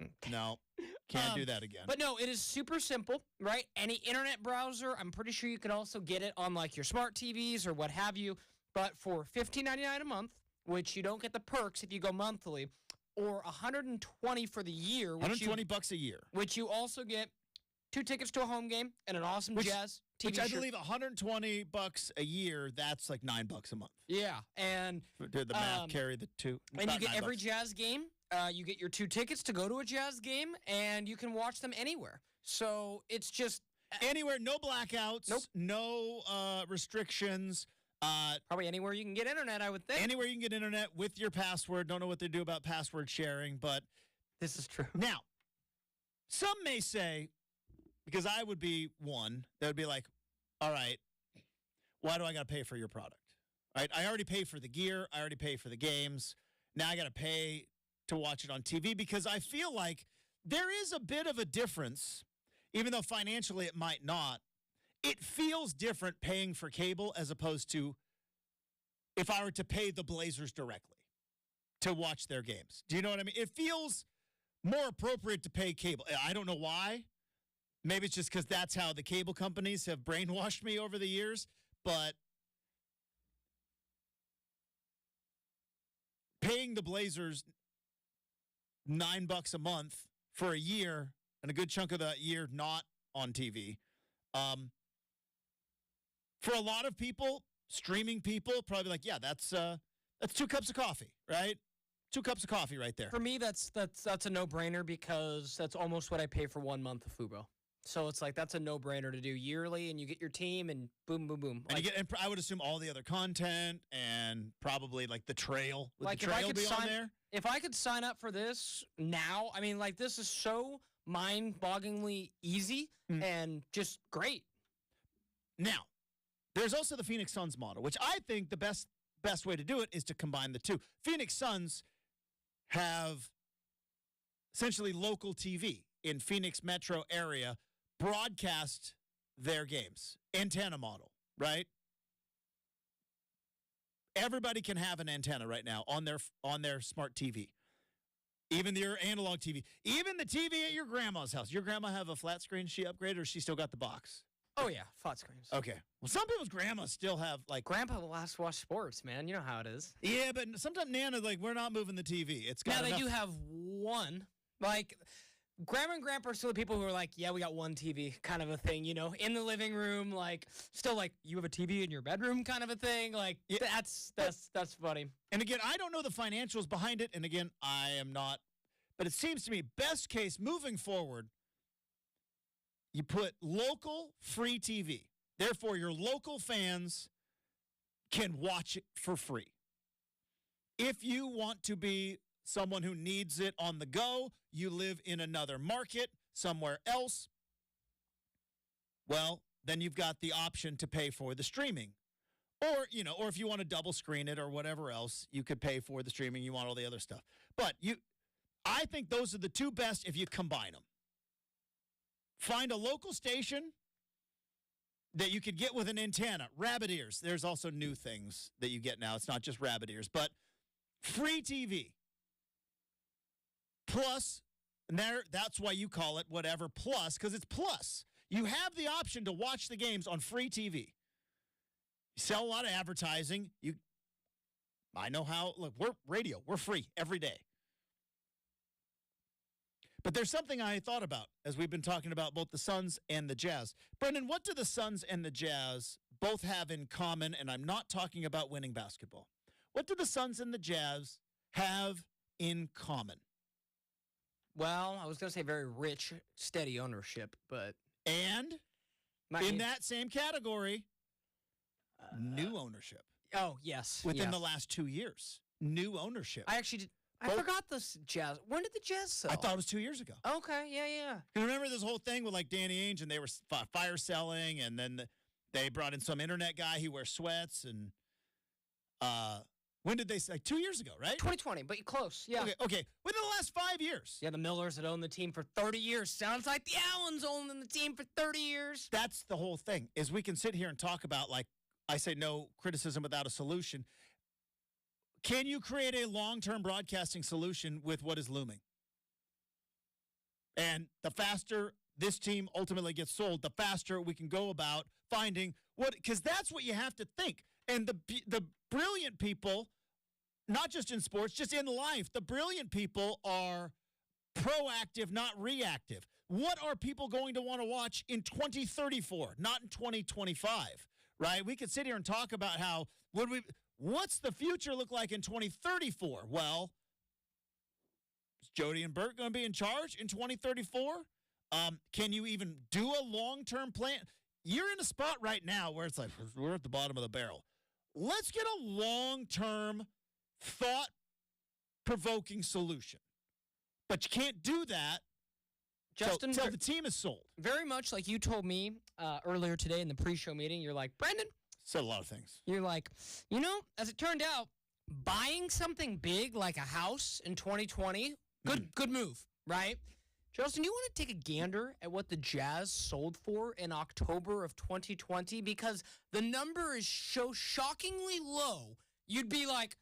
Speaker 1: can't do that again.
Speaker 2: But no, it is super simple, right? Any internet browser. I'm pretty sure you can also get it on like your smart TVs or what have you. But for $15.99 a month, which you don't get the perks if you go monthly, or $120 for the year,
Speaker 1: $120 a year,
Speaker 2: which you also get 2 tickets to a home game and an awesome Jazz TV
Speaker 1: which I
Speaker 2: shirt.
Speaker 1: believe $120 a year. That's like $9 a month.
Speaker 2: Yeah, and
Speaker 1: did the math carry the two?
Speaker 2: And you get every Jazz game. You get your 2 tickets to go to a Jazz game, and you can watch them anywhere. So it's just
Speaker 1: anywhere, no blackouts,
Speaker 2: nope.
Speaker 1: No restrictions.
Speaker 2: Probably anywhere you can get internet, I would think.
Speaker 1: Anywhere you can get internet with your password. Don't know what they do about password sharing, but
Speaker 2: this is true.
Speaker 1: Now, some may say, because I would be one that would be like, all right, why do I got to pay for your product? All right, I already pay for the gear. I already pay for the games. Now I got to pay to watch it on TV because I feel like there is a bit of a difference, even though financially it might not. It feels different paying for cable as opposed to if I were to pay the Blazers directly to watch their games. Do you know what I mean? It feels more appropriate to pay cable. I don't know why. Maybe it's just because that's how the cable companies have brainwashed me over the years. But paying the Blazers $9 a month for a year and a good chunk of that year not on TV, for a lot of people, streaming people, probably like, yeah, that's 2 cups of coffee, right? 2 cups of coffee right there.
Speaker 2: For me, that's a no-brainer because that's almost what I pay for 1 month of Fubo. So it's like that's a no-brainer to do yearly, and you get your team, and boom, boom, boom.
Speaker 1: And and I would assume all the other content and probably like the trail. Would
Speaker 2: like
Speaker 1: the trail be on there?
Speaker 2: If I could sign up for this now, I mean, like this is so mind-bogglingly easy and just great.
Speaker 1: Now, there's also the Phoenix Suns model, which I think the best way to do it is to combine the two. Phoenix Suns have essentially local TV in Phoenix metro area broadcast their games. Antenna model, right? Everybody can have an antenna right now on their smart TV. Even your analog TV. Even the TV at your grandma's house. Your grandma have a flat screen she upgraded, or she still got the box?
Speaker 2: Oh, yeah, flat screens.
Speaker 1: Okay. Well, some people's grandmas still have, like...
Speaker 2: Grandpa will last watch sports, man. You know how it is.
Speaker 1: Yeah, but sometimes Nana's like, we're not moving the TV. It's got
Speaker 2: Now, they do have one. Like, Grandma and Grandpa are still the people who are like, yeah, we got one TV kind of a thing, in the living room, like, still like, you have a TV in your bedroom kind of a thing. Like, that's funny.
Speaker 1: And again, I don't know the financials behind it. And again, I am not. But it seems to me, best case moving forward, you put local free TV. Therefore, your local fans can watch it for free. If you want to be someone who needs it on the go, you live in another market somewhere else, well, then you've got the option to pay for the streaming. Or if you want to double screen it or whatever else, you could pay for the streaming. You want all the other stuff. But I think those are the two best if you combine them. Find a local station that you could get with an antenna, rabbit ears. There's also new things that you get now. It's not just rabbit ears, but free TV. Plus, that's why you call it whatever plus, because it's plus. You have the option to watch the games on free TV. You sell a lot of advertising. I know how. Look, we're radio. We're free every day. But there's something I thought about as we've been talking about both the Suns and the Jazz. Brenden, what do the Suns and the Jazz both have in common? And I'm not talking about winning basketball. What do the Suns and the Jazz have in common?
Speaker 2: Well, I was going to say very rich, steady ownership, but...
Speaker 1: And in that same category, new ownership.
Speaker 2: Oh, yes.
Speaker 1: Within the last 2 years. New ownership.
Speaker 2: I forgot this Jazz. When did the Jazz sell?
Speaker 1: I thought it was 2 years ago.
Speaker 2: Okay, yeah.
Speaker 1: You remember this whole thing with like Danny Ainge and they were fire selling and then they brought in some internet guy who wears sweats and when did they say? Like 2 years ago, right?
Speaker 2: 2020, but you're close. Yeah.
Speaker 1: Okay. Within the last 5 years.
Speaker 2: Yeah, the Millers had owned the team for 30 years. Sounds like the Allens owned the team for 30 years.
Speaker 1: That's the whole thing, is we can sit here and talk about, like, I say no criticism without a solution. Can you create a long-term broadcasting solution with what is looming? And the faster this team ultimately gets sold, the faster we can go about finding what, because that's what you have to think. And the brilliant people, not just in sports, just in life, the brilliant people are proactive, not reactive. What are people going to want to watch in 2034, not in 2025, right? We could sit here and talk about how, what's the future look like in 2034? Well, is Jody and Bert going to be in charge in 2034? Can you even do a long-term plan? You're in a spot right now where it's like, we're at the bottom of the barrel. Let's get a long-term, thought-provoking solution. But you can't do that until the team is sold.
Speaker 2: Very much like you told me earlier today in the pre-show meeting. You're like, Brenden.
Speaker 1: Said a lot of things.
Speaker 2: You're like, as it turned out, buying something big like a house in 2020, good move, right? Justin, you want to take a gander at what the Jazz sold for in October of 2020? Because the number is so shockingly low, you'd be like,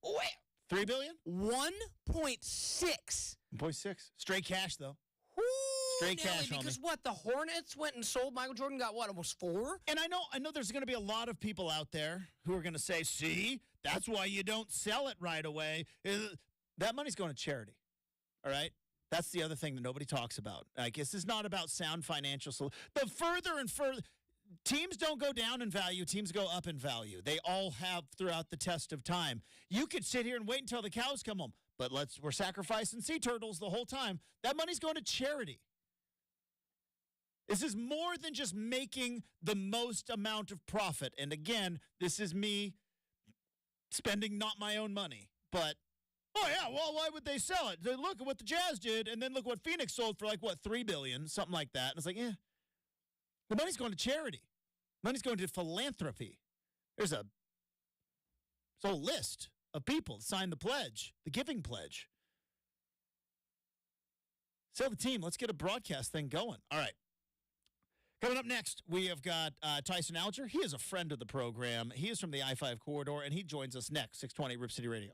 Speaker 2: wait.
Speaker 1: $3 billion?
Speaker 2: 1.6.
Speaker 1: 1.6. Straight cash, though. Straight cash,
Speaker 2: because what, the Hornets went and sold Michael Jordan, got what, almost 4?
Speaker 1: And I know there's going to be a lot of people out there who are going to say, see, that's why you don't sell it right away. That money's going to charity, all right? That's the other thing that nobody talks about. I guess this is not about sound financial solutions. The further and further, teams don't go down in value, teams go up in value. They all have throughout the test of time. You could sit here and wait until the cows come home, but we're sacrificing sea turtles the whole time. That money's going to charity. This is more than just making the most amount of profit. And again, this is me spending not my own money. But, oh yeah, well, why would they sell it? They look at what the Jazz did, and then look what Phoenix sold for $3 billion, something like that. And it's like, the money's going to charity. Money's going to philanthropy. There's a whole list of people that signed the pledge, the giving pledge. Sell the team. Let's get a broadcast thing going. All right. Coming up next, we have got Tyson Alger. He is a friend of the program. He is from the I-5 corridor, and he joins us next, 620 Rip City Radio.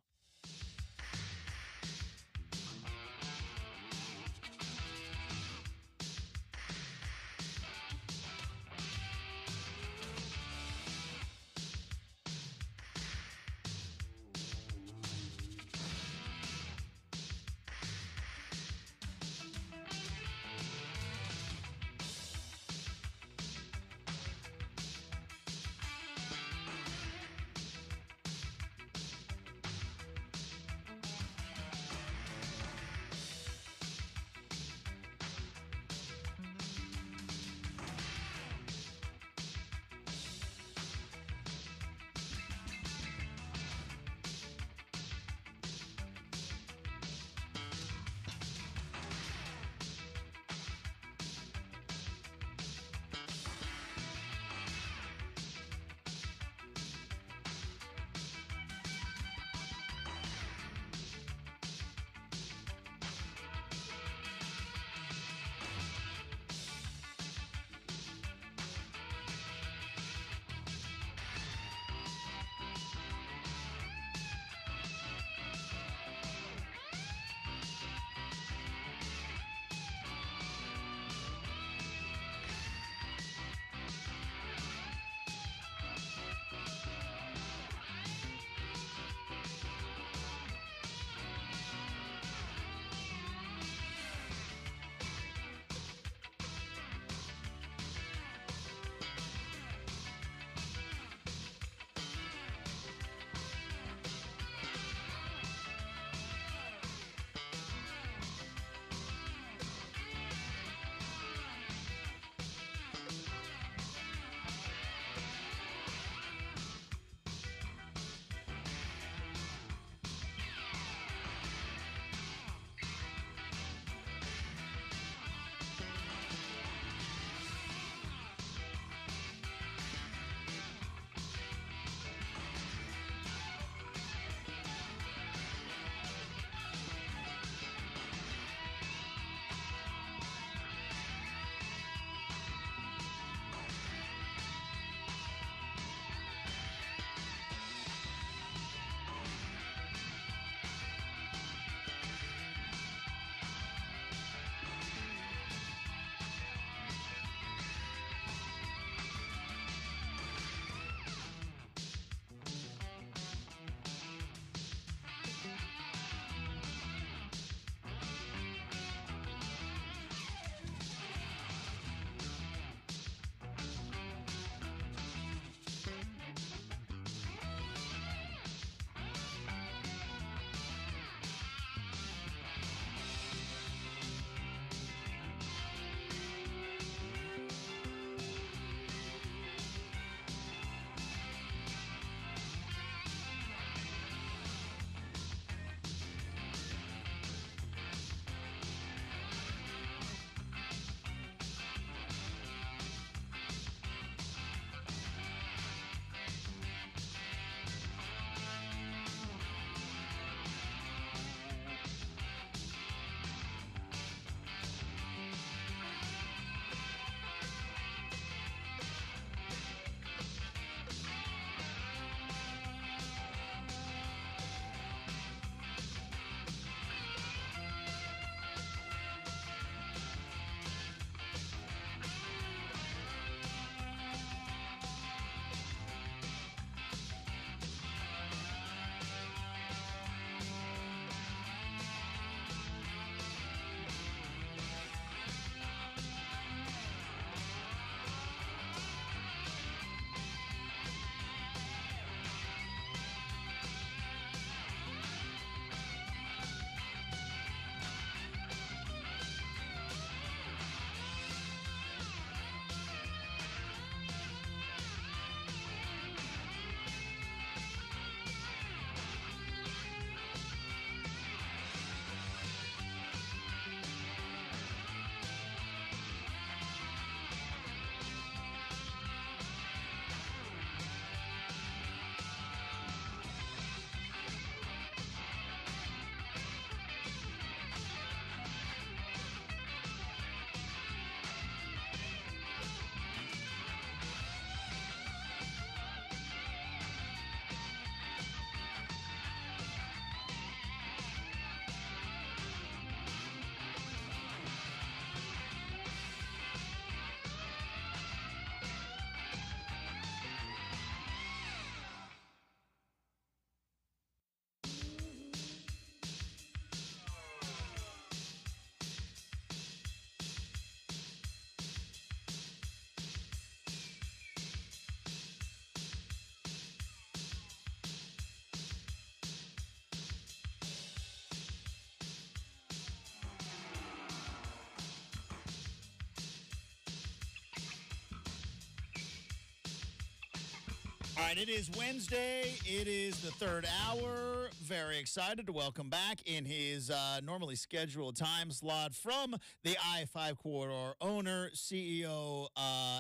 Speaker 1: All right, it is Wednesday. It is the third hour. Very excited to welcome back in his normally scheduled time slot from the I-5 corridor owner, CEO,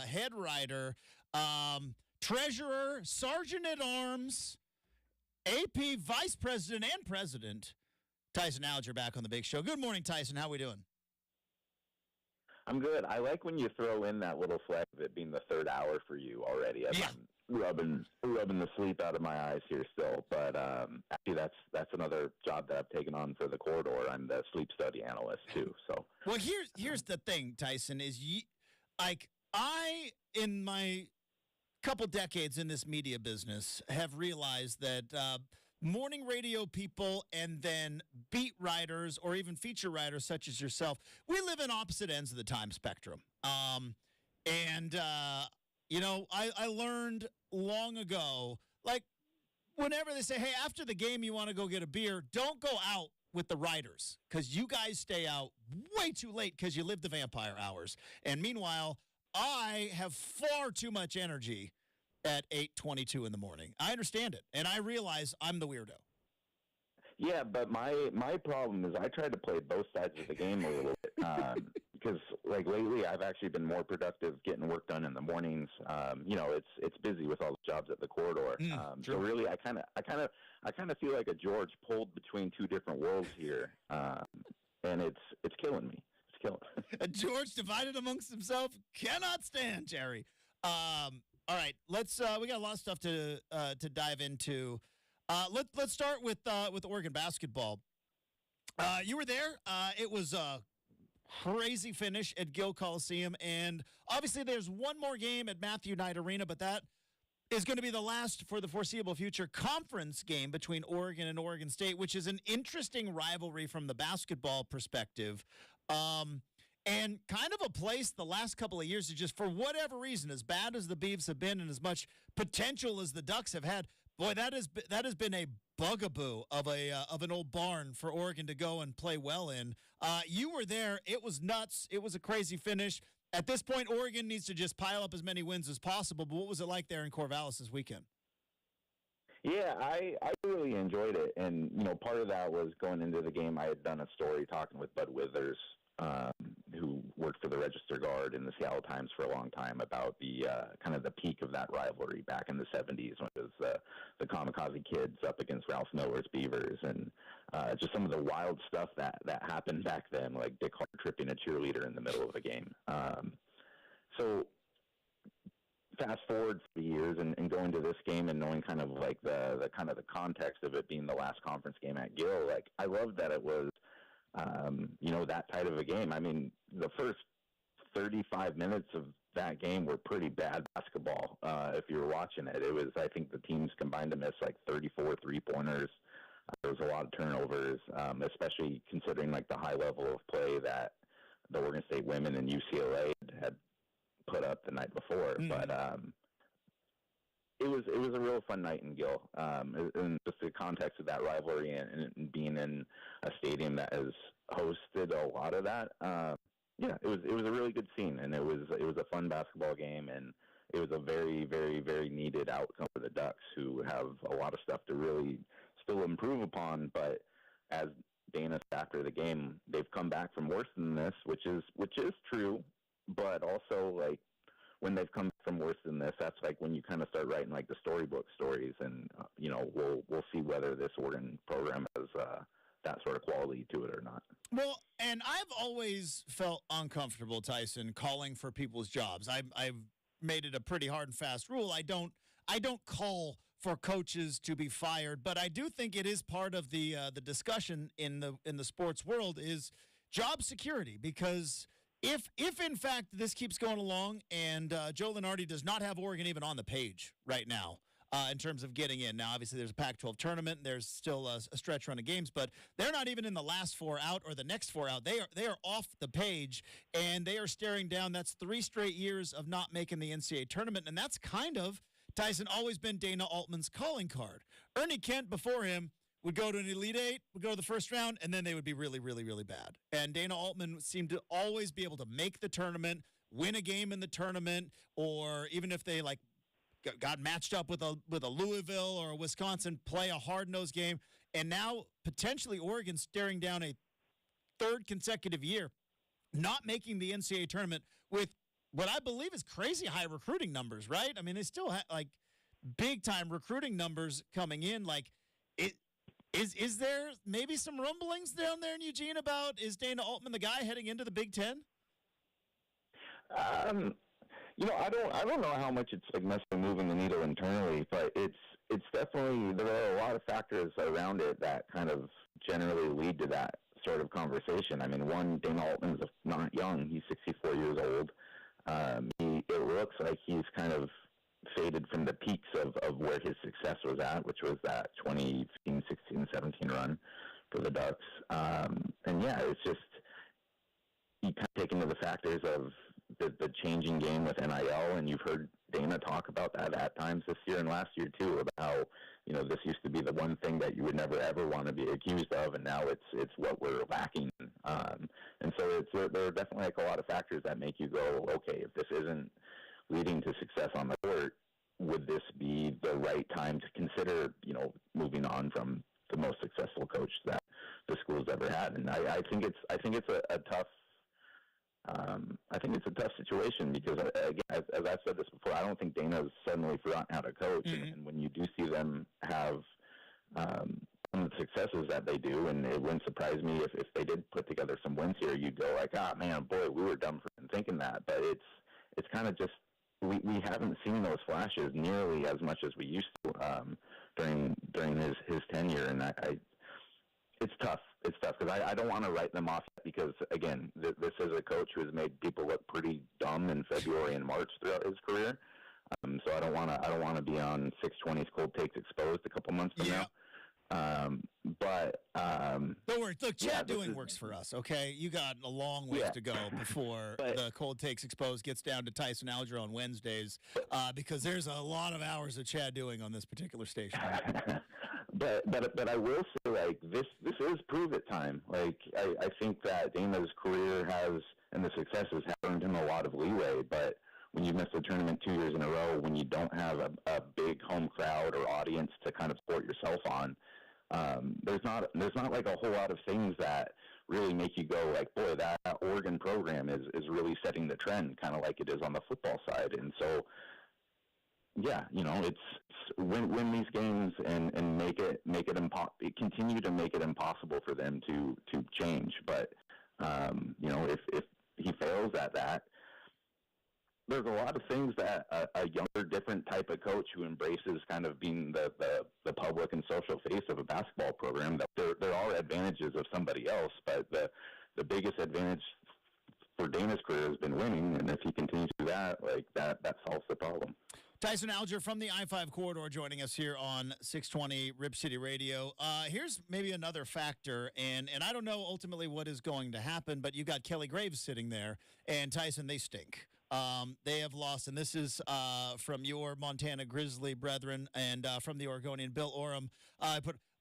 Speaker 1: head writer, treasurer, sergeant at arms, AP vice president and president, Tyson Alger back on the big show. Good morning, Tyson. How we doing?
Speaker 4: I'm good. I like when you throw in that little flag of it being the third hour for you already. I'm rubbing the sleep out of my eyes here still, but actually that's another job that I've taken on for the corridor. I'm the sleep study analyst too. So
Speaker 1: well, here's the thing, Tyson, is I in my couple decades in this media business have realized that morning radio people and then beat writers or even feature writers such as yourself, we live in opposite ends of the time spectrum. I learned long ago, like whenever they say, hey, after the game you want to go get a beer, don't go out with the writers because you guys stay out way too late because you live the vampire hours. And meanwhile, I have far too much energy at 8:22 in the morning. I understand it, and I realize I'm the weirdo.
Speaker 4: Yeah, but my problem is I try to play both sides of the game a little bit because like lately I've actually been more productive getting work done in the mornings. It's busy with all the jobs at the corridor. So really, I kind of feel like a George pulled between two different worlds here, and it's killing me. It's killing.
Speaker 1: A George divided amongst himself cannot stand, Jerry. All right, let's. We got a lot of stuff to dive into. Let's start with Oregon basketball. You were there. It was a crazy finish at Gill Coliseum, and obviously there's one more game at Matthew Knight Arena, but that is going to be the last for the foreseeable future conference game between Oregon and Oregon State, which is an interesting rivalry from the basketball perspective. And kind of a place the last couple of years is just, for whatever reason, as bad as the Beavs have been and as much potential as the Ducks have had, boy, that has been a bugaboo of an old barn for Oregon to go and play well in. You were there. It was nuts. It was a crazy finish. At this point, Oregon needs to just pile up as many wins as possible. But what was it like there in Corvallis this weekend?
Speaker 4: Yeah, I really enjoyed it. And, part of that was going into the game. I had done a story talking with Bud Withers, who worked for the Register Guard in the Seattle Times for a long time, about the kind of the peak of that rivalry back in the 70s when it was the Kamikaze Kids up against Ralph Miller's Beavers, and just some of the wild stuff that happened back then, like Dick Hart tripping a cheerleader in the middle of a game. So fast forward for years and going to this game and knowing kind of like the kind of the context of it being the last conference game at Gill, like I loved that it was that tight of a game. I mean, the first 35 minutes of that game were pretty bad basketball. If you were watching it, it was, I think the teams combined to miss like 34 3-pointers. There was a lot of turnovers, especially considering like the high level of play that the Oregon State women and UCLA had put up the night before. But it was a real fun night in Gill, and just the context of that rivalry and being in a stadium that has hosted a lot of that. It was a really good scene, and it was a fun basketball game, and it was a very, very, very needed outcome for the Ducks, who have a lot of stuff to really still improve upon. But as Dana said after the game, they've come back from worse than this, which is true, but also like, when they've come from worse than this, that's like when you kind of start writing like the storybook stories, and we'll see whether this Oregon program has that sort of quality to it or not.
Speaker 1: Well, and I've always felt uncomfortable, Tyson, calling for people's jobs. I've made it a pretty hard and fast rule. I don't call for coaches to be fired, but I do think it is part of the discussion in the sports world is job security, because If in fact this keeps going along and Joe Lunardi does not have Oregon even on the page right now in terms of getting in. Now, obviously, there's a Pac-12 tournament. There's still a stretch run of games, but they're not even in the last four out or the next four out. They are off the page, and they are staring down. That's 3 straight years of not making the NCAA tournament, and that's kind of, Tyson, always been Dana Altman's calling card. Ernie Kent before him would go to an Elite Eight, would go to the first round, and then they would be really, really, really bad. And Dana Altman seemed to always be able to make the tournament, win a game in the tournament, or even if they, like, got matched up with a Louisville or a Wisconsin, play a hard-nosed game, and now potentially Oregon staring down a third consecutive year, not making the NCAA tournament with what I believe is crazy high recruiting numbers, right? I mean, they still have, like, big-time recruiting numbers coming in. Like, is there maybe some rumblings down there in Eugene about, is Dana Altman the guy heading into the Big Ten?
Speaker 4: I don't know how much it's like necessarily moving the needle internally, but it's definitely, there are a lot of factors around it that kind of generally lead to that sort of conversation. I mean, one, Dana Altman's not young; he's 64 years old. It looks like he's kind of faded from the peaks of where his success was at, which was that 2015, 16, 17 run for the Ducks. And yeah, it's just, you kind of take into the factors of the changing game with NIL, and you've heard Dana talk about that at times this year and last year too, about how, this used to be the one thing that you would never ever want to be accused of, and now it's what we're lacking. And so there are definitely like a lot of factors that make you go, okay, if this isn't leading to success on the court, would this be the right time to consider, moving on from the most successful coach that the school's ever had? And I think it's a tough. I think it's a tough situation because, again, as I've said this before, I don't think Dana's suddenly forgotten how to coach. Mm-hmm. And when you do see them have some of the successes that they do, and it wouldn't surprise me if they did put together some wins here, you'd go like, man, boy, we were dumb for thinking that. But it's kind of just, we haven't seen those flashes nearly as much as we used to during his tenure, and it's tough. It's tough because I don't want to write them off yet because, again, this is a coach who has made people look pretty dumb in February and March throughout his career. So I don't want to be on 620's Cold Takes Exposed a couple months from now.
Speaker 1: Don't worry. Look, Chad Doing works for us, okay? You got a long ways to go before the Cold Takes Exposed gets down to Tyson Alger on Wednesdays because there's a lot of hours of Chad Doing on this particular station.
Speaker 4: But I will say, like, this is prove it time. Like, I think that Dana's career has, and the successes have earned him a lot of leeway, but when you miss the tournament 2 years in a row, when you don't have a big home crowd or audience to kind of support yourself on, there's not like a whole lot of things that really make you go like, boy, that Oregon program is really setting the trend, kind of like it is on the football side. And so, yeah, it's win these games and continue to make it impossible for them to change. But if he fails at that, there's a lot of things that a younger, different type of coach who embraces kind of being the public and social face of a basketball program, that there are advantages of somebody else, but the biggest advantage for Dana's career has been winning, and if he continues to do that, like that solves the problem.
Speaker 1: Tyson Alger from the I-5 corridor joining us here on 620 Rip City Radio. Here's maybe another factor, and I don't know ultimately what is going to happen, but you got Kelly Graves sitting there, and Tyson, they stink. They have lost, and this is from your Montana Grizzly brethren and from the Oregonian, Bill Oram.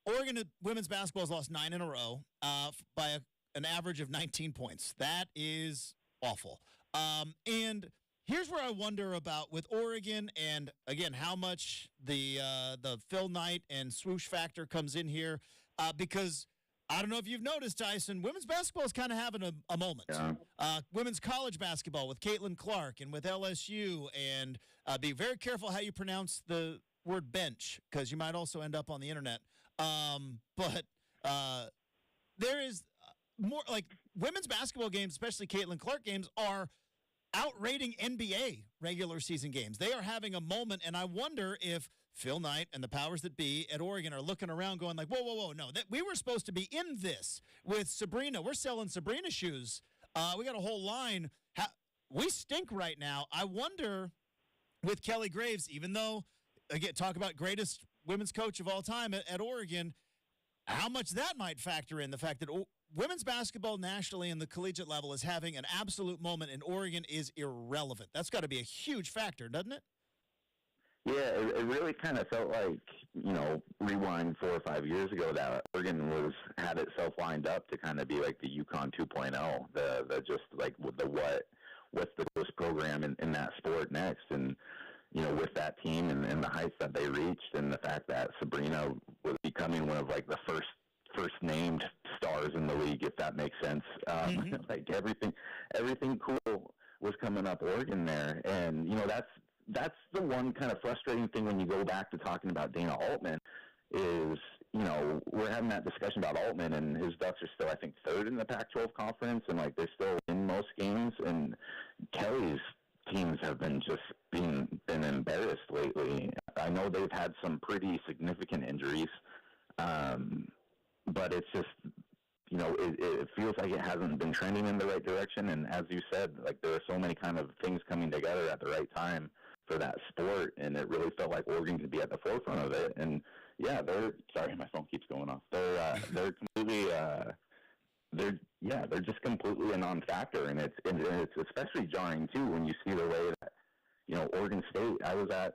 Speaker 1: Oregon women's basketball has lost 9 in a row by an average of 19 points. That is awful. And here's where I wonder about with Oregon and, again, how much the Phil Knight and swoosh factor comes in here because I don't know if you've noticed, Tyson, women's basketball is kind of having a moment. Yeah. Women's college basketball with Caitlin Clark and with LSU, and be very careful how you pronounce the word bench because you might also end up on the internet. But there is more, like, women's basketball games, especially Caitlin Clark games, are outrating NBA regular season games. They are having a moment, and I wonder if Phil Knight and the powers that be at Oregon are looking around going like, whoa, no, we were supposed to be in this with Sabrina. We're selling Sabrina shoes. We got a whole line. We stink right now. I wonder with Kelly Graves, even though, again, talk about greatest women's coach of all time at Oregon, how much that might factor in the fact that women's basketball nationally in the collegiate level is having an absolute moment, and Oregon is irrelevant. That's got to be a huge factor, doesn't it?
Speaker 4: Yeah, it really kind of felt like, rewind 4 or 5 years ago that Oregon had itself lined up to kind of be like the UConn 2.0, the just like what's the coolest program in that sport next. And, with that team and the heights that they reached, and the fact that Sabrina was becoming one of like the first named stars in the league, if that makes sense. Like everything cool was coming up Oregon there, and that's the one kind of frustrating thing when you go back to talking about Dana Altman is, we're having that discussion about Altman, and his Ducks are still, I think, third in the Pac-12 conference, and like they're still in most games, and Kelly's teams have been just been embarrassed lately. I know they've had some pretty significant injuries, but it's just, it feels like it hasn't been trending in the right direction. And as you said, like there are so many kind of things coming together at the right time for that sport, and it really felt like Oregon could be at the forefront of it. And yeah, sorry, my phone keeps going off. They're completely, they're just completely a non-factor, and it's especially jarring too when you see the way that, Oregon State. I was at.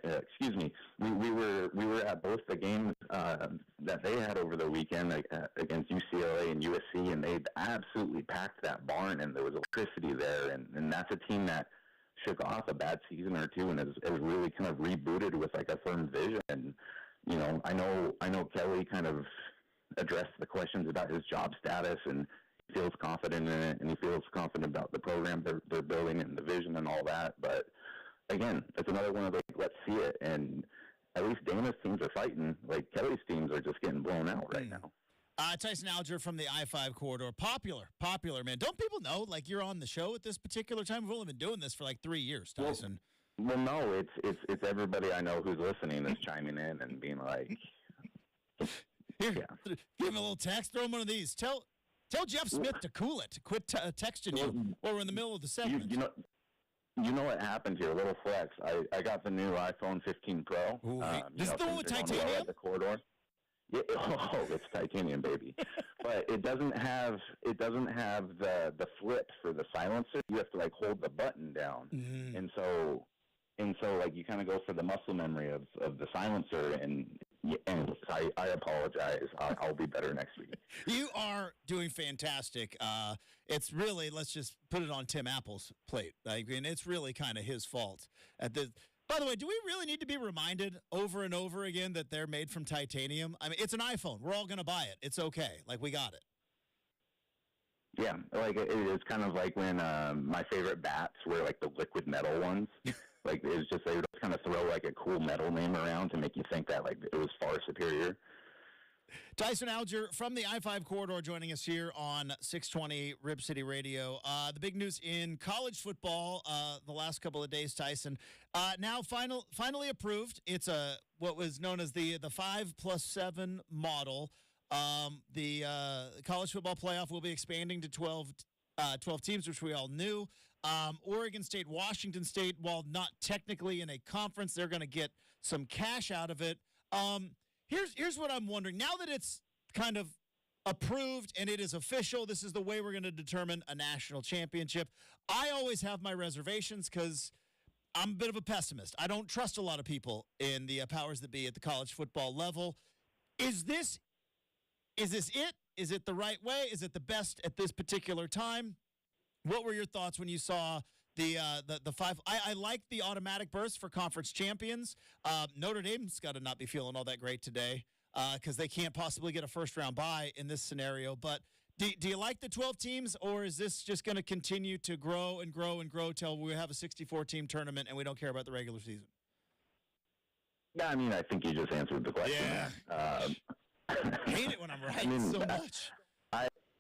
Speaker 4: Excuse me. We were at both the games that they had over the weekend against UCLA and USC, and they absolutely packed that barn, and there was electricity there, and that's a team that shook off a bad season or two and has really kind of rebooted with like a firm vision. And I know Kelly kind of addressed the questions about his job status, and he feels confident in it, and he feels confident about the program they're building and the vision and all that, but again, it's another one of those, let's see it. And at least Dana's teams are fighting. Like, Kelly's teams are just getting blown out right now.
Speaker 1: Tyson Alger from the I-5 corridor. Popular, man. Don't people know, like, you're on the show at this particular time? We've only been doing this for, like, 3 years, Tyson.
Speaker 4: Well, no, it's everybody I know who's listening is chiming in and being like...
Speaker 1: Here, give him a little text. Throw him one of these. Tell Jeff Smith to cool it, to quit texting you while we're in the middle of the segment.
Speaker 4: You know what happened here? A little flex. I got the new iPhone 15 Pro.
Speaker 1: This is the one with titanium?
Speaker 4: At the corridor. Yeah, it's titanium, baby. But it doesn't have the flip for the silencer. You have to like hold the button down, and so like you kind of go for the muscle memory of the silencer. And I apologize. I'll be better next week.
Speaker 1: You are doing fantastic. It's really, let's just put it on Tim Apple's plate. And it's really kind of his fault. By the way, do we really need to be reminded over and over again that they're made from titanium? I mean, it's an iPhone. We're all going to buy it. It's okay. Like, we got it.
Speaker 4: Yeah, like it's kind of like when my favorite bats were like the liquid metal ones. Like it's just they would kind of throw like a cool metal name around to make you think that like it was far superior.
Speaker 1: Tyson Alger from the I-5 corridor joining us here on 620 Rip City Radio. The big news in college football the last couple of days, Tyson. Now finally approved. It's what was known as the 5+7 model. The college football playoff will be expanding to 12 teams, which we all knew. Oregon State, Washington State, while not technically in a conference, they're going to get some cash out of it. Here's what I'm wondering. Now that it's kind of approved and it is official, this is the way we're going to determine a national championship. I always have my reservations because I'm a bit of a pessimist. I don't trust a lot of people in the powers that be at the college football level. Is this it? Is it the right way? Is it the best at this particular time? What were your thoughts when you saw the five? I like the automatic berths for conference champions. Notre Dame's got to not be feeling all that great today because they can't possibly get a first-round bye in this scenario. But do you like the 12 teams, or is this just going to continue to grow and grow and grow till we have a 64-team tournament and we don't care about the regular season?
Speaker 4: Yeah, I mean, I think you just answered the question.
Speaker 1: Yeah. I hate it when I'm right so much.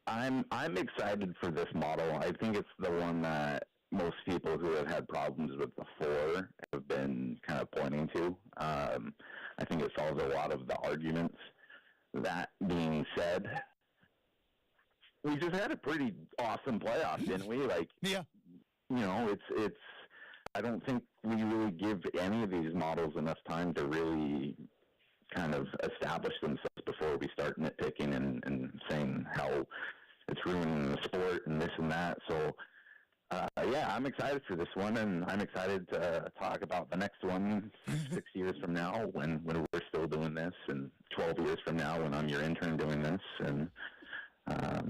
Speaker 4: I'm excited for this model. I think it's the one that most people who have had problems with before have been kind of pointing to. I think it solves a lot of the arguments. That being said, we just had a pretty awesome playoff, didn't we? Like,
Speaker 1: yeah.
Speaker 4: It's. I don't think we really give any of these models enough time to really kind of establish themselves before we start nitpicking and saying how it's ruining the sport and this and that. So, I'm excited for this one, and I'm excited to talk about the next one 6 years from now when we're still doing this, and 12 years from now when I'm your intern doing this. And
Speaker 1: are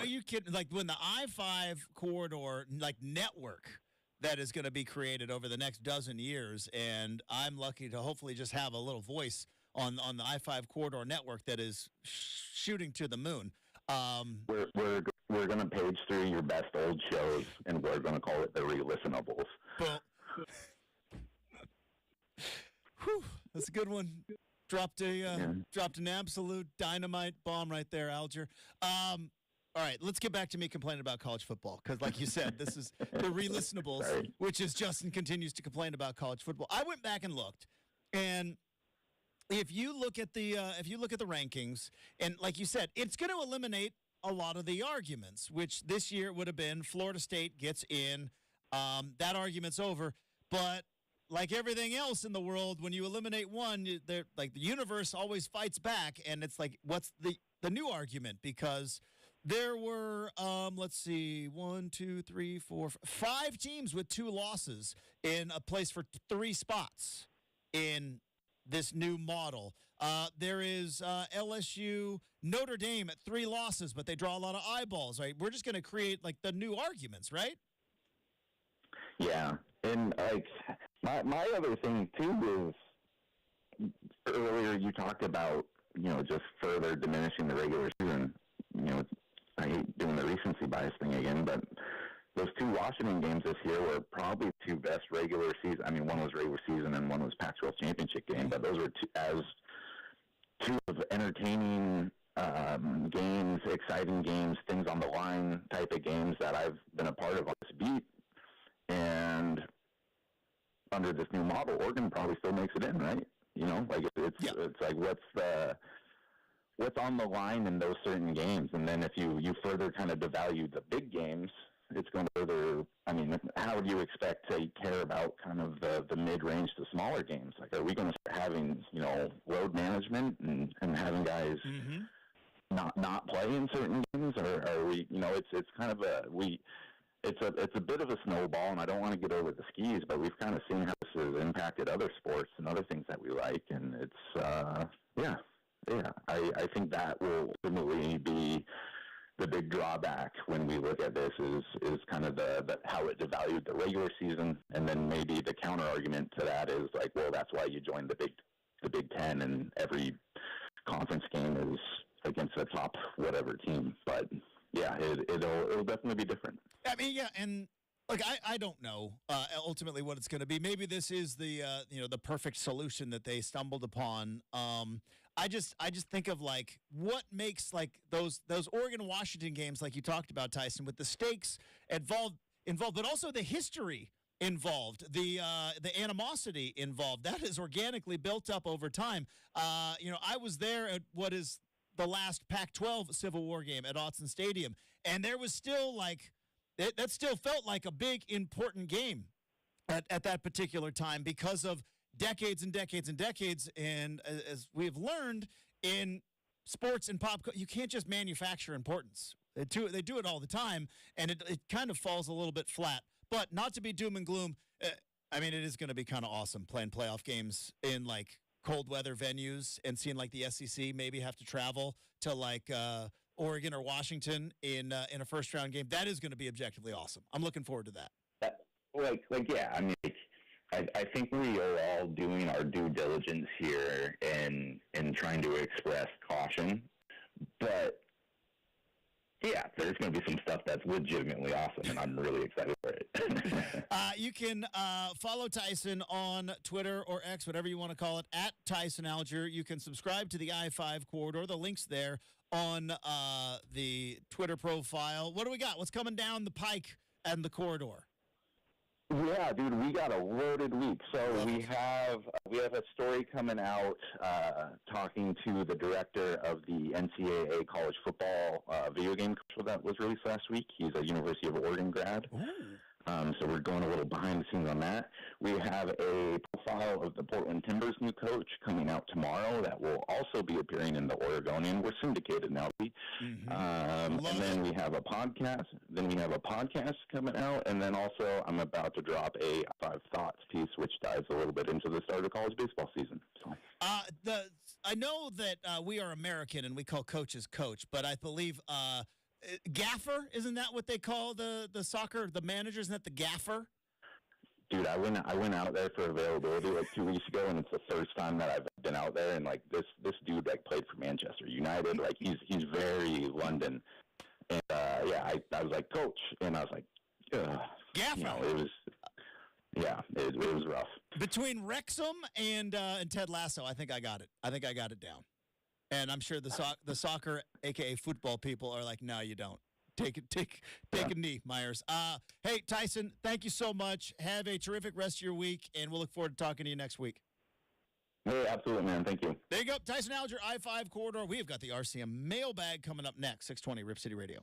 Speaker 1: you kidding? Like when the I-5 corridor, like network, that is going to be created over the next dozen years. And I'm lucky to hopefully just have a little voice on the I-5 corridor network that is shooting to the moon.
Speaker 4: We're going to page through your best old shows, and we're going to call it the re-listenables.
Speaker 1: Well, whew, that's a good one. Dropped an absolute dynamite bomb right there, Alger. All right, let's get back to me complaining about college football because, like you said, this is the re-listenables, which is Justin continues to complain about college football. I went back and looked, and if you look at the rankings, and like you said, it's going to eliminate a lot of the arguments, which this year would have been Florida State gets in. That argument's over, but like everything else in the world, when you eliminate one, like the universe always fights back, and it's like, what's the new argument? Because there were, let's see, 1, 2, 3, 4, 5 teams with 2 losses in a place for 3 spots in this new model. There is LSU, Notre Dame at 3 losses, but they draw a lot of eyeballs, right? We're just going to create, like, the new arguments, right?
Speaker 4: Yeah, and, like, my other thing, too, is earlier you talked about, just further diminishing the regular season. I hate doing the recency bias thing again, but those 2 Washington games this year were probably the 2 best regular season. I mean, one was regular season and one was Pac-12 championship game, but those were two of entertaining games, exciting games, things on the line type of games that I've been a part of on this beat. And under this new model, Oregon probably still makes it in, right? It's like what's on the line in those certain games, and then if you further kind of devalue the big games, it's going to further. I mean, how do you expect to care about kind of the mid-range to smaller games? Like, are we going to start having load management and having guys not play in certain games, or are we? It's kind of It's a bit of a snowball, and I don't want to get over the skis, but we've kind of seen how this has impacted other sports and other things that we like, and it's I think that will ultimately be the big drawback when we look at this is kind of the how it devalued the regular season, and then maybe the counter argument to that is like, well, that's why you joined the Big Ten, and every conference game is against the top whatever team, but. Yeah, it'll definitely be different.
Speaker 1: I mean, yeah, and look, I don't know ultimately what it's going to be. Maybe this is the the perfect solution that they stumbled upon. I just think of like what makes like those Oregon Washington games like you talked about, Tyson, with the stakes involved, but also the history involved, the animosity involved that is organically built up over time. I was there at what is the last Pac-12 Civil War game at Autzen Stadium, and there was still like that still felt like a big important game at that particular time because of decades and decades and decades. And as we've learned in sports and pop, you can't just manufacture importance. They do it all the time, and it kind of falls a little bit flat. But not to be doom and gloom. I mean, it is going to be kind of awesome playing playoff games in like cold weather venues and seeing like the SEC maybe have to travel to like Oregon or Washington in a first round game. That is going to be objectively awesome. I'm looking forward to that.
Speaker 4: Yeah. I mean, I think we are all doing our due diligence here and trying to express caution, but yeah, there's going to be some stuff that's legitimately awesome, and I'm really excited for it.
Speaker 1: You can follow Tyson on Twitter or X, whatever you want to call it, at Tyson Alger. You can subscribe to the I-5 corridor. The link's there on the Twitter profile. What do we got? What's coming down the pike and the corridor?
Speaker 4: Yeah, dude, we got a loaded week. So we have a story coming out talking to the director of the NCAA college football video game commercial that was released last week. He's a University of Oregon grad. So we're going a little behind the scenes on that. We have a profile of the Portland Timbers new coach coming out tomorrow that will also be appearing in the Oregonian. We're syndicated now. And then we have a podcast. Coming out. And then also I'm about to drop a 5 Thoughts piece, which dives a little bit into the start of college baseball season. So.
Speaker 1: I know that we are American and we call coaches coach, but I believe gaffer, isn't that what they call the soccer, the manager? Isn't that the gaffer?
Speaker 4: Dude, I went out there for availability like 2 weeks ago, and it's the first time that I've been out there. And like this dude like played for Manchester United. Like he's very London. And I was like, coach, and I was like,
Speaker 1: Gaffo.
Speaker 4: It was rough.
Speaker 1: Between Wrexham and Ted Lasso, I think I got it down. And I'm sure the soccer, aka football people, are like, no, you don't. Take a knee, Myers. Hey, Tyson, thank you so much. Have a terrific rest of your week, and we'll look forward to talking to you next week.
Speaker 4: Hey, absolutely, man. Thank you.
Speaker 1: There you go. Tyson Alger, I-5 Corridor. We've got the RCM mailbag coming up next, 620 Rip City Radio.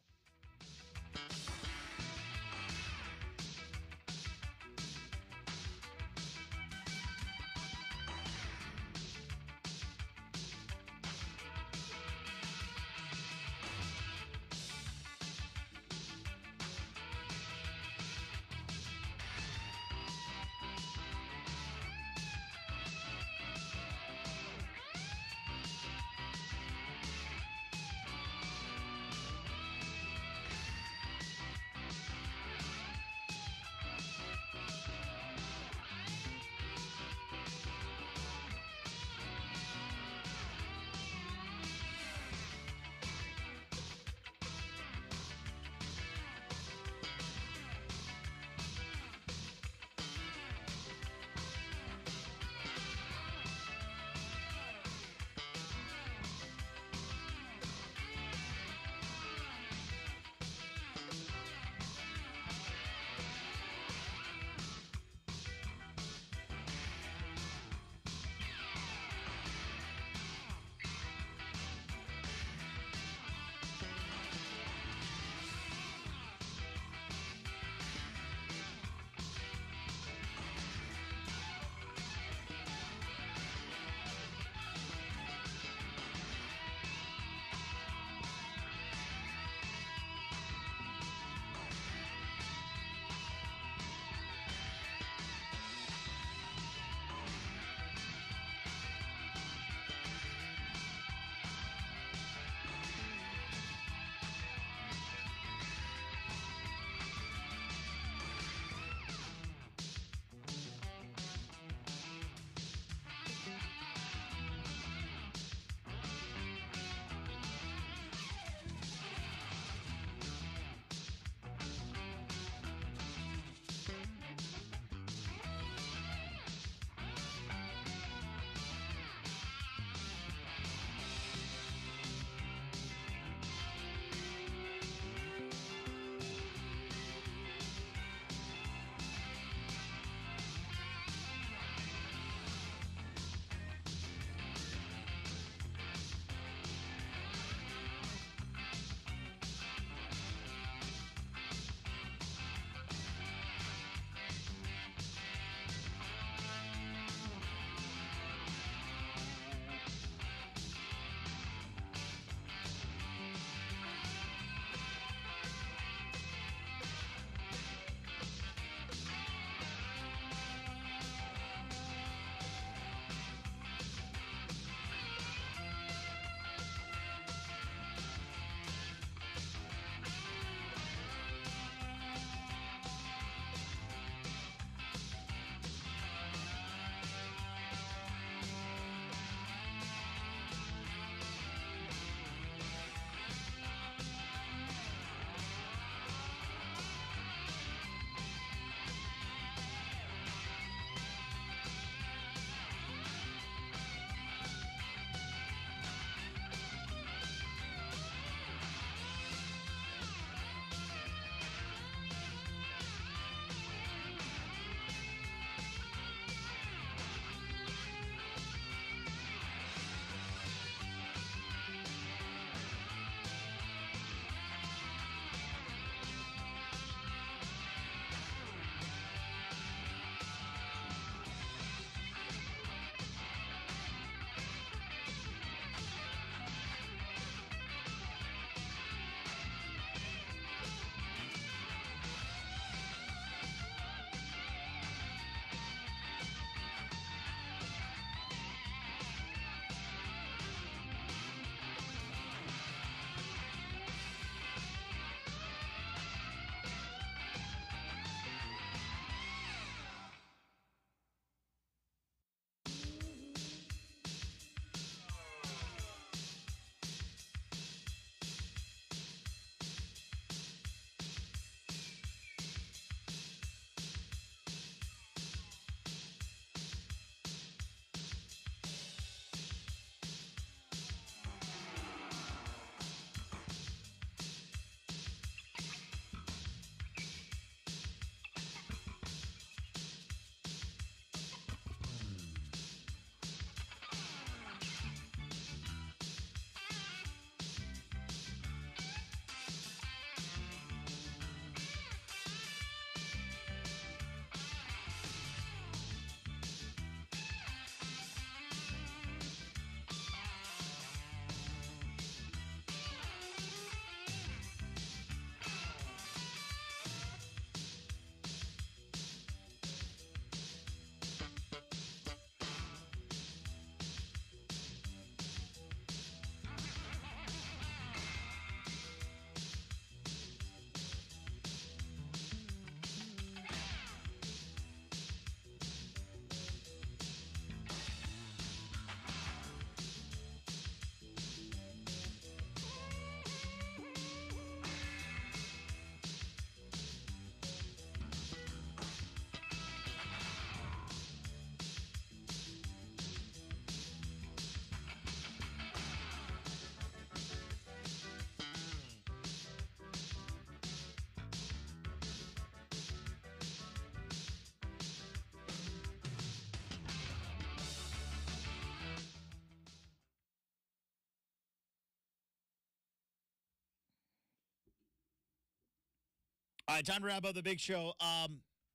Speaker 1: All right, time to wrap up the big show.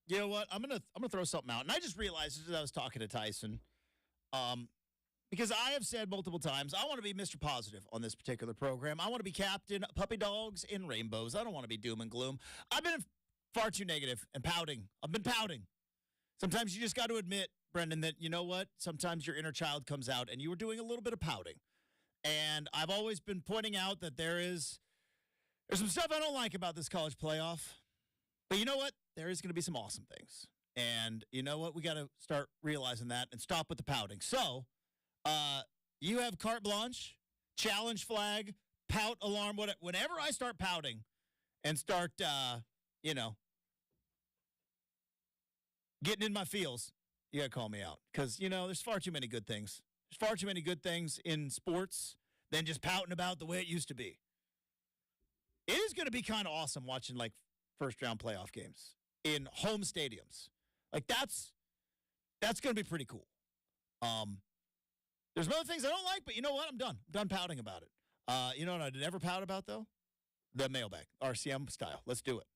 Speaker 1: You know what? I'm gonna throw something out, and I just realized as I was talking to Tyson, because I have said multiple times I want to be Mr. Positive on this particular program. I want to be Captain Puppy Dogs in Rainbows. I don't want to be doom and gloom. I've been far too negative and pouting. I've been pouting. Sometimes you just got to admit, Brenden, that you know what? Sometimes your inner child comes out, and you were doing a little bit of pouting. And I've always been pointing out that there's some stuff I don't like about this college playoff. But you know what? There is going to be some awesome things. And you know what? We got to start realizing that and stop with the pouting. So, you have carte blanche, challenge flag, pout alarm. Whenever I start pouting and start, getting in my feels, you got to call me out. Because, there's far too many good things. There's far too many good things in sports than just pouting about the way it used to be. It is going to be kind of awesome watching, like, first-round playoff games in home stadiums. Like, that's going to be pretty cool. There's other things I don't like, but you know what? I'm done. I'm done pouting about it. You know what I never pout about, though? The mailbag, RCM style. Let's do it.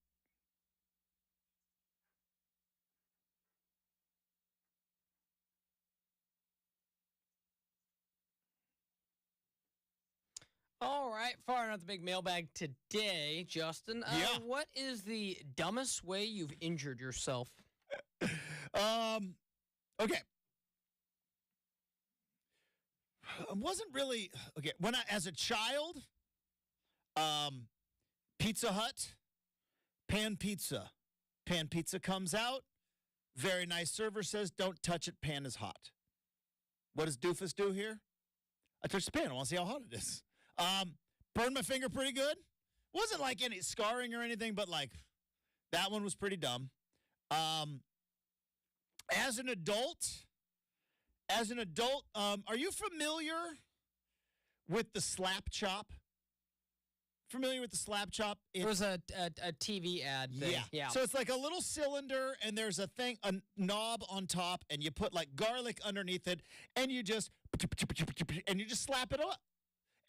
Speaker 2: All right, firing out the big mailbag today, Justin.
Speaker 1: Yeah.
Speaker 2: What is the dumbest way you've injured yourself?
Speaker 1: Okay. I wasn't really okay when as a child. Pizza Hut, pan pizza comes out. Very nice server says, "Don't touch it. Pan is hot." What does Doofus do here? I touch the pan. I want to see how hot it is. Burned my finger pretty good. Wasn't like any scarring or anything, but like that one was pretty dumb. As an adult, are you familiar with the slap chop? Familiar with the slap chop?
Speaker 2: It was a TV ad thing. Yeah.
Speaker 1: So it's like a little cylinder, and there's a knob on top, and you put like garlic underneath it, and you just slap it up.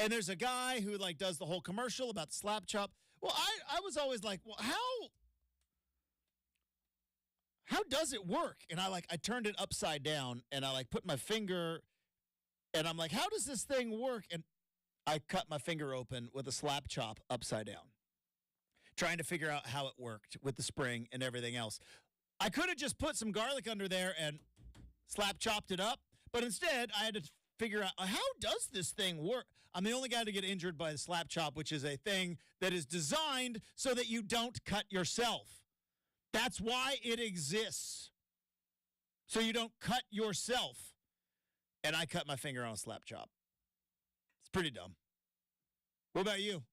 Speaker 1: And there's a guy who like does the whole commercial about the slap chop. Well, I was always like, well, how does it work? And I turned it upside down, and I like put my finger, and I'm like, how does this thing work? And I cut my finger open with a slap chop upside down, trying to figure out how it worked with the spring and everything else. I could have just put some garlic under there and slap chopped it up, but instead I had to figure out how does this thing work? I'm the only guy to get injured by the slap chop, which is a thing that is designed so that you don't cut yourself. That's why it exists. So you don't cut yourself. And I cut my finger on a slap chop. It's pretty dumb. What about you?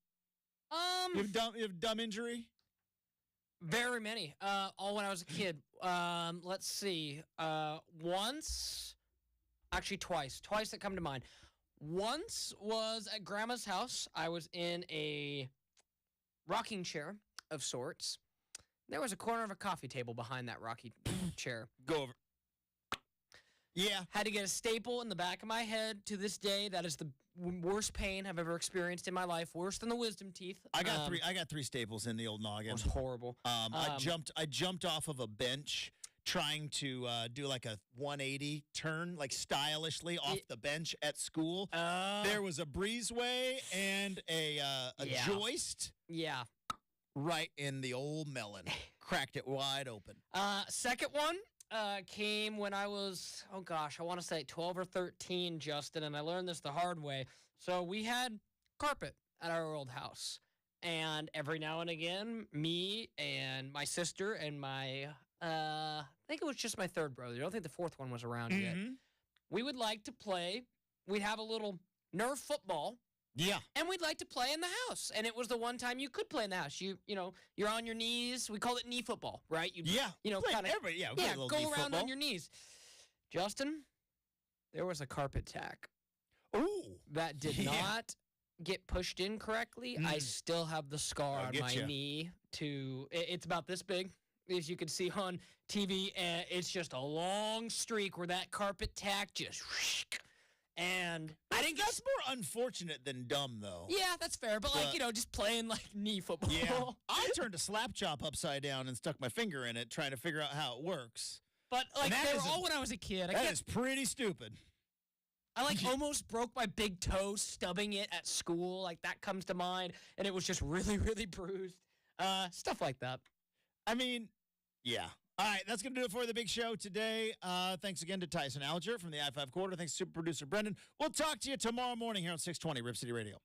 Speaker 1: You have dumb injury?
Speaker 2: Very many. All when I was a kid. Let's see. Twice that come to mind. Once was at Grandma's house. I was in a rocking chair of sorts. There was a corner of a coffee table behind that rocking chair.
Speaker 1: Go over. Yeah.
Speaker 2: Had to get a staple in the back of my head. To this day, that is the worst pain I've ever experienced in my life. Worse than the wisdom teeth.
Speaker 1: I got three staples in the old noggin.
Speaker 2: It was horrible.
Speaker 1: I jumped off of a bench trying to do like a 180 turn, like stylishly off the bench at school. There was a breezeway and a joist.
Speaker 2: Yeah.
Speaker 1: Right in the old melon. Cracked it wide open.
Speaker 2: Second one came when I was, I want to say 12 or 13, Justin, and I learned this the hard way. So we had carpet at our old house. And every now and again, me and my sister and my, I think it was just my third brother. I don't think the fourth one was around yet. We would like to play. We'd have a little Nerf football.
Speaker 1: Yeah.
Speaker 2: And we'd like to play in the house. And it was the one time you could play in the house. You're on your knees. We call it knee football, right? Kind of go around on your knees. Justin, there was a carpet tack.
Speaker 1: Ooh.
Speaker 2: That did not get pushed in correctly. I still have the scar on my knee. It's about this big, as you can see on TV. It's just a long streak where that carpet tack just And I didn't
Speaker 1: That's more unfortunate than dumb, though.
Speaker 2: Yeah, that's fair. But, just playing, knee football.
Speaker 1: Yeah. I turned a slap chop upside down and stuck my finger in it, trying to figure out how it works.
Speaker 2: But, they were all when I was a kid.
Speaker 1: That is pretty stupid.
Speaker 2: I, almost broke my big toe stubbing it at school. That comes to mind. And it was just really, really bruised. Stuff like that.
Speaker 1: I mean, yeah. All right, that's going to do it for the big show today. Thanks again to Tyson Alger from the I-5 Quarter. Thanks to super producer Brenden. We'll talk to you tomorrow morning here on 620 Rip City Radio.